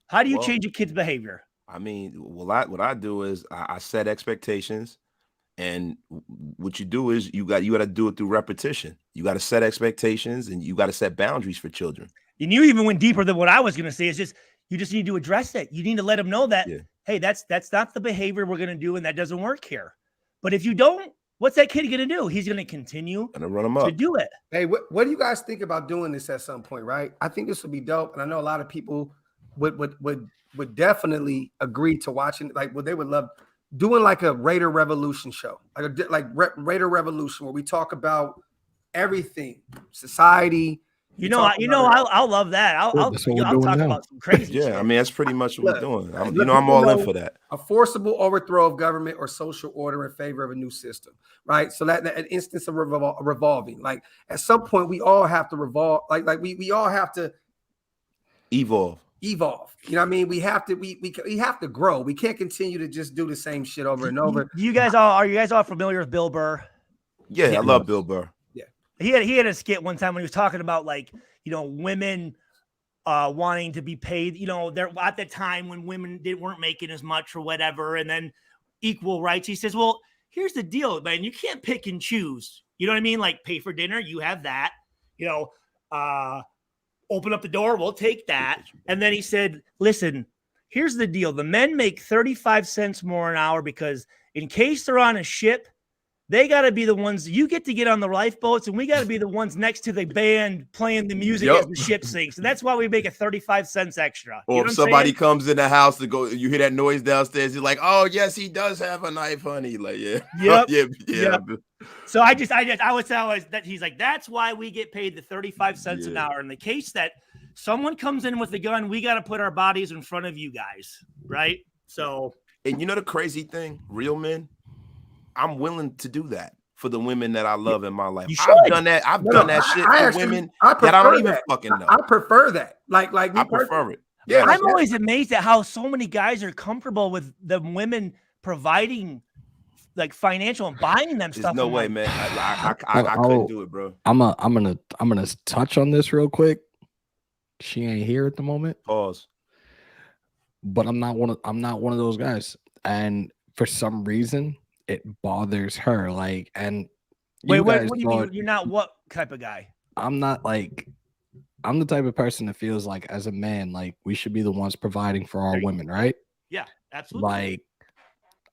How do you change a kid's behavior? I mean, what I do is I set expectations, and what you do is you got to do it through repetition. You got to set expectations, and you got to set boundaries for children. And you even went deeper than what I was going to say. It's just, you just need to address it. You need to let them know that, hey, that's not the behavior we're going to do, and that doesn't work here. But if you don't what's that kid gonna do? He's gonna continue to run him up to do it. Hey, what do you guys think about doing this at some point, right? I think this would be dope. And I know a lot of people would definitely agree to watching, like, what they would love doing, like a Raider Revolution show, Raider Revolution, where we talk about everything, society. I'll love that. I'll talk about some crazy shit. I mean, that's pretty much what we're doing. I'm all in for that. A forcible overthrow of government or social order in favor of a new system, right? So that an instance of revolving. Like, at some point, we all have to revolve. Like we all have to evolve. You know what I mean? We have to grow. We can't continue to just do the same shit over and over. Are you guys all familiar with Bill Burr? Yeah, I love Bill Burr. He had a skit one time when he was talking about, like, women wanting to be paid. There at the time when women weren't making as much or whatever, and then equal rights. He says, well, here's the deal, man. You can't pick and choose. You know what I mean? Like, pay for dinner, you have that. Open up the door, we'll take that. And then he said, listen, here's the deal. The men make 35 cents more an hour because in case they're on a ship, they got to be the ones you get to get on the lifeboats, and we got to be the ones next to the band playing the music as the ship sinks. And that's why we make it 35 cents extra. Or if somebody comes in the house to go, you hear that noise downstairs, you're like, oh, yes, he does have a knife, honey. Like, yeah. Yep. So I would say that he's like, that's why we get paid the 35 cents an hour. In the case that someone comes in with a gun, we got to put our bodies in front of you guys. Right. So, and the crazy thing, real men, I'm willing to do that for the women that I love in my life. I've done that. I've done that shit for women that I don't even fucking know. I prefer that. Like I prefer it. Yeah, I'm always amazed at how so many guys are comfortable with the women providing, like, financial and buying them stuff. There's no way, man. I couldn't do it, bro. I'm gonna touch on this real quick. She ain't here at the moment. Pause. But I'm not one of those guys, and for some reason, it bothers her. Like, and wait, what do you mean? You're not what type of guy? I'm not like, I'm the type of person that feels like, as a man, like, we should be the ones providing for our women, right? Yeah, absolutely. Like,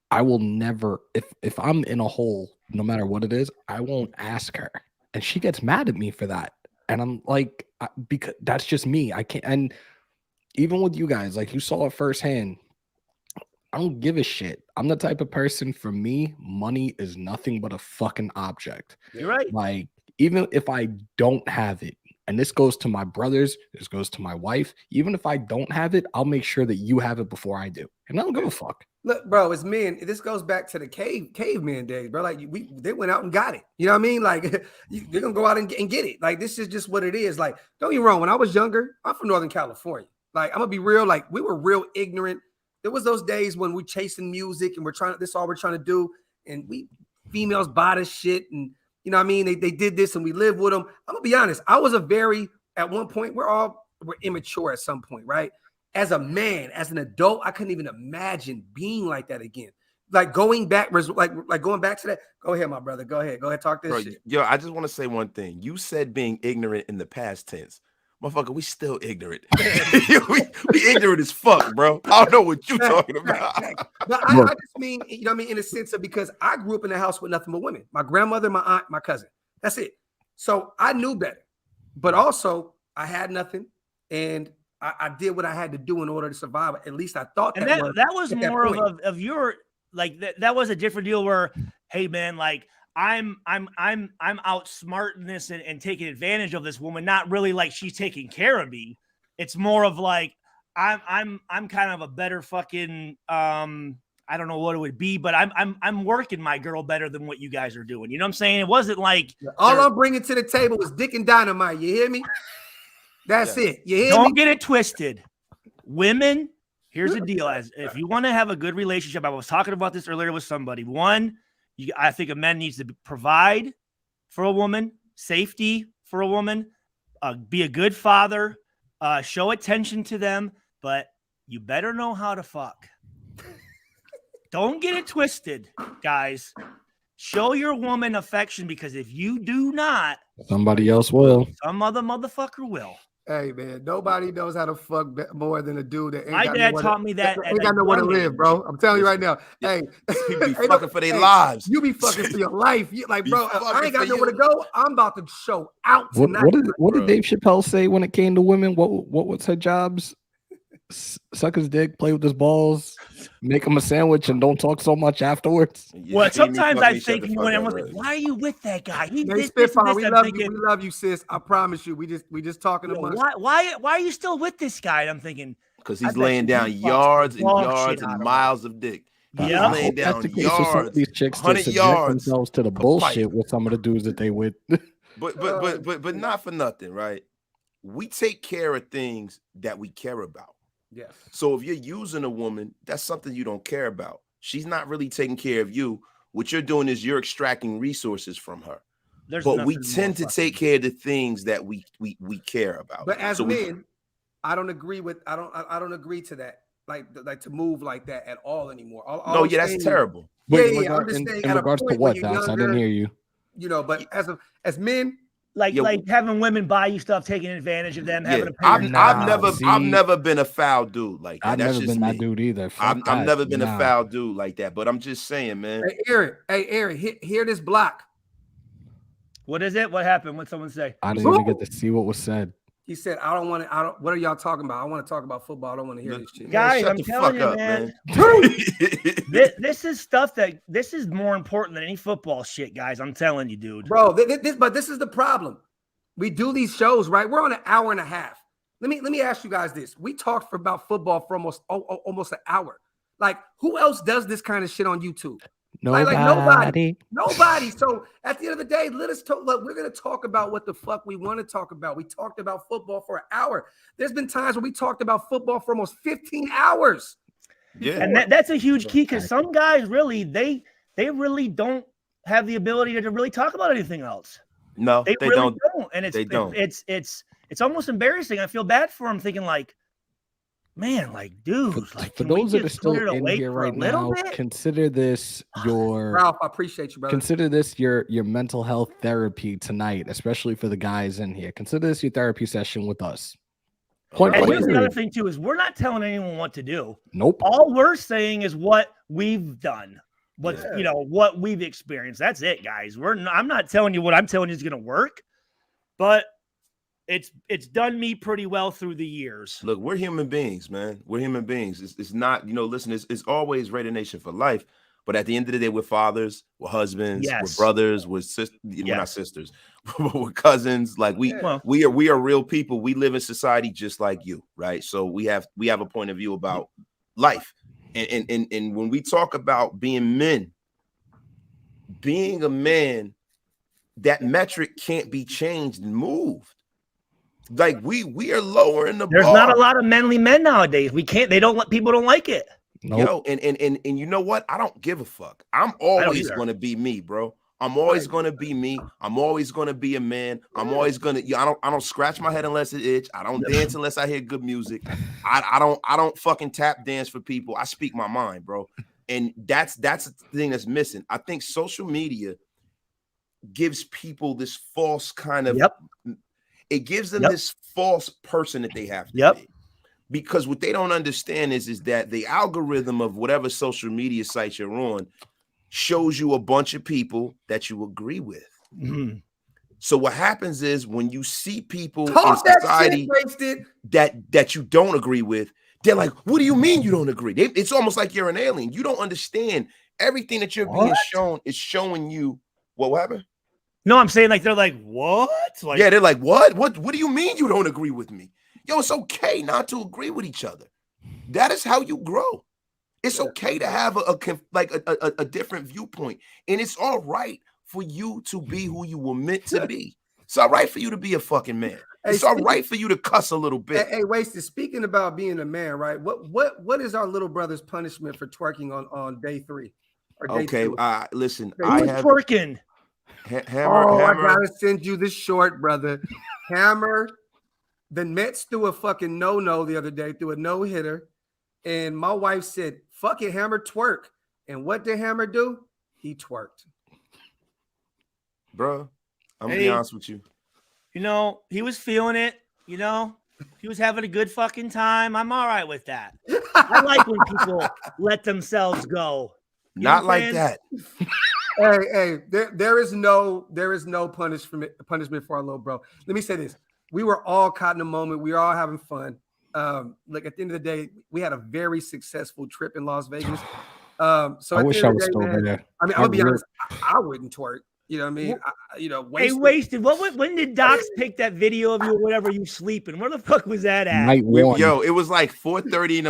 I will never, if I'm in a hole, no matter what it is, I won't ask her, and she gets mad at me for that. And I'm like, because that's just me. I can't. And even with you guys, like, you saw it firsthand. I don't give a shit. I'm the type of person, for me, money is nothing but a fucking object. You're right. Like, even if I don't have it, and this goes to my brothers, this goes to my wife, even if I don't have it, I'll make sure that you have it before I do. And I don't give a fuck. Look, bro, it's men. This goes back to the caveman days, bro. Like, they went out and got it. You know what I mean? Like, they're gonna go out and get it. Like, this is just what it is. Like, don't get me wrong. When I was younger, I'm from Northern California. Like, I'm gonna be real. Like, we were real ignorant. There was those days when we're chasing music and this is all we're trying to do. And females buy this shit. And you know what I mean? They did this and we live with them. I'm gonna be honest. I was at one point, we're immature at some point, right? As a man, as an adult, I couldn't even imagine being like that again. Like, going back, like going back to that. Go ahead, my brother. Go ahead. Talk this shit. Yo, I just want to say one thing. You said being ignorant in the past tense. Motherfucker, we still ignorant. we ignorant as fuck, bro. I don't know what you're talking about. But I just mean, you know what I mean, in a sense of, because I grew up in a house with nothing but women. My grandmother, my aunt, my cousin. That's it. So I knew better. But also, I had nothing. And I did what I had to do in order to survive. At least I thought that. And that was more of your, like, that was a different deal where, hey, man, like, I'm outsmarting this and taking advantage of this woman. Not really like she's taking care of me. It's more of like I'm kind of a better fucking I don't know what it would be, but I'm working my girl better than what you guys are doing. You know what I'm saying? It wasn't like all I'm bringing to the table is dick and dynamite. You hear me? That's it. You hear me? Don't get it twisted. Women, here's the deal: if you want to have a good relationship, I was talking about this earlier with somebody. One. I think a man needs to provide for a woman, safety for a woman, be a good father, show attention to them, but you better know how to fuck. Don't get it twisted, guys. Show your woman affection, because if you do not, somebody else will. Some other motherfucker will. Hey man, nobody knows how to fuck more than a dude that ain't My got dad nowhere taught me that to, at ain't got nowhere to young live, age. bro. I'm telling you right Listen, now. Hey, people be ain't fucking for their hey, lives. You be fucking for your life. You, like, Be bro, I fucking ain't got for nowhere to you. go. I'm about to show out tonight. What did bro. Dave Chappelle say when it came to women? What was her jobs? Suck his dick, play with his balls, make him a sandwich, and don't talk so much afterwards. You Well, see me sometimes fucking I me, shut think the when fuck up, everyone's like, right? "Why are you with that guy? He's Man, this, Spitfire, and we this." I'm love thinking, you. We love you, sis. I promise you. We just talking "Yo, amongst. why are you still with this guy?" And I'm thinking, Because I he's bet laying you down he fucks the yards and dog yards shit and out of her. miles of dick. He's Yeah. I laying hope that's down the case for some of yards, these chicks to 100 subject yards. themselves to the per bullshit fight. with some of the dudes that they with. But not for nothing, right? We take care of things that we care about. Yes. So if you're using a woman, that's something you don't care about. She's not really taking care of you. What you're doing is you're extracting resources from her. But we tend to take care of the things that we care about. But as so men, I don't agree to that. Like to move like that at all anymore. All I'm that's saying terrible. Wait, I'm just saying in at a regards to point when what, you're Docs? I younger, didn't hear you. you know, but as men, like having women buy you stuff, taking advantage of them, having to pay. I've never been a foul dude like that. I've That's never just been me. that dude either. I've never been a foul dude like that. But I'm just saying, man. Hey Aaron, hear this block. What is it? What happened? What someone say? I didn't even get to see what was said. He said, what are y'all talking about? I want to talk about football. I don't want to hear this shit. Guys, shut I'm the telling fuck you, up, man. This is stuff this is more important than any football shit, guys. I'm telling you, dude. Bro, but this is the problem. We do these shows, right? We're on an hour and a half. Let me ask you guys this. We talked about football for almost an hour. Like, who else does this kind of shit on YouTube? Nobody. Nobody. So at the end of the day, let us talk. Look, we're going to talk about what the fuck we want to talk about. We talked about football for an hour. There's been times where we talked about football for almost 15 hours. Yeah. And that's a huge key, because some guys really, they really don't have the ability to really talk about anything else. No, they really don't. And it's almost embarrassing. I feel bad for them, thinking like, man, like, dudes, like, for those that are still in here right now, consider this your Ralph. I appreciate you, brother. Consider this your mental health therapy tonight, especially for the guys in here. Consider this your therapy session with us. And here's the other thing too: is we're not telling anyone what to do. Nope. All we're saying is what we've done, what we've experienced. That's it, guys. I'm not telling you what I'm telling you is going to work, but it's done me pretty well through the years. Look, we're human beings, man. We're human beings. It's not, listen, it's always Raidernation for life. But at the end of the day, we're fathers, we're husbands, we're brothers, we're sisters. We're not sisters, we're cousins. Like we are real people. We live in society just like you, right? So we have a point of view about life. And when we talk about being men, being a man, that metric can't be changed and moved. Like we are lowering the bar. There's not a lot of manly men nowadays. People don't like it. Nope. Yo, and you know what? I don't give a fuck. I'm always gonna be me, bro. I'm always gonna be me. I'm always gonna be a man. I'm always gonna. I don't scratch my head unless it itch. I don't dance unless I hear good music. I don't fucking tap dance for people. I speak my mind, bro. And that's the thing that's missing. I think social media gives people this false kind of. It gives them this false person that they have to be. Because what they don't understand is that the algorithm of whatever social media site you're on shows you a bunch of people that you agree with. Mm-hmm. So what happens is when you see people in society that you don't agree with, they're like, what do you mean you don't agree? It's almost like you're an alien. You don't understand. Everything that you're being shown is showing you what happened. No, I'm saying like they're like, what? Like, yeah, they're like, what? What do you mean you don't agree with me? Yo, it's okay not to agree with each other. That is how you grow. It's okay to have a different viewpoint. And it's all right for you to be who you were meant to be. It's all right for you to be a fucking man. It's all right for you to cuss a little bit. Hey, Wasted, speaking about being a man, right? What is our little brother's punishment for twerking on day 3? Or day 2? Listen, I have twerking. Hammer. I gotta send you the short, brother. Hammer. The Mets threw a fucking no the other day, threw a no-hitter. And my wife said, fuck it, Hammer, twerk. And what did Hammer do? He twerked. Bro, I'm gonna be honest with you. He was feeling it. You know, he was having a good fucking time. I'm all right with that. I like when people let themselves go. You Not like that. Hey, there is no punishment for our little bro. Let me say this: we were all caught in a moment. We were all having fun. Like at the end of the day, we had a very successful trip in Las Vegas. So I wish I was still there. I mean, I'm gonna be honest. I wouldn't twerk. You know what I mean? Hey, wasted. When did Docs take that video of you or whatever you sleeping? Where the fuck was that at? Night one. Yo, it was like 4:30 in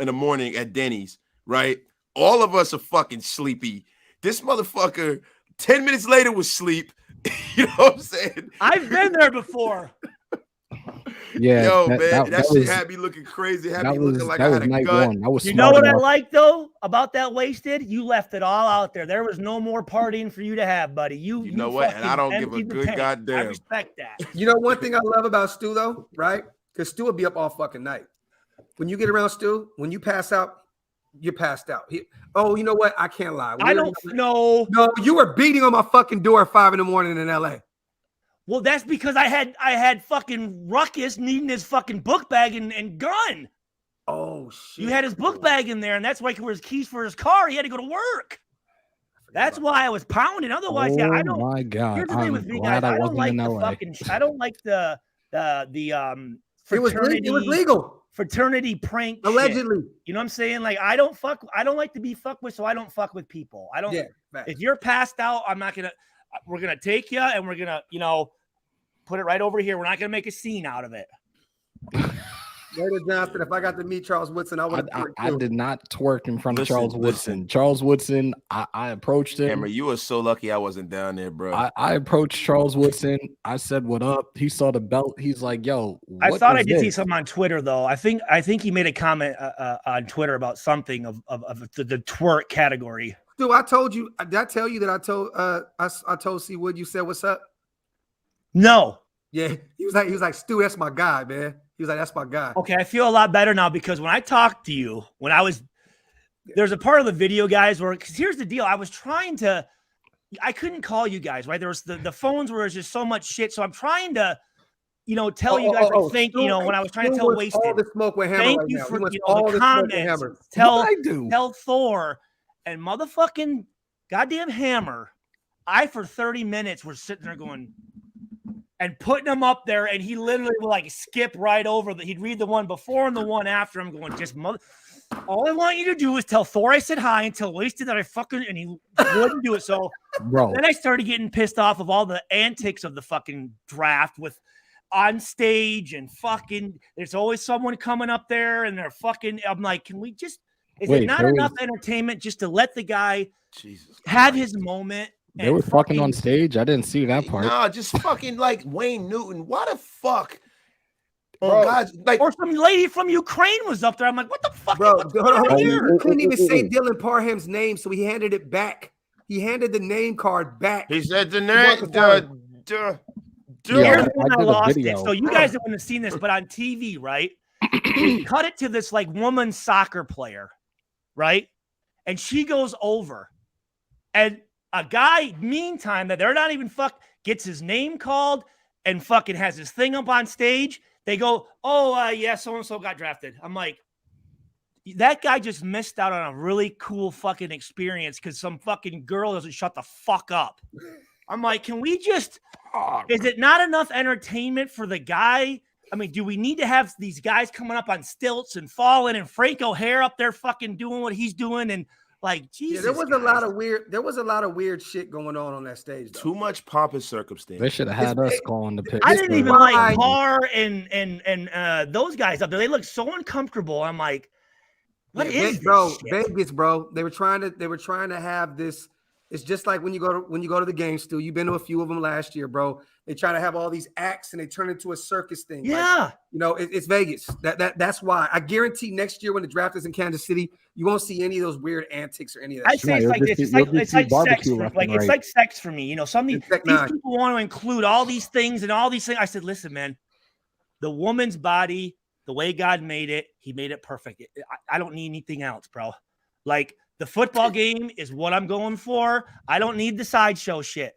the morning at Denny's, right? All of us are fucking sleepy. This motherfucker 10 minutes later was asleep. You know what I'm saying? I've been there before. Yeah, yo, that shit had me looking crazy. Had me looking like I had a gun. You know what I like though about that wasted? You left it all out there. There was no more partying for you to have, buddy. You know what? And I don't give a good goddamn. I respect that. You know one thing I love about Stu though, right? Because Stu will be up all fucking night. When you get around Stu, when you pass out, you're passed out. You know what? I can't lie. I don't know. No, you were beating on my fucking door at 5 a.m. in LA. Well, that's because I had fucking Ruckus needing his fucking book bag and gun. Oh shit! You had his book bag in there, and that's why he his keys for his car. He had to go to work. That's why I was pounding. Otherwise, yeah, I don't. Oh my god! Here's the thing with me, guys. I don't like the fucking. I don't like the fraternity. It was legal. Fraternity prank allegedly. Shit. You know what I'm saying? Like I don't like to be fucked with, so I don't fuck with people. I don't. Yeah, if you're passed out, I'm not gonna. We're gonna take you, and we're gonna, put it right over here. We're not gonna make a scene out of it. Later, Johnson, if I got to meet Charles Woodson, I did not twerk in front of Charles Woodson. Charles Woodson, I approached him. Hammer, you were so lucky I wasn't down there, bro. I approached Charles Woodson. I said, "What up?" He saw the belt. He's like, "Yo, I thought I did see something on Twitter though. I think he made a comment on Twitter about something of the twerk category. Dude, I told you. Did I tell you that I told C Wood? You said what's up? No. Yeah, he was like, Stu, that's my guy, man. He was like, that's my guy. Okay, I feel a lot better now because when I talked to you, there's a part of the video, guys, because here's the deal. I couldn't call you guys, right? There was the phones where there's just so much shit. So I'm trying to, tell you guys, when I was trying to tell Wasted. All the smoke with Hammer. Thank right you now. for the comments. Tell Thor and motherfucking goddamn Hammer. For 30 minutes, we're sitting there going, and putting him up there, and he literally will like skip right over he'd read the one before and the one after. I'm going, all I want you to do is tell Thor I said hi and tell Wasted that and he wouldn't do it. So then I started getting pissed off of all the antics of the fucking draft with on stage and fucking, there's always someone coming up there and they're fucking, I'm like, can we just, is it not enough entertainment just to let the guy have his moment? They were fucking on stage. I didn't see that part. No, just fucking like Wayne Newton. What the fuck? Oh God! Like, or some lady from Ukraine was up there. I'm like, what the fuck? Bro, he couldn't even say Dylan Parham's name, so he handed it back. He handed the name card back. He said the name. Here's when I lost it. So you guys wouldn't have seen this, but on TV, right? They cut it to this like woman soccer player, right? And she goes over, and a guy, meantime, that they're not even gets his name called and fucking has his thing up on stage. They go, yeah, so-and-so got drafted. I'm like, that guy just missed out on a really cool fucking experience because some fucking girl doesn't shut the fuck up. I'm like, can we just, is it not enough entertainment for the guy? I mean, do we need to have these guys coming up on stilts and falling and Frank O'Hare up there fucking doing what he's doing and like, Jesus. Yeah, there was a lot of weird shit going on that stage. Though. Too much pomp and circumstance. They should have had us calling the pick. I didn't even like Carr and those guys up there. They looked so uncomfortable. I'm like, what is this shit? Vegas, bro. They were trying to have this. It's just like when you go to the game, Stu. You've been to a few of them last year, bro. They try to have all these acts and they turn into a circus thing. Yeah, like, it's Vegas. That's why I guarantee next year when the draft is in Kansas City, you won't see any of those weird antics or any of that. I say it's like this. It's like sex. It's like sex for me. Some of these people want to include all these things and all these things. I said, listen, man, the woman's body, the way God made it, He made it perfect. I don't need anything else, bro. Like. The football game is what I'm going for. I don't need the sideshow shit.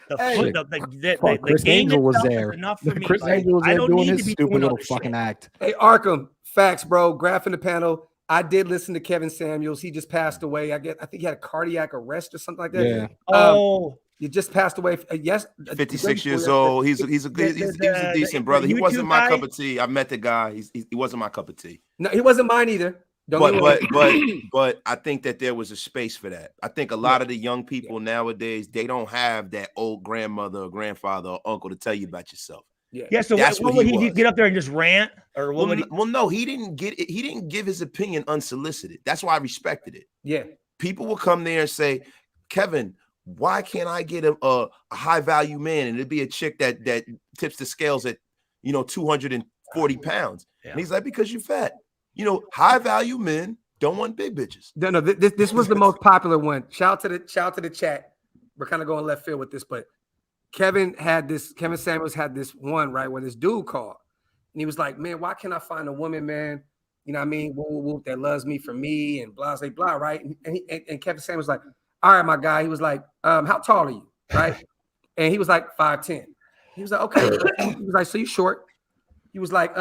Chris Angel was there. Enough for me. Chris Angel was there doing his stupid little fucking act. Hey, Arkham, facts, bro. Graphk in the panel. I did listen to Kevin Samuels. He just passed away. I think he had a cardiac arrest or something like that. Yeah. He just passed away. Yes, 56 years old. He's a decent brother. He wasn't my cup of tea. I met the guy. He wasn't my cup of tea. No, he wasn't mine either. But I think that there was a space for that. I think a lot of the young people nowadays, they don't have that old grandmother or grandfather or uncle to tell you about yourself. Yeah. So what would he get up there and just rant, or what? No, he didn't give his opinion unsolicited. That's why I respected it. Yeah. People will come there and say, Kevin, why can't I get a high value man? And it'd be a chick that tips the scales at 240 pounds. Yeah. And he's like, because you're fat. High value men don't want big bitches. No, this was the most popular one. Shout out to the chat. We're kind of going left field with this, but Kevin Samuels had this one, right, where this dude called. And he was like, man, why can't I find a woman, man? You know what I mean? Whoop, that loves me for me and blah, blah, blah, right? And Kevin Samuels was like, all right, my guy. He was like, how tall are you, right? And he was like 5'10". He was like, okay. He was like, so you short? He was like,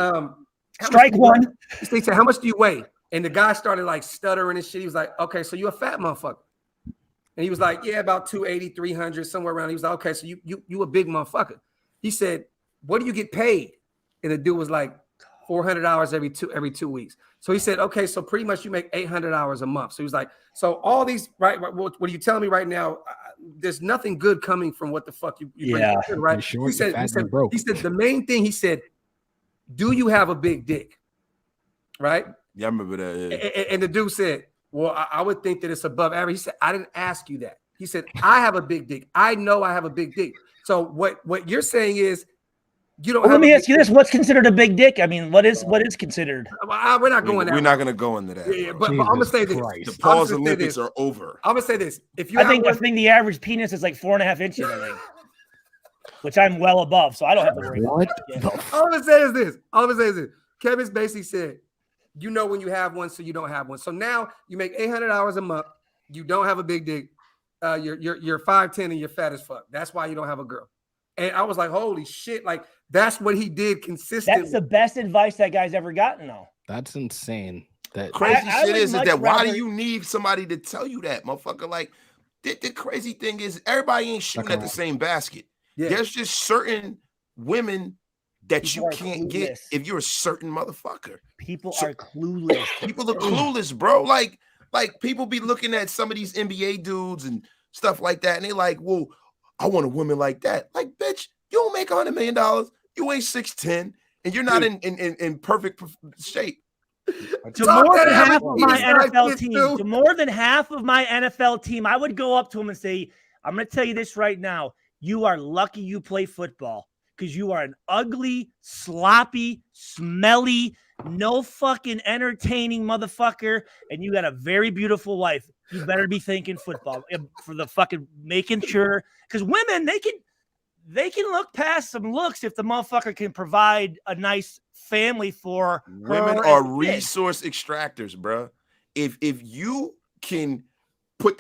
strike one. He said, how much do you weigh? And the guy started like stuttering and shit. He was like, okay, so you a fat motherfucker. And he was like, yeah, about 280, 300, somewhere around. He was like, okay, so you a big motherfucker. He said, what do you get paid? And the dude was like, $400 every 2 weeks. So he said, okay, so pretty much you make $800 a month. So he was like, so all these, right? What are you telling me right now? There's nothing good coming from what the fuck you bring in, right? He said the main thing, he said, do you have a big dick? Right? Yeah, I remember that. Yeah. And the dude said, well, I would think that it's above average. He said, I didn't ask you that. He said, I have a big dick. I know I have a big dick. So what you're saying is, you don't. Well, let me ask you this: what's considered a big dick? I mean, what is considered? We're not going. We're not going to go into that. Yeah, but I'm gonna say this: the pause Olympics are over. I'm gonna say this: if you, I think the average penis is like 4.5 inches. I think, which I'm well above, so I don't have to worry. What? All I'm gonna say is this: Kevin's basically said, you know when you have one, so you don't have one. So now you make $800 a month. You don't have a big dick. You're 5'10" and you're fat as fuck. That's why you don't have a girl. And I was like, holy shit! Like that's what he did consistently. That's the best advice that guy's ever gotten, though. That's insane. That crazy shit is that why do you need somebody to tell you that, motherfucker? Like the crazy thing is everybody ain't shooting at the same basket. Yeah. There's just certain women that you can't get if you're a certain motherfucker. People are clueless. People are clueless, bro. Like people be looking at some of these NBA dudes and stuff like that, and they like, well, I want a woman like that. Like, bitch, you don't make $100 million. You ain't 6'10", and you're not in perfect shape. To more than half of my NFL team, I would go up to him and say, I'm going to tell you this right now. You are lucky you play football because you are an ugly, sloppy, smelly, no fucking entertaining motherfucker, and you got a very beautiful wife. You better be thinking football for the fucking making sure, because women, they can look past some looks if the motherfucker can provide a nice family for women. Are resource extractors, bro. If you can put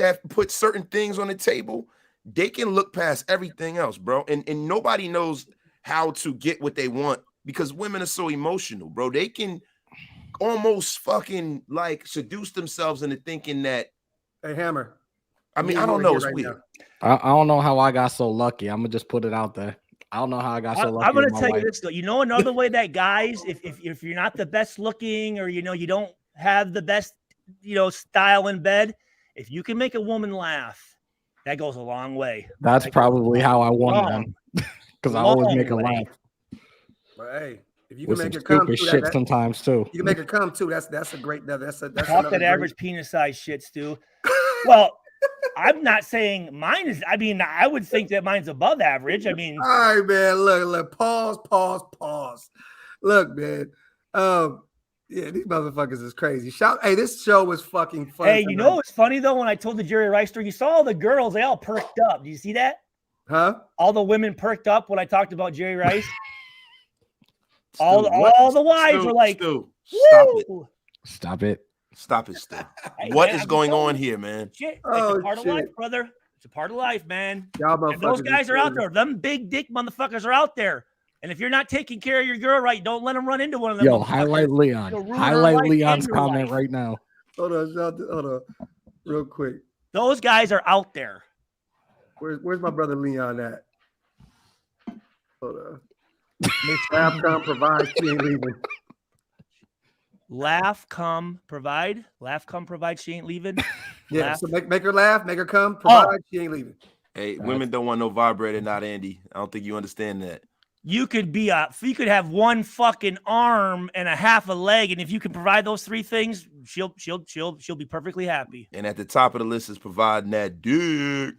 certain things on the table, they can look past everything else, bro. And nobody knows how to get what they want because women are so emotional, bro. They can almost fucking like seduce themselves into thinking that. Hey, Hammer. I mean, I don't know. It's weird. I don't know how I got so lucky. I'm gonna just put it out there. I don't know how I got so lucky. I'm gonna tell you this though. You know, another way that guys, if you're not the best looking or you don't have the best style in bed, if you can make a woman laugh, that goes a long way. That's probably how I won them because I always make her laugh. But hey, if you can make her come too, shit sometimes too. You can make her come too. That's a great. That's talk that average penis size shit, Stu. Well, I'm not saying mine is. I mean, I would think that mine's above average. I mean, all right, man. Look. Pause. Look, man. Yeah, these motherfuckers is crazy. Hey, this show was fucking funny. Hey, you know what's funny though? When I told the Jerry Rice story, you saw all the girls. They all perked up. Do you see that? Huh? All the women perked up when I talked about Jerry Rice. all the wives were like, Stop it. Stop it, Stu. What is going on here, man? Shit, it's a part of life, brother. It's a part of life, man. Y'all And those guys are out there. Them big dick motherfuckers are out there. And if you're not taking care of your girl right, don't let them run into one of them. Yo, highlight Leon. Highlight Leon's comment right now. Hold on, real quick. Those guys are out there. Where's my brother Leon at? Hold on. Laugh, come, provide, she ain't leaving. Laugh, come, provide. Laugh, come, provide, she ain't leaving. Yeah, so make her laugh, make her come, provide, she ain't leaving. Hey, women don't want no vibrator, not Andy. I don't think you understand that. You could have one fucking arm and a half a leg, and if you can provide those three things, she'll be perfectly happy. And at the top of the list is providing that dick.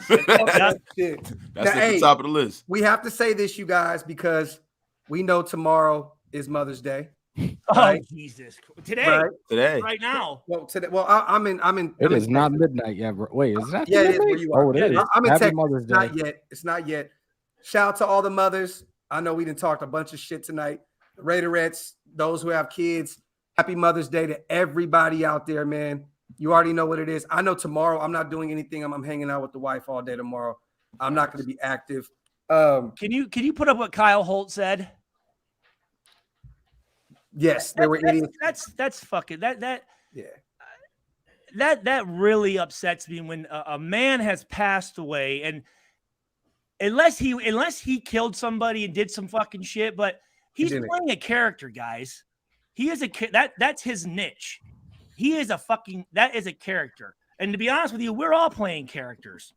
That's at the top of the list. We have to say this, you guys, because we know tomorrow is Mother's Day. Right? Oh Jesus! Today, right now. Well, today. Well, I'm in. It is not midnight yet. Wait, is that? Yeah, it is where you are. Oh, it is. I'm in Happy Texas. Mother's Day. It's not yet. Shout out to all the mothers. I know we didn't talk a bunch of shit tonight. The Raiderettes, those who have kids. Happy Mother's Day to everybody out there, man. You already know what it is. I know tomorrow I'm not doing anything. I'm hanging out with the wife all day tomorrow. I'm not going to be active. Can you put up what Kyle Holt said? Yes, there were idiots. That's fucking that. Yeah. That really upsets me when a man has passed away, and unless he killed somebody and did some fucking shit, but he's playing a character, guys. He is that's his niche. That is a character. And to be honest with you, we're all playing characters.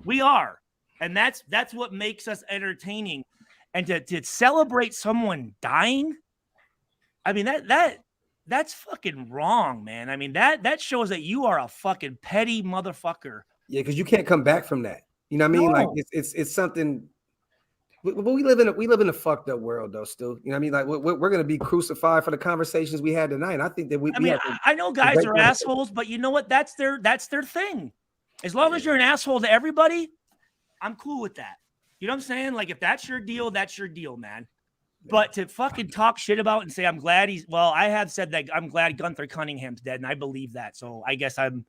We are. And that's what makes us entertaining. And to celebrate someone dying, I mean, that's fucking wrong, man. I mean, that shows that you are a fucking petty motherfucker. Yeah, because you can't come back from that. You know what I mean? No. Like it's something. But we live in a fucked up world, though. Still, you know what I mean? Like we're gonna be crucified for the conversations we had tonight. I think that I know guys are assholes, but you know what? That's their thing. As long as you're an asshole to everybody, I'm cool with that. You know what I'm saying? Like if that's your deal, man. But to fucking talk shit about and say I'm glad I have said that I'm glad Gunther Cunningham's dead, and I believe that. So I guess I'm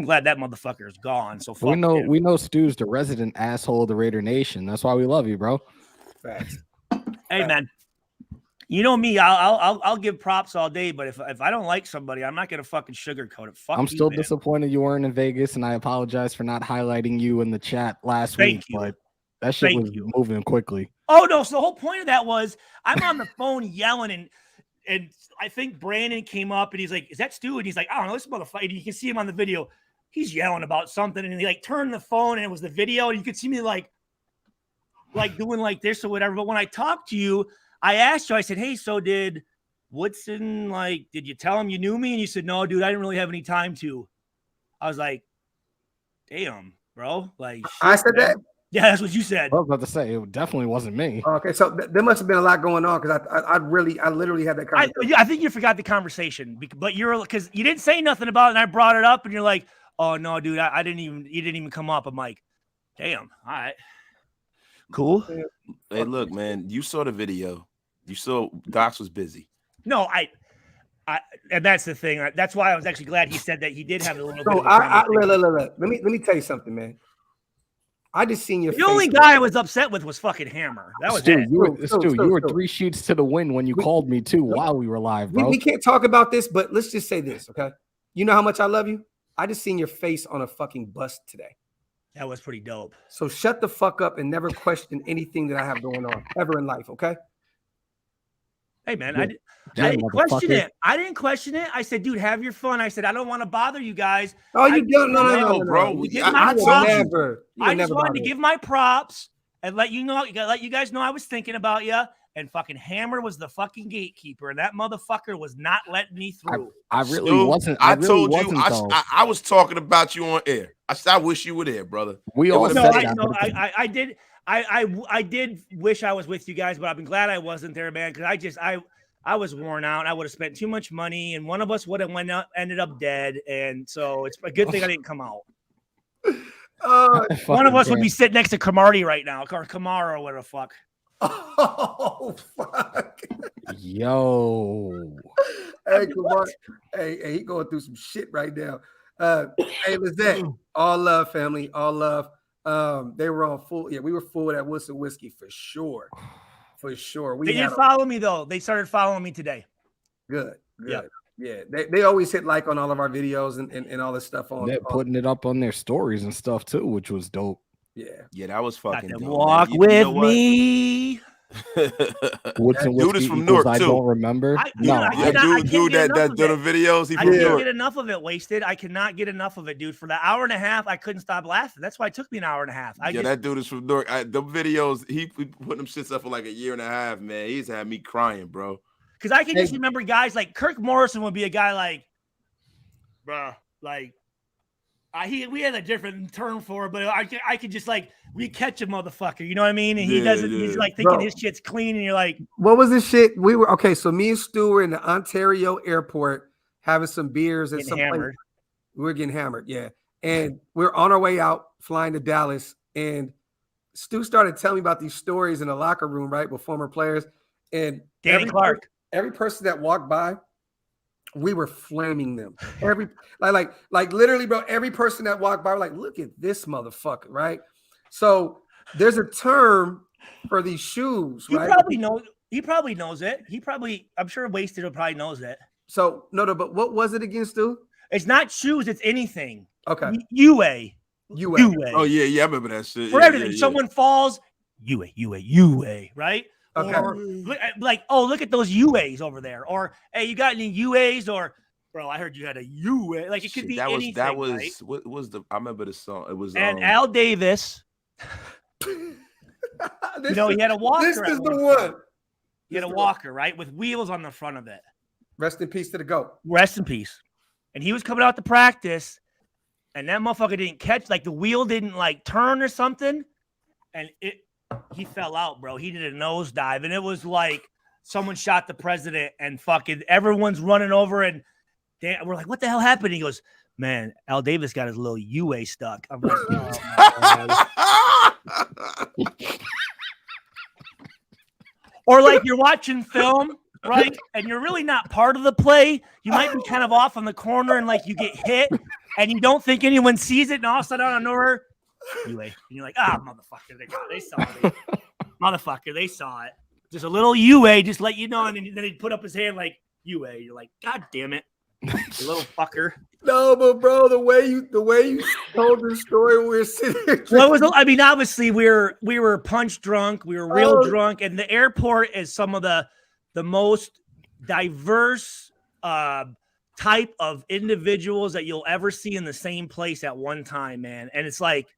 glad that motherfucker is gone. So fuck we know Stu's the resident asshole of the Raidernation. That's why we love you, bro. Facts. Hey man, you know me. I'll give props all day, but if I don't like somebody, I'm not gonna fucking sugarcoat it. Fuck. I'm still disappointed you weren't in Vegas, and I apologize for not highlighting you in the chat last week. But that shit was moving quickly. Oh no! So the whole point of that was I'm on the phone yelling and I think Brandon came up and he's like, "Is that Stu?" And he's like, "I don't know, this motherfucker." You can see him on the video. He's yelling about something, and he like turned the phone, and it was the video, and you could see me like doing like this or whatever. But when I talked to you, I asked you, I said, "Hey, so did Woodson did you tell him you knew me?" And you said, "No, dude, I didn't really have any time to." I was like, "Damn, bro!" Like I said that. Yeah, that's what you said. I was about to say it definitely wasn't me. Okay, so there must have been a lot going on because I literally had that conversation. I think you forgot the conversation, but because you didn't say nothing about it, and I brought it up, and you're like, "Oh no, dude, you didn't even come up." I'm like, "Damn, all right, cool." Hey, look, man, you saw the video. You saw Docs was busy. No, and that's the thing. That's why I was actually glad he said that he did have a little. So let me tell you something, man. I just seen your. The only guy I was upset with was fucking Hammer. That was Stu. You were 3 sheets to the wind when you called me too while we were live, bro. We can't talk about this, but let's just say this, okay? You know how much I love you. I just seen your face on a fucking bus today. That was pretty dope. So shut the fuck up and never question anything that I have going on ever in life, okay? Hey man, I didn't question it. I didn't question it. I said, dude, have your fun. I said, I don't want to bother you guys. Oh, you don't? No, bro. I just wanted to give my props and let you guys know I was thinking about you. And fucking Hammer was the fucking gatekeeper, and that motherfucker was not letting me through. I really wasn't. I told you. I was talking about you on air. I said, I wish you were there, brother. We all said that. I did. I did wish I was with you guys, but I'm glad I wasn't there, man. Because I was worn out. I would have spent too much money, and one of us would have ended up dead. And so it's a good thing I didn't come out. One of us would be sitting next to Camardi right now, or Kamara, or whatever the fuck. Oh fuck! Yo, hey, Kamara. Hey, he going through some shit right now. Hey, Lizette, all love, family, all love. They were on full. Yeah, we were full of that Wilson whiskey for sure. For sure. They did follow me though. They started following me today. Good. Yep. Yeah. They always hit like on all of our videos and all this stuff on. They're putting it up on their stories and stuff too, which was dope. Yeah, that was fucking dope. Walk with me. Dude is from Newark too. I don't remember. Dude that did the videos. I can't get enough of it. Wasted. I cannot get enough of it, dude. For the hour and a half, I couldn't stop laughing. That's why it took me an hour and a half. That dude is from Newark. The videos he put them shits up for like a year and a half, man. He's had me crying, bro. Because I can just remember guys like Kirk Morrison would be a guy like, bruh, like. We had a different term for it, but I could just like re-catch a motherfucker, you know what I mean? And he doesn't. He's like thinking his shit's clean, and you're like, what was this shit? We were okay. So me and Stu were in the Ontario airport having some beers and some. We were getting hammered, yeah. And we're on our way out, flying to Dallas, and Stu started telling me about these stories in the locker room, right, with former players, and Danny Clark. Every person that walked by, we were flaming them. Like literally, bro. Every person that walked by, we're like, look at this motherfucker, right? So there's a term for these shoes, right? He probably knows it. I'm sure Wasted probably knows it. So no, but what was it against, Stu? It's not shoes. It's anything. Okay. UA. Oh yeah, I remember that shit. For everything, someone falls. UA. Right. Okay. Or like, oh, look at those UAs over there. Or hey, you got any UAs? Or bro, I heard you had a UA. Like it could be anything. That was right? What was the? I remember the song. It was Al Davis. He had a walker. This is the one. He had a walker, right, with wheels on the front of it. Rest in peace to the GOAT. Rest in peace. And he was coming out to practice, and that motherfucker didn't catch, like the wheel didn't like turn or something, and he fell out, bro. He did a nosedive, and it was like someone shot the president, and fucking everyone's running over, and we're like, what the hell happened? He goes, man, Al Davis got his little UA stuck. I'm like, oh my God. Or like you're watching film, right? And you're really not part of the play. You might be kind of off on the corner and like you get hit and you don't think anyone sees it. And all of a sudden, out of nowhere, UA. And you're like, motherfucker, they saw it. Motherfucker, they saw it. Just a little UA, just let you know. And then he'd put up his hand like UA. You're like, God damn it. You little fucker. No, but bro, the way you told the story, we were sitting here. Obviously we were punch drunk, we were real drunk, and the airport is some of the most diverse type of individuals that you'll ever see in the same place at one time, man. And it's like,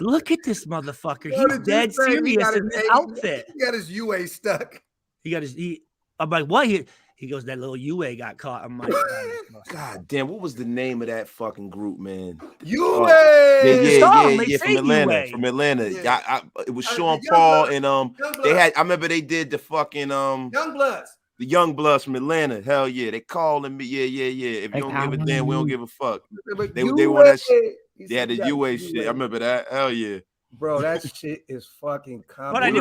look at this motherfucker. He's dead serious in this outfit. He got his UA stuck. I'm like, what? He goes, that little UA got caught. I'm like, God damn, what was the name of that fucking group, man? UA. Yeah, from Atlanta. From Atlanta. Yeah. It was Sean Paul and they had. I remember they did the fucking Young Bloods. The Young Bloods from Atlanta. Hell yeah, they calling me. Yeah. If you don't give a damn, we don't give a fuck. They want that shit. They had the UA shit. I remember that. Hell yeah, bro, that shit is fucking common. But I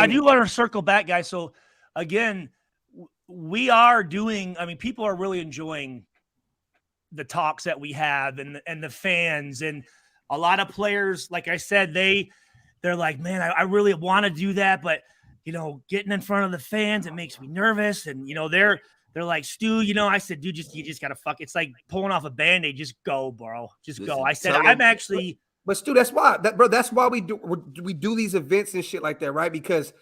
do want to circle back, guys. So again, we are doing. I mean, people are really enjoying the talks that we have and the fans and a lot of players. Like I said, they're like, man, I really want to do that, but getting in front of the fans, it makes me nervous. And they're like, Stu, I said, dude, you just gotta fuck. It's like pulling off a Band-Aid. Just go, bro. Just go. I said, I'm actually. But Stu, that's why we do these events and shit like that, right? Because.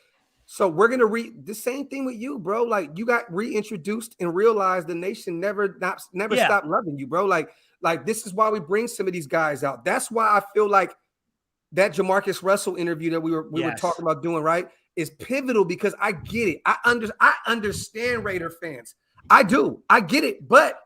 So we're going to read the same thing with you, bro. Like you got reintroduced and realized the nation never stopped loving you, bro. Like this is why we bring some of these guys out. That's why I feel like that Jamarcus Russell interview that we were talking about doing, right, is pivotal because I get it. I understand Raider fans. I do. I get it. But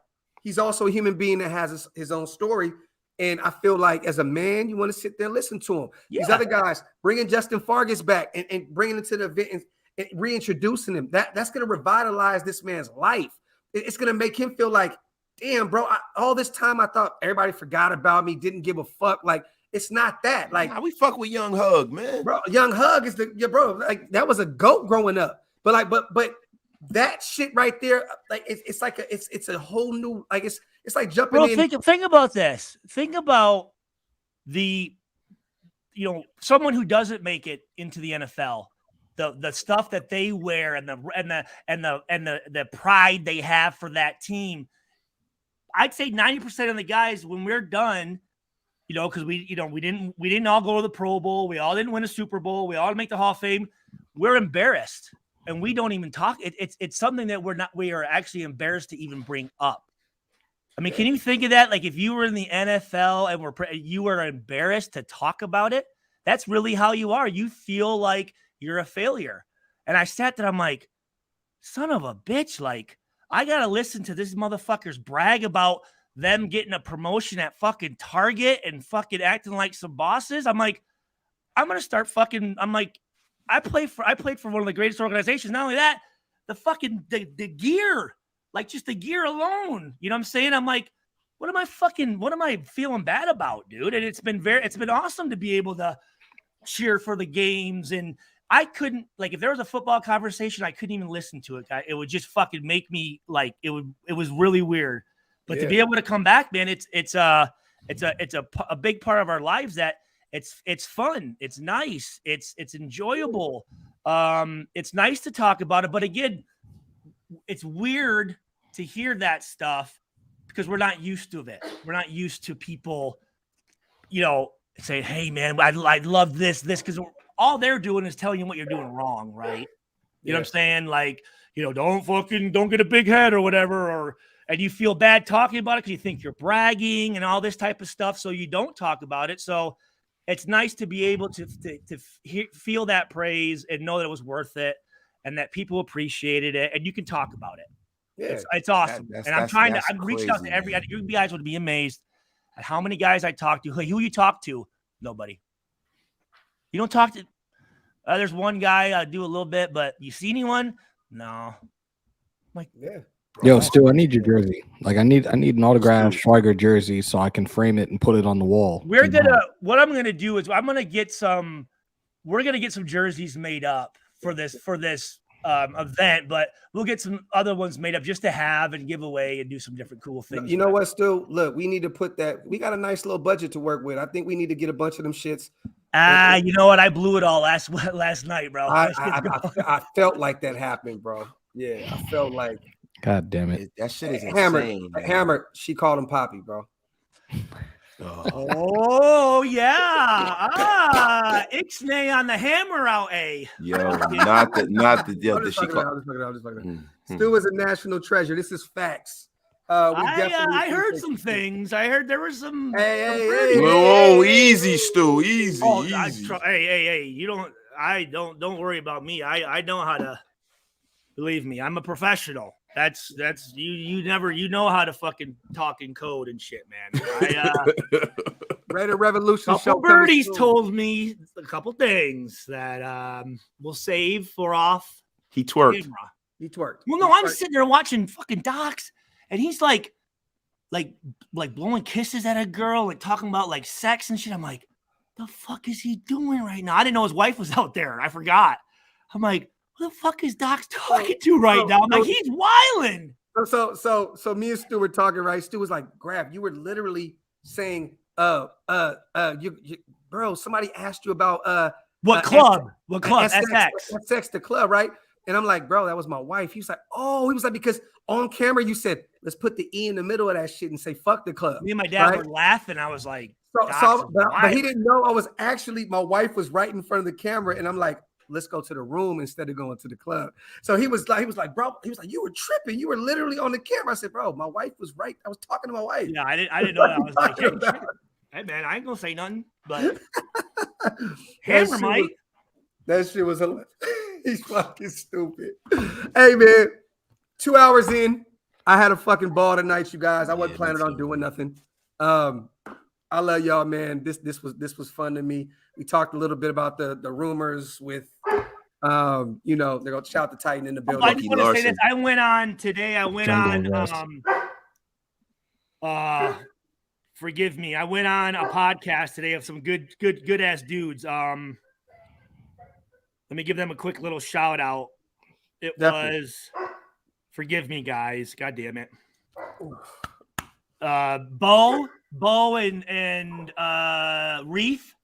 he's also a human being that has his own story. And I feel like as a man, you want to sit there and listen to him. Yeah. These other guys, bringing Justin Fargas back and bringing him to the event and reintroducing him, that's going to revitalize this man's life. It's going to make him feel like, damn, bro, all this time I thought everybody forgot about me, didn't give a fuck. Like, it's not that. Like, we fuck with Young Hug, man. Bro, Young Hug is bro, like that was a GOAT growing up. But that shit right there, like it's like it's a whole new, like it's like jumping in. Think about this. Think about someone who doesn't make it into the NFL, the stuff that they wear and the pride they have for that team. I'd say 90% of the guys, when we're done, because we didn't all go to the Pro Bowl, we all didn't win a Super Bowl, we all didn't make the Hall of Fame. We're embarrassed, and we don't even talk. It's something that we are actually embarrassed to even bring up. I mean, can you think of that? Like if you were in the NFL and you were embarrassed to talk about it, that's really how you are. You feel like you're a failure. And I sat there, I'm like, son of a bitch. Like I got to listen to this motherfuckers brag about them getting a promotion at fucking Target and fucking acting like some bosses. I'm like, I'm going to start fucking, I'm like, I played for one of the greatest organizations. Not only that, the fucking, the gear, like just the gear alone, you know what I'm saying? I'm like, what am I feeling bad about, dude? And it's been awesome to be able to cheer for the games. And I couldn't, like, if there was a football conversation, I couldn't even listen to it. It would just fucking make me like, it was really weird. But to be able to come back, man, it's a big part of our lives that it's fun. It's nice. It's enjoyable. It's nice to talk about it. But again, it's weird to hear that stuff because we're not used to it. We're not used to people, saying, hey man, I love this, because all they're doing is telling you what you're doing wrong. Right. You know what I'm saying? Like, don't get a big head or whatever, and you feel bad talking about it because you think you're bragging and all this type of stuff. So you don't talk about it. So it's nice to be able to feel that praise and know that it was worth it and that people appreciated it and you can talk about it. Yeah, it's awesome. I'm reaching out to every, you guys would be amazed at how many guys I talk to. Hey, who you talk to? Nobody. You don't talk to, there's one guy I do a little bit, but you see anyone? No. I'm like, yeah. Yo, Stu, I need your jersey. Like, I need an autographed Schweiger jersey so I can frame it and put it on the wall. What I'm gonna do is we're gonna get some jerseys made up for this event, but we'll get some other ones made up just to have and give away and do some different cool things. You know what, Stu? Look, we need to put that. We got a nice little budget to work with. I think we need to get a bunch of them shits. You know what? I blew it all last night, bro. I felt like that happened, bro. Yeah, I felt like. God damn it. That shit is insane. Hammer, she called him Poppy, bro. Oh yeah. Ixnay on the hammer out, A. Yo, not the deal that she called. Stu is a national treasure. This is facts. I heard some things. I heard there was some. Hey, easy, Stu. Easy. Hey. Don't worry about me. I know how to. Believe me, I'm a professional. That's you know how to fucking talk in code and shit, man. Raider Revolution show. Birdies told me a couple things that we'll save for off. He twerked. Camera. He twerked. Well, no, I'm sitting there watching fucking docs, and he's like blowing kisses at a girl and talking about like sex and shit. I'm like, the fuck is he doing right now? I didn't know his wife was out there. I forgot. I'm like, who the fuck is Doc's talking to right now? I'm like, he's wilding. So me and Stu were talking, right? Stu was like, Graphk, you were literally saying, bro, somebody asked you about what club? What club? SX, the club, right? And I'm like, bro, that was my wife. He was like, because on camera you said, let's put the E in the middle of that shit and say, fuck the club. Me and my dad were laughing. I was like, but he didn't know my wife was right in front of the camera, and I'm like, let's go to the room instead of going to the club. So he was like, bro, you were tripping. You were literally on the camera. I said, bro, my wife was right. I was talking to my wife. Yeah, I didn't know that. I was like, hey man, I ain't gonna say nothing, but hammer Mike. That shit was hilarious. He's fucking stupid. Hey man, 2 hours in, I had a fucking ball tonight, you guys. I wasn't planning on doing nothing. I love y'all, man. This was fun to me. We talked a little bit about the rumors with, they're gonna shout the Titan in the building. I just want to say this. I went on forgive me. I went on a podcast today of some good ass dudes. Let me give them a quick little shout out. It was Forgive me, guys. God damn it. Bo and Reef.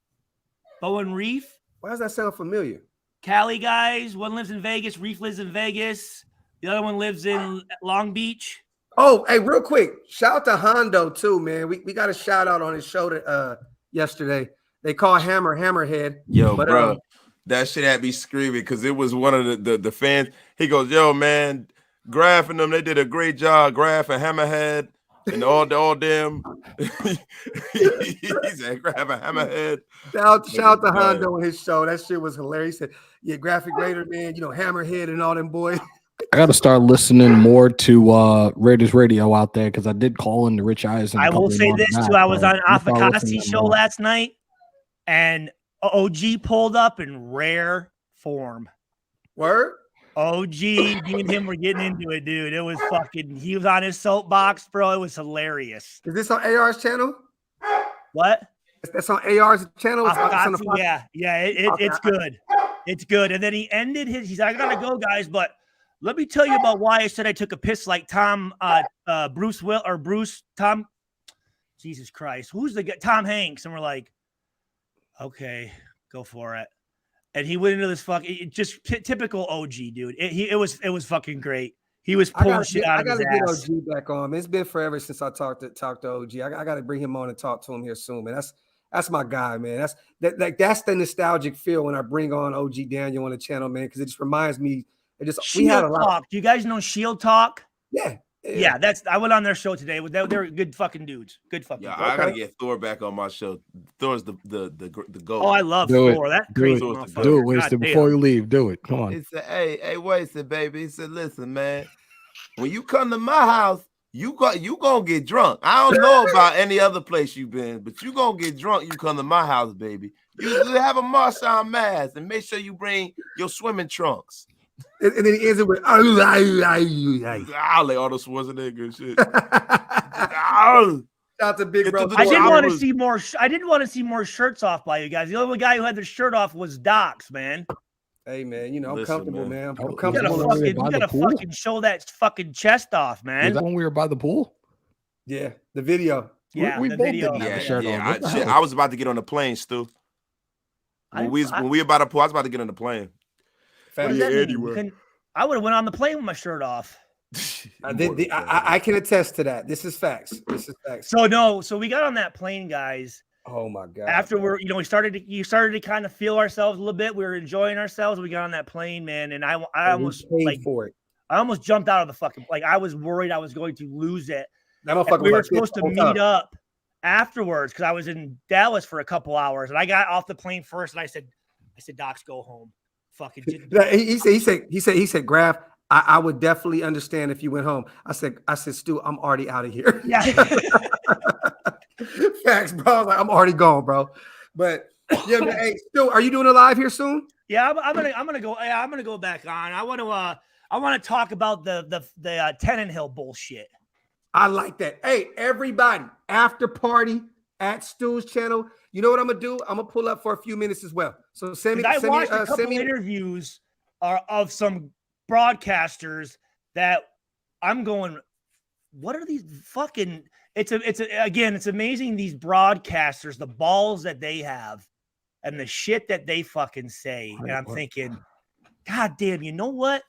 Bo and Reef. Why does that sound familiar? Cali guys. One lives in Vegas. Reef lives in Vegas. The other one lives in Long Beach. Oh, hey, real quick. Shout out to Hondo, too, man. We got a shout out on his show yesterday. They call Hammerhead. Yo, bro, that shit had me screaming because it was one of the fans. He goes, yo, man, Graphk and them, they did a great job. Graphk and Hammerhead and all them. He said, Graphk and Hammerhead. Shout out to Hondo on his show. That shit was hilarious. He said, yeah, Graphic Raider, man, Hammerhead and all them boys. I got to start listening more to Raiders Radio out there because I did call into Rich Eisen. I will say this too. I was on Afakasi's show last night, and OG pulled up in rare form. Word? OG, me and him were getting into it, dude. It was fucking. He was on his soapbox, bro. It was hilarious. Is this on AR's channel? What? That's on AR's channel. Yeah. It's good. It's good. And then he ended he's like, I gotta go, guys, but. Let me tell you about why I said I took a piss like Tom, Tom, Jesus Christ. Who's the guy? Tom Hanks. And we're like, okay, go for it. And he went into this just typical OG, dude. It was fucking great. He was pulling shit out of his ass. I gotta get OG back on. It's been forever since I talked to OG. I gotta bring him on and talk to him here soon, man. That's my guy, man. That's the nostalgic feel when I bring on OG Daniel on the channel, man, because it just reminds me. We had a lot. Talk. Do you guys know Shield Talk? Yeah. I went on their show today. They're good fucking dudes. Good fucking. Yeah, I gotta get Thor back on my show. Thor's the goat. Oh, I love Thor. That crazy. Do it, Wasted. Before you leave, do it. Come on. He said, "Hey, Wasted, baby." He said, "Listen, man, when you come to my house, you gonna get drunk. I don't know about any other place you've been, but you gonna get drunk. You come to my house, baby. You have a Marshall mask and make sure you bring your swimming trunks." And then he ends it with I'll lay all the Schwarzenegger and shit. Shout out to Big Bro. I didn't want to see more. I didn't want to see more shirts off by you guys. The only guy who had their shirt off was Docs, man. Hey man, I'm comfortable, man. I'm comfortable. You gotta fucking show that fucking chest off, man. Is that when we were by the pool? Yeah, the video. Yeah, we the both video. didn't have a shirt on. I was about to get on the plane, Stu. When we were about to pool, I was about to get on the plane. Anyway. I would have went on the plane with my shirt off. I can attest to that. This is facts. So we got on that plane, guys. Oh my god! After you started to kind of feel ourselves a little bit. We were enjoying ourselves. We got on that plane, man, and I almost paid for it. I almost jumped out of the fucking I was worried I was going to lose it. We were supposed to meet up afterwards because I was in Dallas for a couple hours, and I got off the plane first, and I said, Docs, go home. Fucking he said, Graphk, I would definitely understand if you went home. I said, Stu, I'm already out of here. Yeah. Facts, bro. I'm already gone, bro. But yeah, man, hey, Stu, are you doing a live here soon? Yeah, I'm gonna go. Yeah, I'm gonna go back on. I want to talk about the Tannenhill bullshit. I like that. Hey, everybody, after party at Stu's channel. You know what I'm gonna do? I'm gonna pull up for a few minutes as well. So I watched a couple interviews of some broadcasters that I'm going, what are these fucking? It's amazing, these broadcasters, the balls that they have, and the shit that they fucking say. And I'm thinking, God damn, you know what?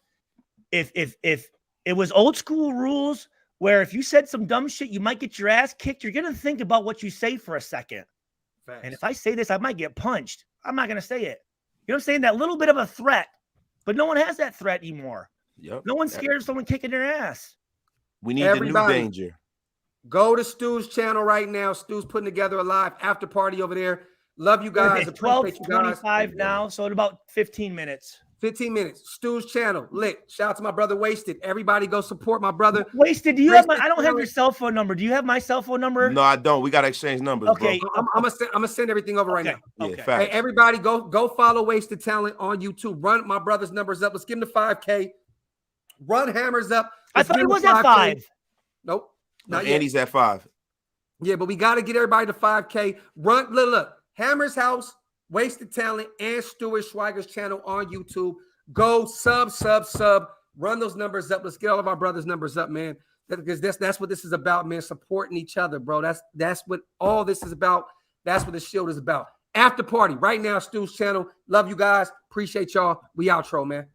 If it was old school rules where if you said some dumb shit, you might get your ass kicked. You're gonna think about what you say for a second. And if I say this, I might get punched. I'm not going to say it. You know what I'm saying? That little bit of a threat. But no one has that threat anymore. Yep. No one's scared of someone kicking their ass. We need the new danger. Go to Stu's channel right now. Stu's putting together a live after party over there. Love you guys. It's 12:25 now, so in about 15 minutes. 15 minutes. Stu's channel lit. Shout out to my brother Wasted. Everybody go support my brother. Wasted, do you have I don't have your cell phone number. Do you have my cell phone number? No, I don't. We got to exchange numbers. Okay. Bro. I'm gonna send everything over right now. Okay. Hey, everybody go follow Wasted Talent on YouTube. Run my brother's numbers up. Let's give him the 5K. Run Hammers up. I thought it was at 5. Nope. Not yet. Andy's at 5. Yeah, but we got to get everybody to 5K. Run, look. Hammer's House, Wasted Talent, and Stuart Schweiger's channel on YouTube. Go sub. Run those numbers up. Let's get all of our brothers' numbers up, man. Because that's what this is about, man. Supporting each other, bro. That's what all this is about. That's what the Shield is about. After party right now, Stu's channel. Love you guys. Appreciate y'all. We outro, man.